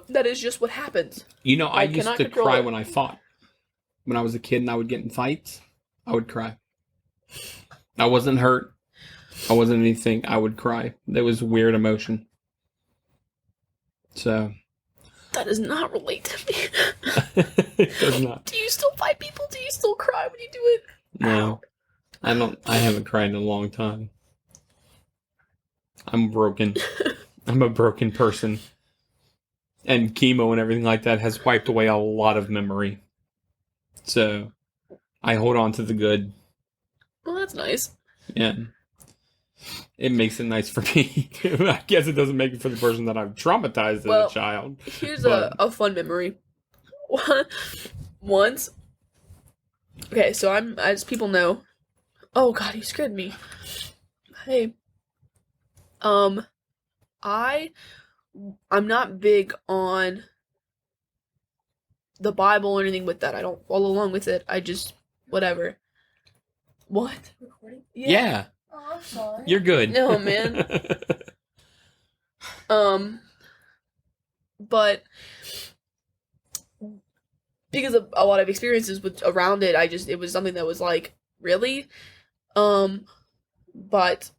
that is just what happens. You know, I used to cry when I fought. When I was a kid and I would get in fights, I would cry. I wasn't hurt. I wasn't anything. I would cry. There was weird emotion. So. That does not relate to me. It does not. Do you still fight people? Do you still cry when you do it? No. I don't. I haven't cried in a long time. I'm broken. I'm a broken person. And chemo and everything like that has wiped away a lot of memory. So, I hold on to the good. Well, that's nice. Yeah. It makes it nice for me. I guess it doesn't make it for the person that I've traumatized as a child. Here's a fun memory. Once. Okay, so as people know. Oh god, you scared me. Hey. I'm not big on the Bible or anything with that. I don't follow along with it. I just whatever. What? Recording? Yeah. Oh, I'm sorry. You're good. No, man. But because of a lot of experiences around it, it was something that was like, really? But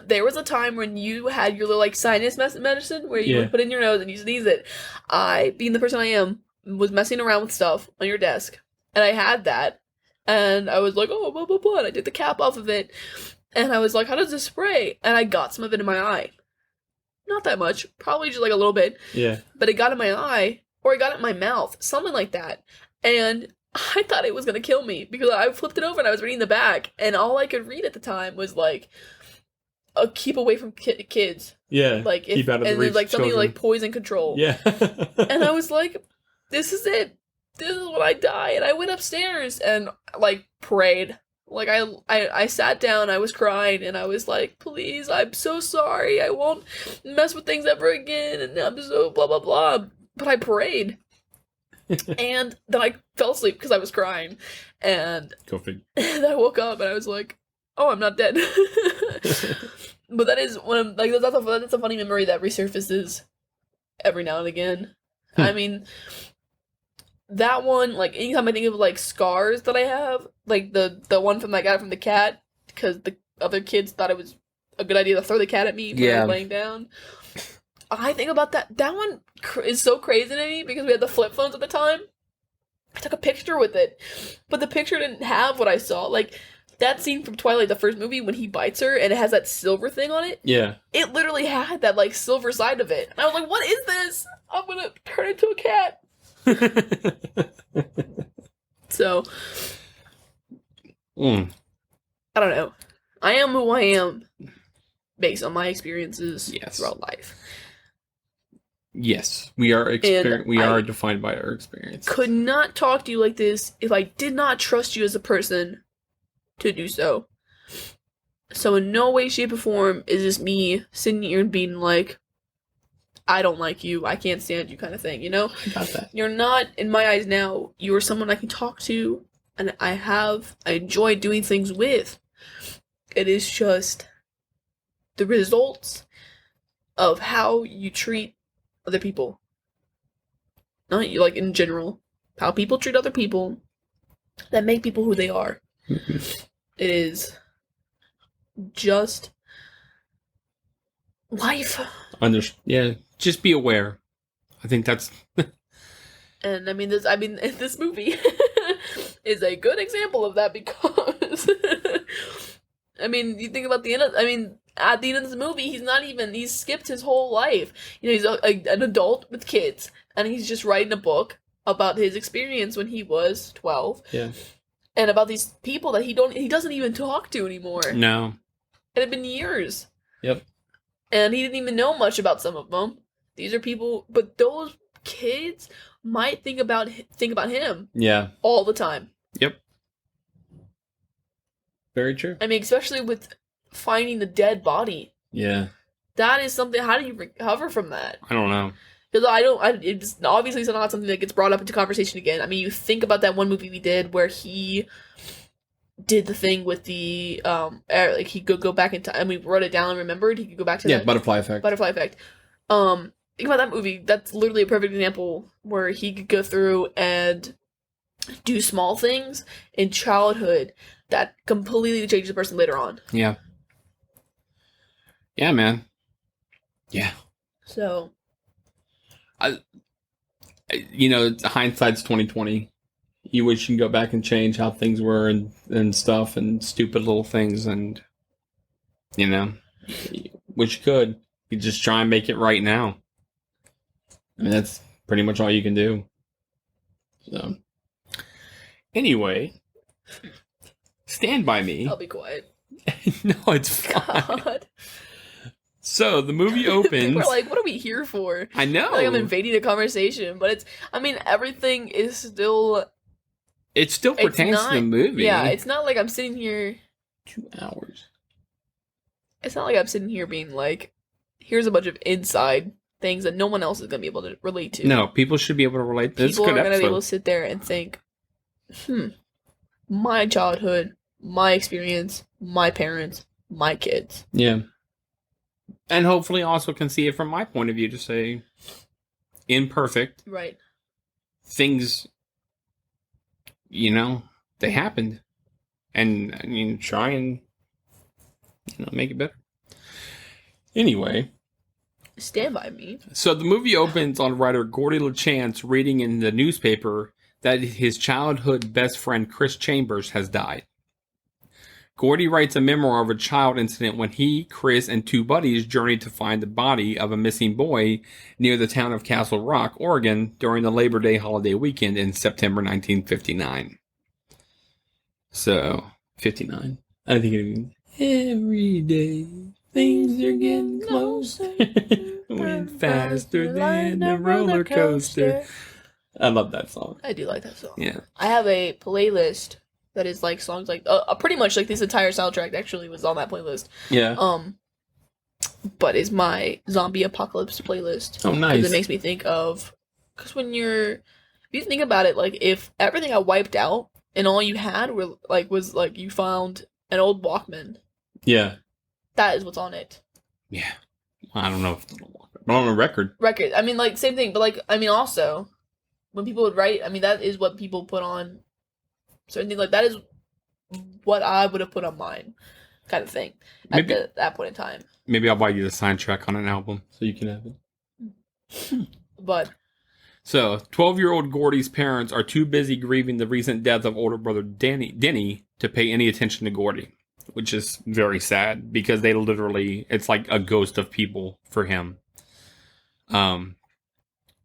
there was a time when you had your little, like, sinus medicine where you would put in your nose and you sneeze it. I, being the person I am, was messing around with stuff on your desk, and I had that, and I was like, oh, blah, blah, blah, and I took the cap off of it, and I was like, how does this spray? And I got some of it in my eye. Not that much, probably just, like, a little bit. Yeah. But it got in my eye, or it got in my mouth, something like that, and I thought it was gonna kill me, because I flipped it over and I was reading the back, and all I could read at the time was, like, keep away from kids. Yeah. Like, keep out of the reach then, like, something children. like poison control. Yeah. And I was like, this is it. This is when I die. And I went upstairs and, like, prayed. Like, I sat down, I was crying, and I was like, please, I'm so sorry. I won't mess with things ever again. And I'm so blah, blah, blah. But I prayed. And then I fell asleep because I was crying. And then I woke up and I was like, oh, I'm not dead. But that is one of, like, that's a funny memory that resurfaces every now and again. I mean, that one, like, anytime I think of, like, scars that I have, like, the one from I got from the cat, because the other kids thought it was a good idea to throw the cat at me when I was laying down. I think about that. That one is so crazy to me because we had the flip phones at the time. I took a picture with it, but the picture didn't have what I saw. Like, that scene from Twilight, the first movie, when he bites her and it has that silver thing on it. Yeah. It literally had that, like, silver side of it. And I was like, what is this? I'm gonna turn into a cat. So. I don't know. I am who I am based on my experiences throughout life. Yes. We are defined by our experience. Could not talk to you like this if I did not trust you as a person to do so. So in no way, shape, or form is this me sitting here and being like, I don't like you, I can't stand you kind of thing, you know? I got that. You're not, in my eyes now, you are someone I can talk to, and I enjoy doing things with. It is just the results of how you treat other people. Not you, like, in general. How people treat other people that make people who they are. It is just life. Just be aware. I think that's. And I mean, this movie is a good example of that because, I mean, you think about at the end of this movie, he's skipped his whole life. You know, he's an adult with kids, and he's just writing a book about his experience when he was 12. Yeah. And about these people that he doesn't even talk to anymore. No. It had been years. Yep. And he didn't even know much about some of them. These are people, but those kids might think about him. Yeah. All the time. Yep. Very true. I mean, especially with finding the dead body. Yeah. That is something. How do you recover from that? I don't know. Because it's obviously not something that gets brought up into conversation again. I mean, you think about that one movie we did where he did the thing with the, like, he could go back in time, and we wrote it down and remembered, he could go back to Yeah, that. Butterfly Effect. Butterfly Effect. Think about that movie, that's literally a perfect example where he could go through and do small things in childhood that completely change the person later on. Yeah. Yeah, man. Yeah. So, hindsight's 2020. You wish you can go back and change how things were and stuff and stupid little things and wish you could. You just try and make it right now. I mean, that's pretty much all you can do. So, anyway, Stand By Me. I'll be quiet. No, it's fine. God. So the movie opens. We're like, what are we here for? I know. Like I'm invading a conversation, but everything is still. It still pertains to the movie. Yeah, it's not like I'm sitting here. 2 hours. It's not like I'm sitting here being like, here's a bunch of inside things that no one else is going to be able to relate to. No, people should be able to relate to this. People are going to be able to sit there and think, my childhood, my experience, my parents, my kids. Yeah. And hopefully also can see it from my point of view to say, imperfect. Right. Things, they happened. And, try and, make it better. Anyway. Stand By Me. So the movie opens on writer Gordy LaChance reading in the newspaper that his childhood best friend Chris Chambers has died. Gordy writes a memoir of a child incident when he, Chris, and 2 buddies journeyed to find the body of a missing boy near the town of Castle Rock, Oregon, during the Labor Day holiday weekend in September 1959. So, 59. I think it means every day things are getting closer. Went faster than a roller coaster. I love that song. I do like that song. Yeah. I have a playlist that is like songs like pretty much like this entire soundtrack actually was on that playlist. Yeah. But it's my zombie apocalypse playlist. Oh, nice. Because it makes me think of if you think about it, like if everything got wiped out and all you had was you found an old Walkman. Yeah. That is what's on it. Yeah. I don't know if it's on a Walkman, but on a record. Record. I mean, like same thing, but also when people would write, I mean that is what people put on. Certain things that is what I would have put on mine, kind of thing. At that point in time. Maybe I'll buy you the soundtrack on an album so you can have it. But so, 12-year-old Gordy's parents are too busy grieving the recent death of older brother Denny to pay any attention to Gordy, which is very sad because it's like a ghost of people for him.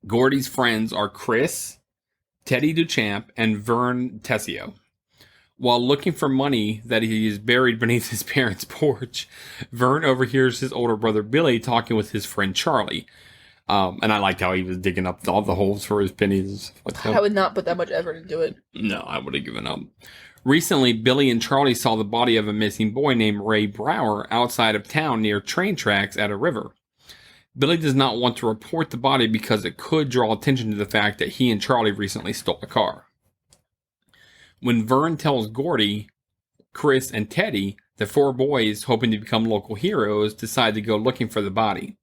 Gordy's friends are Chris, Teddy Duchamp, and Vern Tessio. While looking for money that he is buried beneath his parents' porch, Vern overhears his older brother Billy talking with his friend Charlie. And I liked how he was digging up all the holes for his pennies. I would not put that much effort into it. No, I would have given up. Recently, Billy and Charlie saw the body of a missing boy named Ray Brower outside of town near train tracks at a river. Billy does not want to report the body because it could draw attention to the fact that he and Charlie recently stole a car. When Vern tells Gordy, Chris, and Teddy, the 4 boys, hoping to become local heroes, decide to go looking for the body.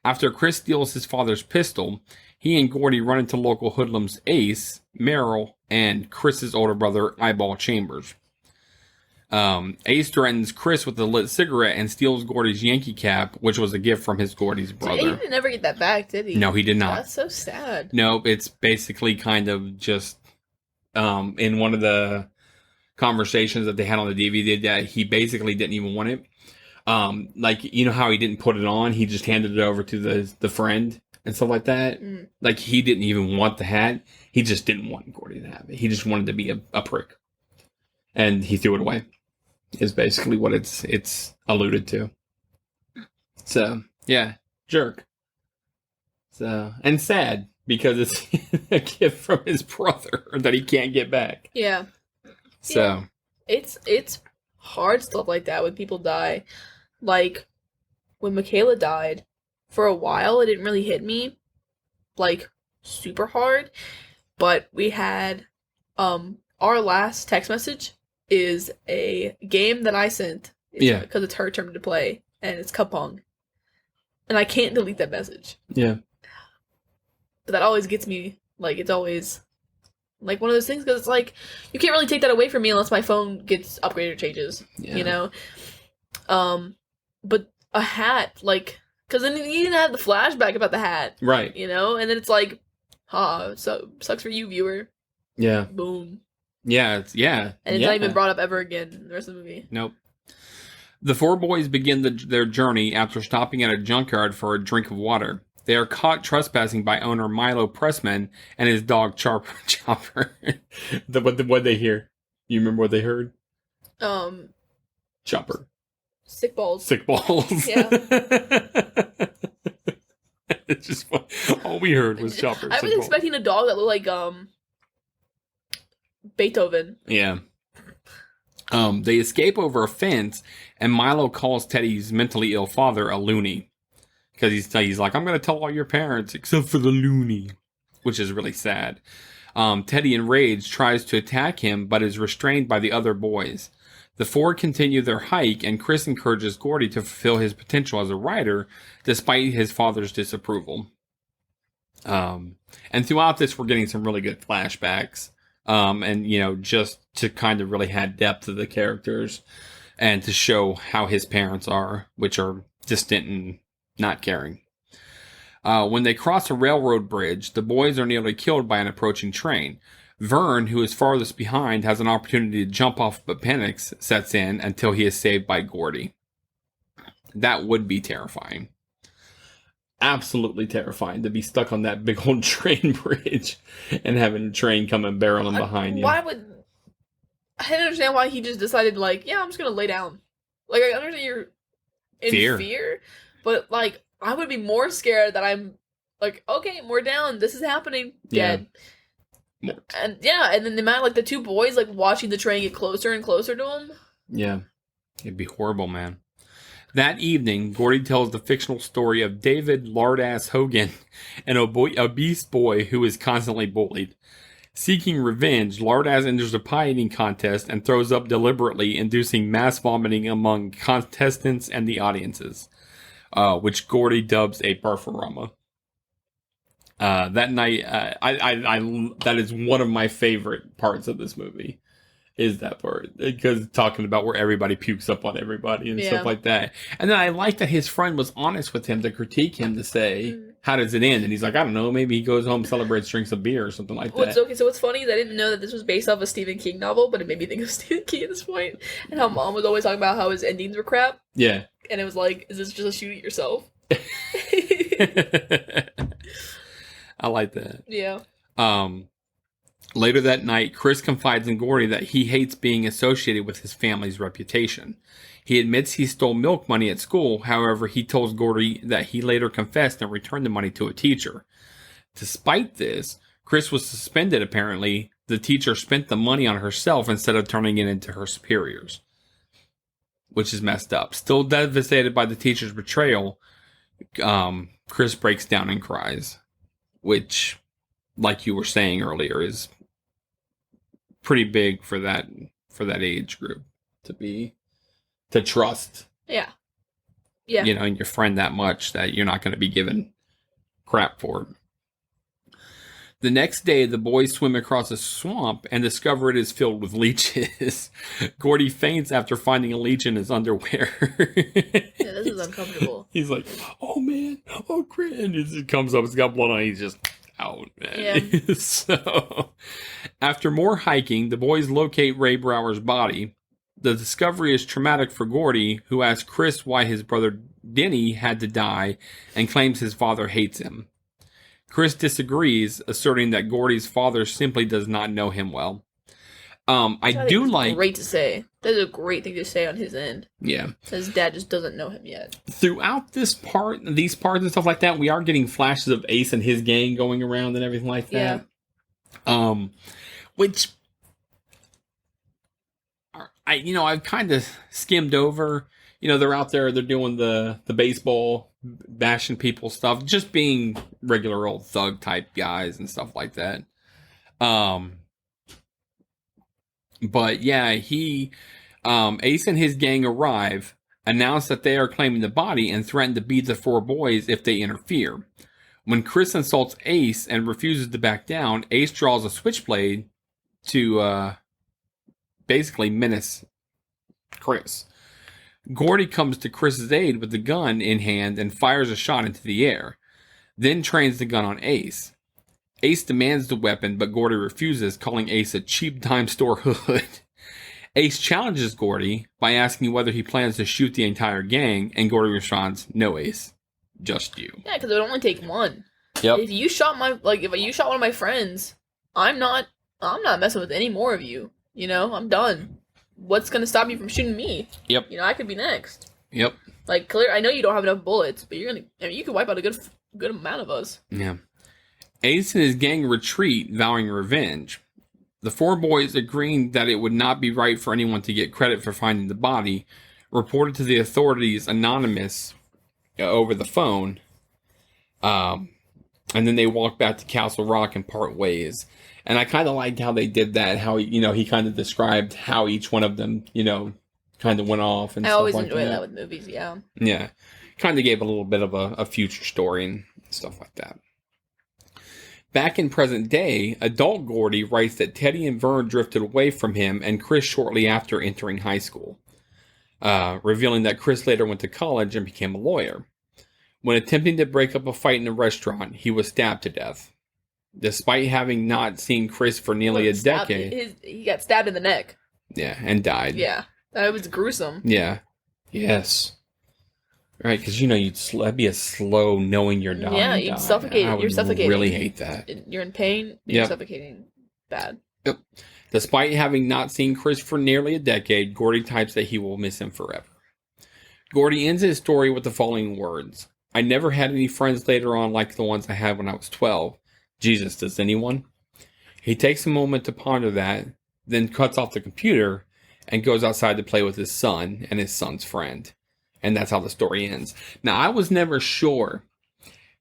After Chris steals his father's pistol, he and Gordy run into local hoodlums Ace, Merrill, and Chris's older brother, Eyeball Chambers. Ace threatens Chris with a lit cigarette and steals Gordy's Yankee cap, which was a gift from Gordy's brother. He didn't ever get that back, did he? No, he did not. That's so sad. No, it's basically kind of just in one of the conversations that they had on the DVD that he basically didn't even want it. How he didn't put it on, he just handed it over to the friend and stuff like that. Mm. Like, he didn't even want the hat. He just didn't want Gordy to have it. He just wanted to be a prick. And he threw it away. Is basically what it's alluded to. So, yeah, jerk. So, and sad because it's a gift from his brother that he can't get back. Yeah. So, yeah. It's hard stuff like that when people die. Like when Michaela died, for a while it didn't really hit me like super hard, but we had our last text message is a game that I sent. Because it's her turn to play, and it's Kapong. And I can't delete that message. Yeah. But that always gets me, like, it's always, like, one of those things, because it's like, you can't really take that away from me unless my phone gets upgraded or changes, you know? But a hat, like, because then you didn't have the flashback about the hat. Right. You know? And then it's like, so sucks for you, viewer. Yeah. Boom. Yeah, And it's not even brought up ever again in the rest of the movie. Nope. The four boys begin their journey after stopping at a junkyard for a drink of water. They are caught trespassing by owner Milo Pressman and his dog Chopper. What they hear? You remember what they heard? Chopper. Sick balls. Sick balls. Yeah. It's just all we heard was Chopper. I was expecting a dog that looked like Beethoven. Yeah. They escape over a fence, and Milo calls Teddy's mentally ill father a loony. Because he's like, I'm going to tell all your parents, except for the loony. Which is really sad. Teddy, enraged, tries to attack him, but is restrained by the other boys. The four continue their hike, and Chris encourages Gordy to fulfill his potential as a writer, despite his father's disapproval. And throughout this, we're getting some really good flashbacks. And, you know, just to kind of really add depth to the characters and to show how his parents are, which are distant and not caring. When they cross a railroad bridge, the boys are nearly killed by an approaching train. Vern, who is farthest behind, has an opportunity to jump off, but panic sets in until he is saved by Gordy. That would be terrifying. Absolutely terrifying to be stuck on that big old train bridge and having a train come and barreling behind you. I didn't understand why he just decided, like, yeah, I'm just gonna lay down. Like, I understand you're in fear, but, like, I would be more scared that I'm, like, okay, we're down, this is happening, dead. Yeah. And then the amount, like, the two boys, like, watching the train get closer and closer to him. Yeah. It'd be horrible, man. That evening, Gordy tells the fictional story of David Lardass Hogan, an obese boy who is constantly bullied. Seeking revenge, Lardass enters a pie eating contest and throws up deliberately, inducing mass vomiting among contestants and the audiences, which Gordy dubs a barfarama. That night, that is one of my favorite parts of this movie. Is that part, because talking about where everybody pukes up on everybody and stuff like that. And then I like that his friend was honest with him to critique him, to say, how does it end? And he's like, I don't know, maybe he goes home, celebrates, drinks a beer or something like that. Okay, so what's funny is I didn't know that this was based off a Stephen King novel, but it made me think of Stephen King at this point, and how Mom was always talking about how his endings were crap. Yeah. And it was like, is this just a shoot at yourself? I like that. Yeah. Later that night, Chris confides in Gordy that he hates being associated with his family's reputation. He admits he stole milk money at school. However, he tells Gordy that he later confessed and returned the money to a teacher. Despite this, Chris was suspended apparently. The teacher spent the money on herself instead of turning it into her superiors, which is messed up. Still devastated by the teacher's betrayal, Chris breaks down and cries, which, like you were saying earlier, is pretty big for that age group to trust. Yeah. Yeah. You know, and your friend that much that you're not going to be given crap for it. The next day, the boys swim across a swamp and discover it is filled with leeches. Gordy faints after finding a leech in his underwear. Yeah, this is uncomfortable. He's like, oh man, oh crap. And it comes up, it's got blood on it, he's just out, man. Yeah. So, after more hiking, the boys locate Ray Brower's body. The discovery is traumatic for Gordy, who asks Chris why his brother Denny had to die and claims his father hates him. Chris disagrees, asserting that Gordy's father simply does not know him well. I do like... Great to say. That's a great thing to say on his end. Yeah. His dad just doesn't know him yet. Throughout these parts and stuff like that, we are getting flashes of Ace and his gang going around and everything like that. Yeah. Which... I've kind of skimmed over. They're out there, they're doing the baseball, bashing people stuff, just being regular old thug type guys and stuff like that. But yeah, Ace and his gang arrive, announce that they are claiming the body, and threaten to beat the four boys if they interfere. When Chris insults Ace and refuses to back down, Ace draws a switchblade to basically menace Chris. Gordy comes to Chris's aid with the gun in hand and fires a shot into the air, then trains the gun on Ace. Ace demands the weapon, but Gordy refuses, calling Ace a cheap dime store hood. Ace challenges Gordy by asking whether he plans to shoot the entire gang, and Gordy responds, "No, Ace, just you." Yeah, because it would only take one. Yep. If you shot one of my friends, I'm not messing with any more of you. I'm done. What's gonna stop you from shooting me? Yep. I could be next. Yep. Like, clear. I know you don't have enough bullets, but you could wipe out a good amount of us. Yeah. Ace and his gang retreat, vowing revenge. The four boys, agreeing that it would not be right for anyone to get credit for finding the body, reported to the authorities anonymous over the phone. And then they walked back to Castle Rock and part ways. And I kind of liked how they did that. How he kind of described how each one of them, kind of went off and I stuff always like enjoy that. that with movies. Yeah. Yeah, kind of gave a little bit of a future story and stuff like that. Back in present day, adult Gordy writes that Teddy and Vern drifted away from him and Chris shortly after entering high school, revealing that Chris later went to college and became a lawyer. When attempting to break up a fight in a restaurant, he was stabbed to death. Despite having not seen Chris for nearly a decade. He got stabbed in the neck. Yeah, and died. Yeah, that was gruesome. Yeah. Yes. Right, because that'd be a slow knowing you're dying. Yeah, you'd suffocate. You're suffocating. Really hate that. You're in pain. You're suffocating. Bad. Yep. Despite having not seen Chris for nearly a decade, Gordy types that he will miss him forever. Gordy ends his story with the following words: "I never had any friends later on like the ones I had when I was 12. Jesus, does anyone?" He takes a moment to ponder that, then cuts off the computer and goes outside to play with his son and his son's friend. And that's how the story ends. Now, I was never sure,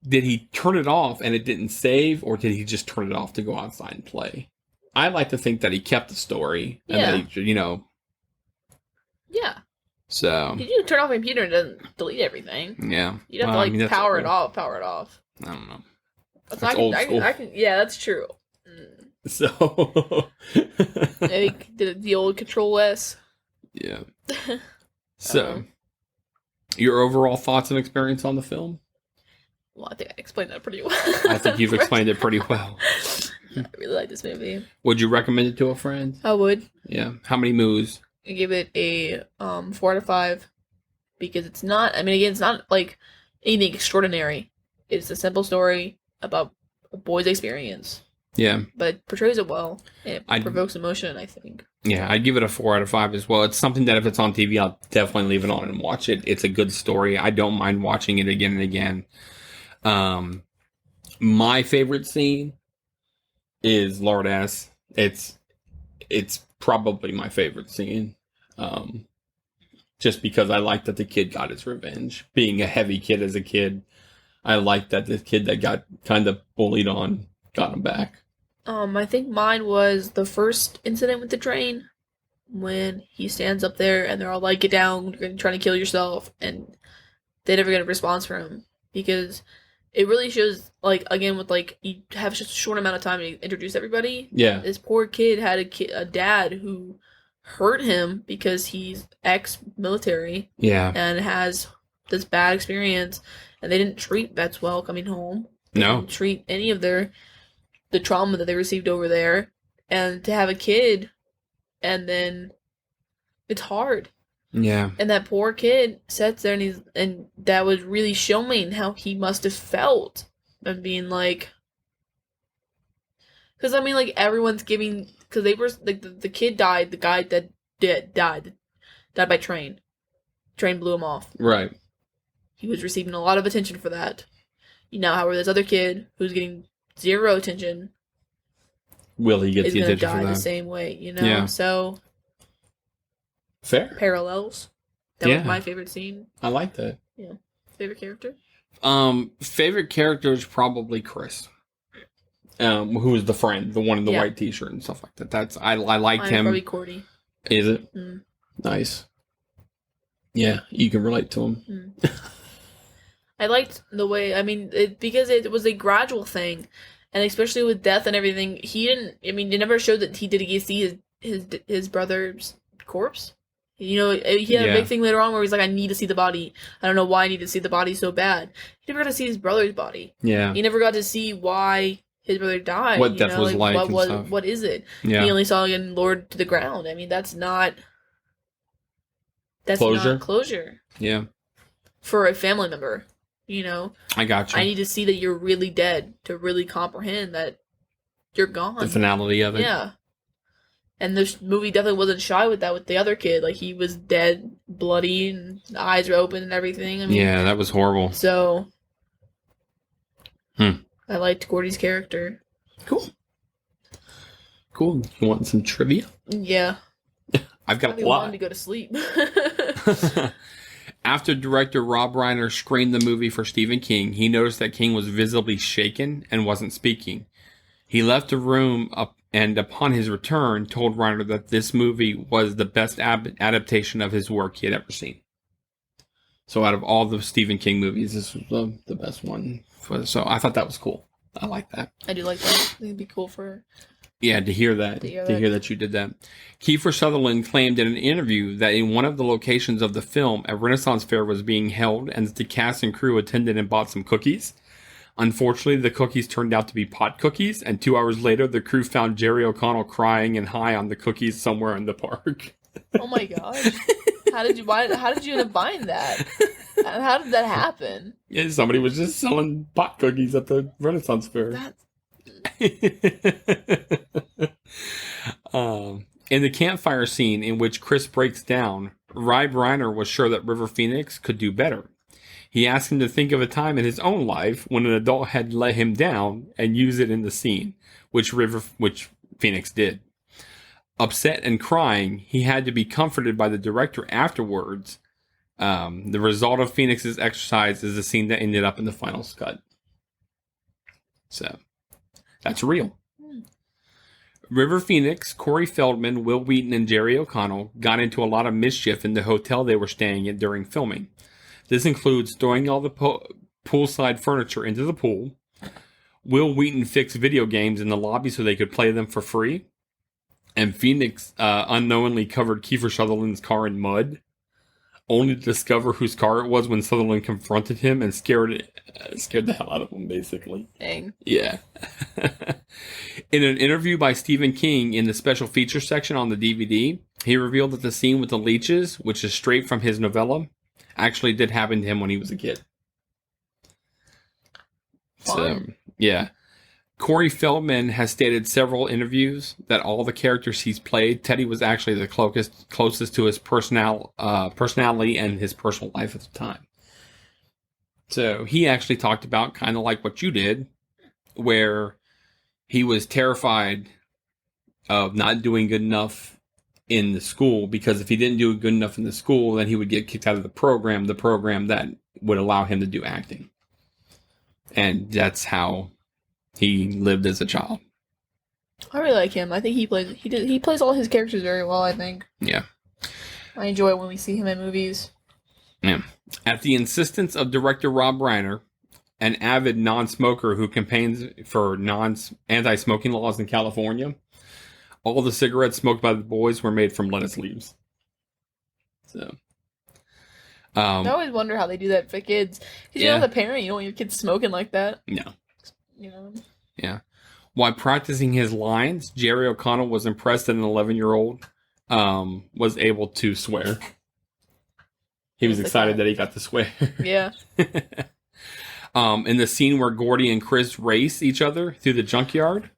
did he turn it off and it didn't save, or did he just turn it off to go outside and play? I like to think that he kept the story. And that he, Yeah. So. Did you turn off the computer and doesn't delete everything? Yeah. You'd have to power it off. I don't know. That's old school. Yeah, that's true. So. Maybe did the old Control S. Yeah. So. Your overall thoughts and experience on the film? Well, I think I explained that pretty well. I think you've explained it pretty well. I really like this movie. Would you recommend it to a friend? I would. Yeah. How many moos? I give it a 4 out of 5 because it's not. I mean, again, it's not like anything extraordinary. It's a simple story about a boy's experience. Yeah. But it portrays it well. And it provokes emotion, I think. Yeah, I'd give it a 4 out of 5 as well. It's something that if it's on TV, I'll definitely leave it on and watch it. It's a good story. I don't mind watching it again and again. My favorite scene is Lord S. It's probably my favorite scene. Just because I like that the kid got his revenge. Being a heavy kid as a kid, I like that the kid that got kind of bullied on got him back. I think mine was the first incident with the train, when he stands up there and they're all like, "Get down, you're trying to kill yourself," and they never get a response from him, because it really shows, like, again, with, like, you have just a short amount of time to introduce everybody. Yeah. This poor kid had a dad who hurt him because he's ex-military. Yeah. And has this bad experience, and they didn't treat vets well coming home. They didn't treat any of the trauma that they received over there, and to have a kid, and then it's hard. Yeah. And that poor kid sits there, and that was really showing how he must have felt, and being like, because I mean, like, everyone's giving, because they were like, the kid died, the guy that died by train blew him off. Right. He was receiving a lot of attention for that. However, this other kid who's getting zero attention, will he get the attention for that? Die the same way, Yeah. So Fair. Parallels. That was my favorite scene. I like that. Yeah. Favorite character? Favorite character is probably Chris. Who is the friend, the one in the white t-shirt and stuff like that. I liked him. Probably Cordy. Is it? Mm. Nice. Yeah, you can relate to him. Mm. I liked the way, because it was a gradual thing, and especially with death and everything, it never showed that he didn't get to see his brother's corpse. He had a big thing later on where he's like, I need to see the body. I don't know why I need to see the body so bad. He never got to see his brother's body. Yeah. He never got to see why his brother died. What death was like and stuff. What is it? Yeah. He only saw him lowered to the ground. That's not closure. Not closure. Yeah. For a family member, I got you. I need to see that you're really dead to really comprehend that you're gone. The finality of it. Yeah. And this movie definitely wasn't shy with that with the other kid. Like, he was dead, bloody, and the eyes were open and everything. Yeah, that was horrible. So, I liked Gordy's character. Cool. You want some trivia? Yeah. I've got a lot. Wanted to go to sleep. After director Rob Reiner screened the movie for Stephen King, he noticed that King was visibly shaken and wasn't speaking. He left the room and upon his return, told Reiner that this movie was the best adaptation of his work he had ever seen. So out of all the Stephen King movies, this was the best one. So I thought that was cool. I like that. I do like that. I think it'd be cool for... Yeah, to hear that. To hear that you did that. Kiefer Sutherland claimed in an interview that in one of the locations of the film, a Renaissance fair was being held and the cast and crew attended and bought some cookies. Unfortunately, the cookies turned out to be pot cookies, and 2 hours later, the crew found Jerry O'Connell crying and high on the cookies somewhere in the park. Oh my gosh. How did you end up buying that? How did that happen? Yeah, somebody was just selling pot cookies at the Renaissance fair. In the campfire scene in which Chris breaks down, Rob Reiner was sure that River Phoenix could do better. He asked him to think of a time in his own life when an adult had let him down and use it in the scene, which Phoenix did. Upset and crying, he had to be comforted by the director afterwards. The result of Phoenix's exercise is the scene that ended up in the final cut. So, that's real. River Phoenix, Corey Feldman, Will Wheaton, and Jerry O'Connell got into a lot of mischief in the hotel they were staying in during filming. This includes throwing all the poolside furniture into the pool. Will Wheaton fixed video games in the lobby so they could play them for free. And Phoenix unknowingly covered Kiefer Sutherland's car in mud, only to discover whose car it was when Sutherland confronted him and scared the hell out of him, basically. Dang. Yeah. In an interview by Stephen King in the special features section on the DVD, he revealed that the scene with the leeches, which is straight from his novella, actually did happen to him when he was a kid. Fun. So, yeah. Corey Feldman has stated several interviews that all the characters he's played, Teddy was actually the closest to his personality and his personal life at the time. So he actually talked about kind of like what you did, where he was terrified of not doing good enough in the school, because if he didn't do good enough in the school, then he would get kicked out of the program that would allow him to do acting. And that's how he lived as a child. I really like him. I think he plays all his characters very well, I think. Yeah. I enjoy it when we see him in movies. Yeah. At the insistence of director Rob Reiner, an avid non-smoker who campaigns for anti-smoking laws in California, all the cigarettes smoked by the boys were made from lettuce leaves. So, I always wonder how they do that for kids. Because as a parent, you don't want your kids smoking like that. No. Yeah. While practicing his lines, Jerry O'Connell was impressed that an 11-year-old was able to swear. He was excited that he got to swear. Yeah. In the scene where Gordy and Chris race each other through the junkyard.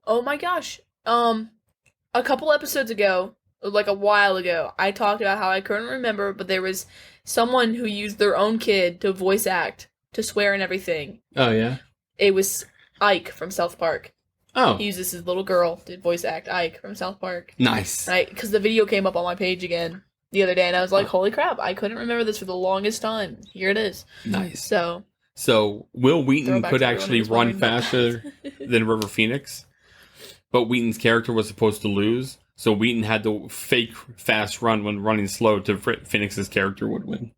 Oh my gosh. A couple episodes ago, like a while ago, I talked about how I couldn't remember, but there was someone who used their own kid to voice act, to swear and everything. Oh, yeah? It was Ike from South Park. Oh. He uses his little girl to voice act Ike from South Park. Nice. Right? Because the video came up on my page again the other day, and I was like, holy crap, I couldn't remember this for the longest time. Here it is. Nice. So Will Wheaton could actually run faster than River Phoenix, but Wheaton's character was supposed to lose, so Wheaton had to fake fast run when running slow to Phoenix's character would win.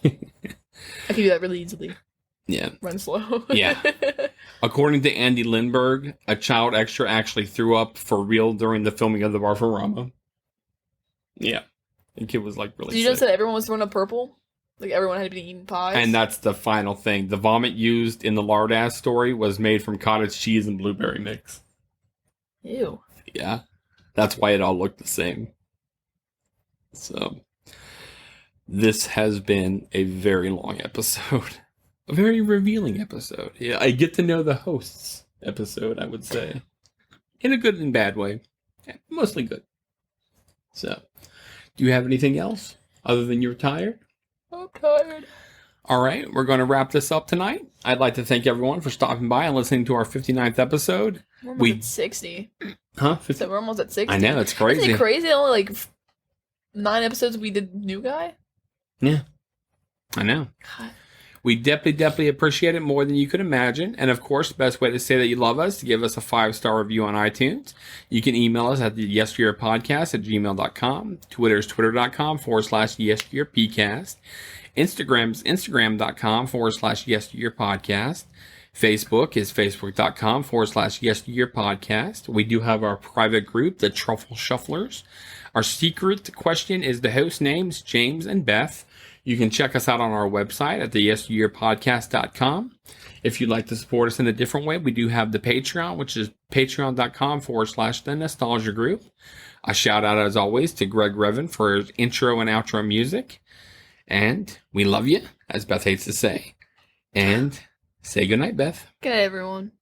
I can do that really easily. Yeah. Run slow. Yeah. According to Andy Lindbergh, a child extra actually threw up for real during the filming of the Barfarama. Yeah. The kid was like really Did you notice that everyone was throwing up purple? Like everyone had to be eating pies? And that's the final thing. The vomit used in the Lardass story was made from cottage cheese and blueberry mix. Ew. Yeah. That's why it all looked the same. So, this has been a very long episode. A very revealing episode. Yeah, I get to know the hosts episode, I would say. In a good and bad way. Yeah, mostly good. So, do you have anything else other than you're tired? I'm tired. All right, we're going to wrap this up tonight. I'd like to thank everyone for stopping by and listening to our 59th episode. We're almost at 60. Huh? So we're almost at 60. I know, it's crazy. Isn't it crazy? Only like 9 episodes we did New Guy? Yeah, I know. God. We definitely appreciate it more than you could imagine. And of course, the best way to say that you love us is to give us a 5-star review on iTunes. You can email us at the yesteryearpodcast@gmail.com. Twitter's twitter.com/yesteryearpcast. Instagram's instagram.com/yesteryearpodcast. Facebook is facebook.com/yesteryearpodcast. We do have our private group, the Truffle Shufflers. Our secret question is the host names, James and Beth. You can check us out on our website at theyesteryearpodcast.com. If you'd like to support us in a different way, we do have the Patreon, which is patreon.com/the nostalgia group. A shout out, as always, to Greg Revan for his intro and outro music. And we love you, as Beth hates to say. And say goodnight, Beth. Good night, everyone.